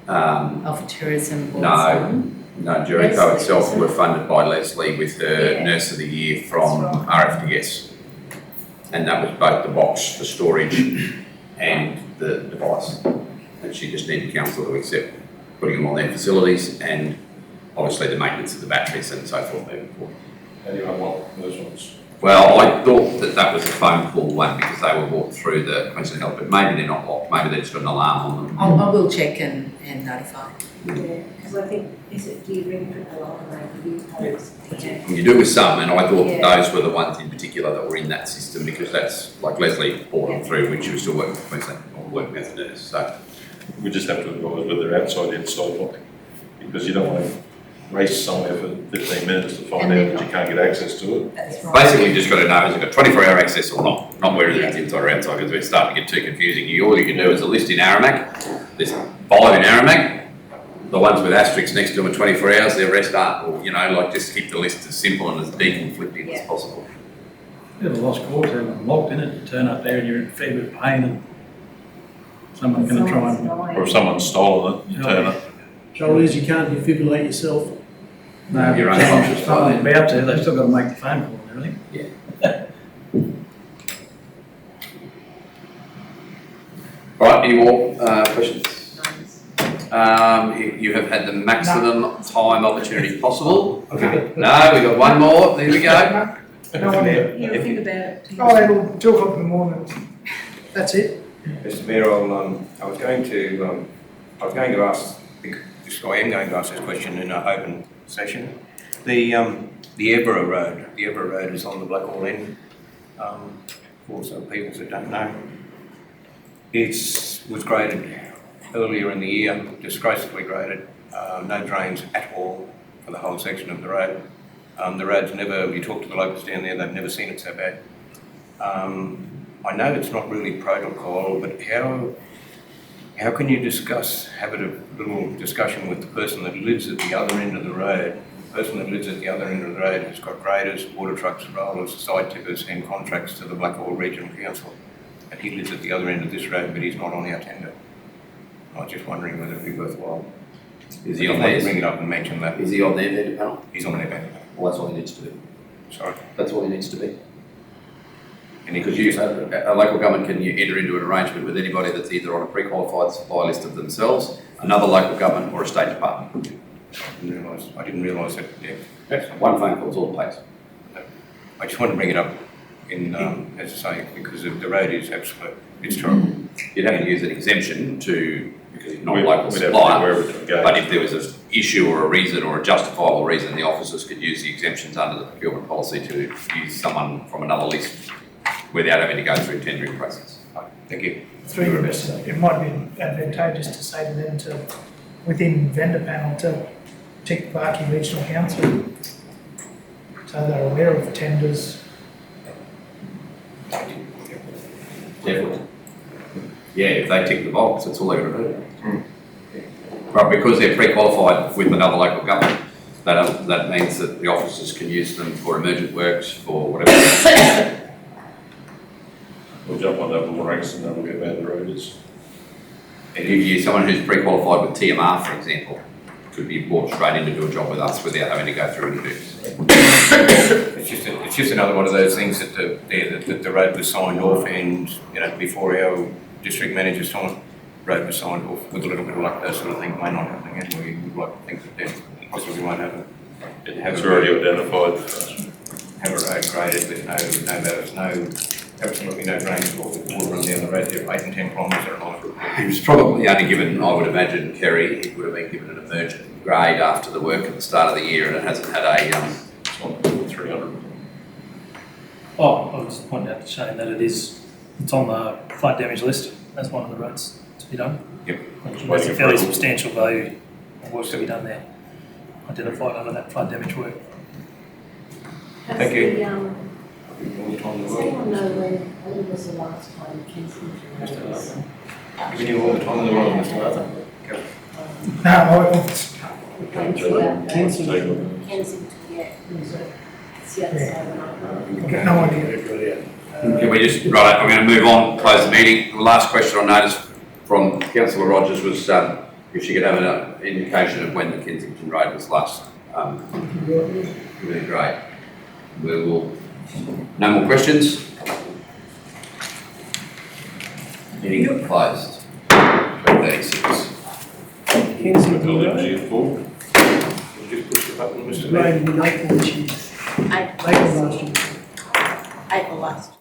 Of tourism or No. something? No, Jericho Leslie, itself isn't it? were funded by Leslie with her Yeah. Nurse of the Year from That's right. RFDS. And that was both the box for storage and the device. And she just needed council to accept putting them on their facilities and obviously the maintenance of the batteries and so forth moving forward. How do you unlock those ones? Well, I thought that that was a phone call one because they were walked through the Queensland Health, but maybe they're not locked, maybe they've just got an alarm on them. I will check and notify. Yeah, because I think, do you ring triple alarm, do you post? Yeah. And you do with some, and I thought that Yeah. those were the ones in particular that were in that system because that's, like Leslie brought them through when she was still working for Queensland, or working as a nurse, so. We just have to advise whether they're outside or inside locking, because you don't want to race somewhere for 15 minutes to find out that you can't get access to it. That's right. Basically, you just got to know is it got 24-hour access or not whether it's inside or outside because it's starting to get too confusing. All you can do is a list in Aramac, there's 5 in Aramac, the ones with asterisks next to them are 24 hours, the rest aren't, or, like just keep the list as simple and as deconflicting as possible. Bit of a lost cause, they're locked in it, you turn up there and you're in a fair bit of pain and someone's going to try and... Or if someone's stolen it, you turn it. Trouble is, you can't defibrillate yourself. No, You're someone's unconscious. about to, they've still got to make the phone call and everything. All right, any more questions? You have had the maximum time opportunity possible. Okay. No, we got one more, there we go. No one there. You think about it. Oh, they will, 2 o'clock in the morning. That's it. Mr Mayor, I was going to ask, I am going to ask this question in an open session. The Evora Road is on the Blackwall end, for some people that don't know. It was graded earlier in the year, disgracefully graded, no drains at all for the whole section of the road. The road's never, you talk to the locals down there, they've never seen it so bad. I know it's not really protocol, but how can you have a little discussion with the person that lives at the other end of the road? The person that lives at the other end of the road has got graders, water trucks, rollers, side tippers and contracts to the Blackwall Regional Council. And he lives at the other end of this road, but he's not on our tender. I was just wondering whether it'd be worthwhile. Is he I on might theirs? bring it up and mention that. Is he on their vendor panel? He's on their vendor. Well, that's all he needs to do. Sorry. That's all he needs to be. And he Because could a local government can enter into an arrangement with anybody that's either on a pre-qualified supply list of themselves, another local government or a state department. I didn't realise that, yeah. One phone call's all it takes. I just want to bring it up in, as I say, because the road is absolute, it's terrible. You'd have to use an exemption because it's not a We'd local have to be supplier. aware of it to engage. But if there was an issue or a reason or a justifiable reason, the officers could use the exemptions under the procurement policy to use someone from another list without having to go through tendering process. Thank you. Through your best, it might be advantageous to say to them to, within vendor panel, to tick Barkey Regional Council. So they're aware of tenders. Definitely. Yeah, if they tick the box, that's all they're going to do. But because they're pre-qualified with another local government, that means that the officers can use them for emergent works, for whatever. We'll jump on that little ranks and then we'll get bad the road is. And if you're someone who's pre-qualified with TMR, for example, could be brought straight in to do a job with us without having to go through any hoops. It's just another one of those things that the road was signed off and, before our district manager's time, road was signed off with a little bit of luck, those sort of things may not happen again. We would like to think that then possibly won't happen. It's already identified. Have a road graded with absolutely no drainage or water run down the road there, 8 and 10 kilometres at a time. He was probably only given, I would imagine, Kerry, it would have been given an emergent grade after the work at the start of the year and it hasn't had a, It's on 300. Oh, I was pointing out to Shane that it's on the flood damage list as one of the roads to be done. Yep. There's a fairly substantial value of work to be done there, identified under that flood damage work. Thank you. Does anyone know when was the last time Kensington was? Giving you all the time in the world, Mr. Arthur. Kensington, yeah. It's the other side of the I've got no idea. can we just, right, I'm going to move on, close the meeting. The last question I noticed from Councillor Rogers was If she could have an indication of when the Kensington Road was last, really great. We will, no more questions? Meeting closed. 3:36. Kensington Road, G4. Just push the button, Mr. the Mayor. road in April this year, April April last year. April last.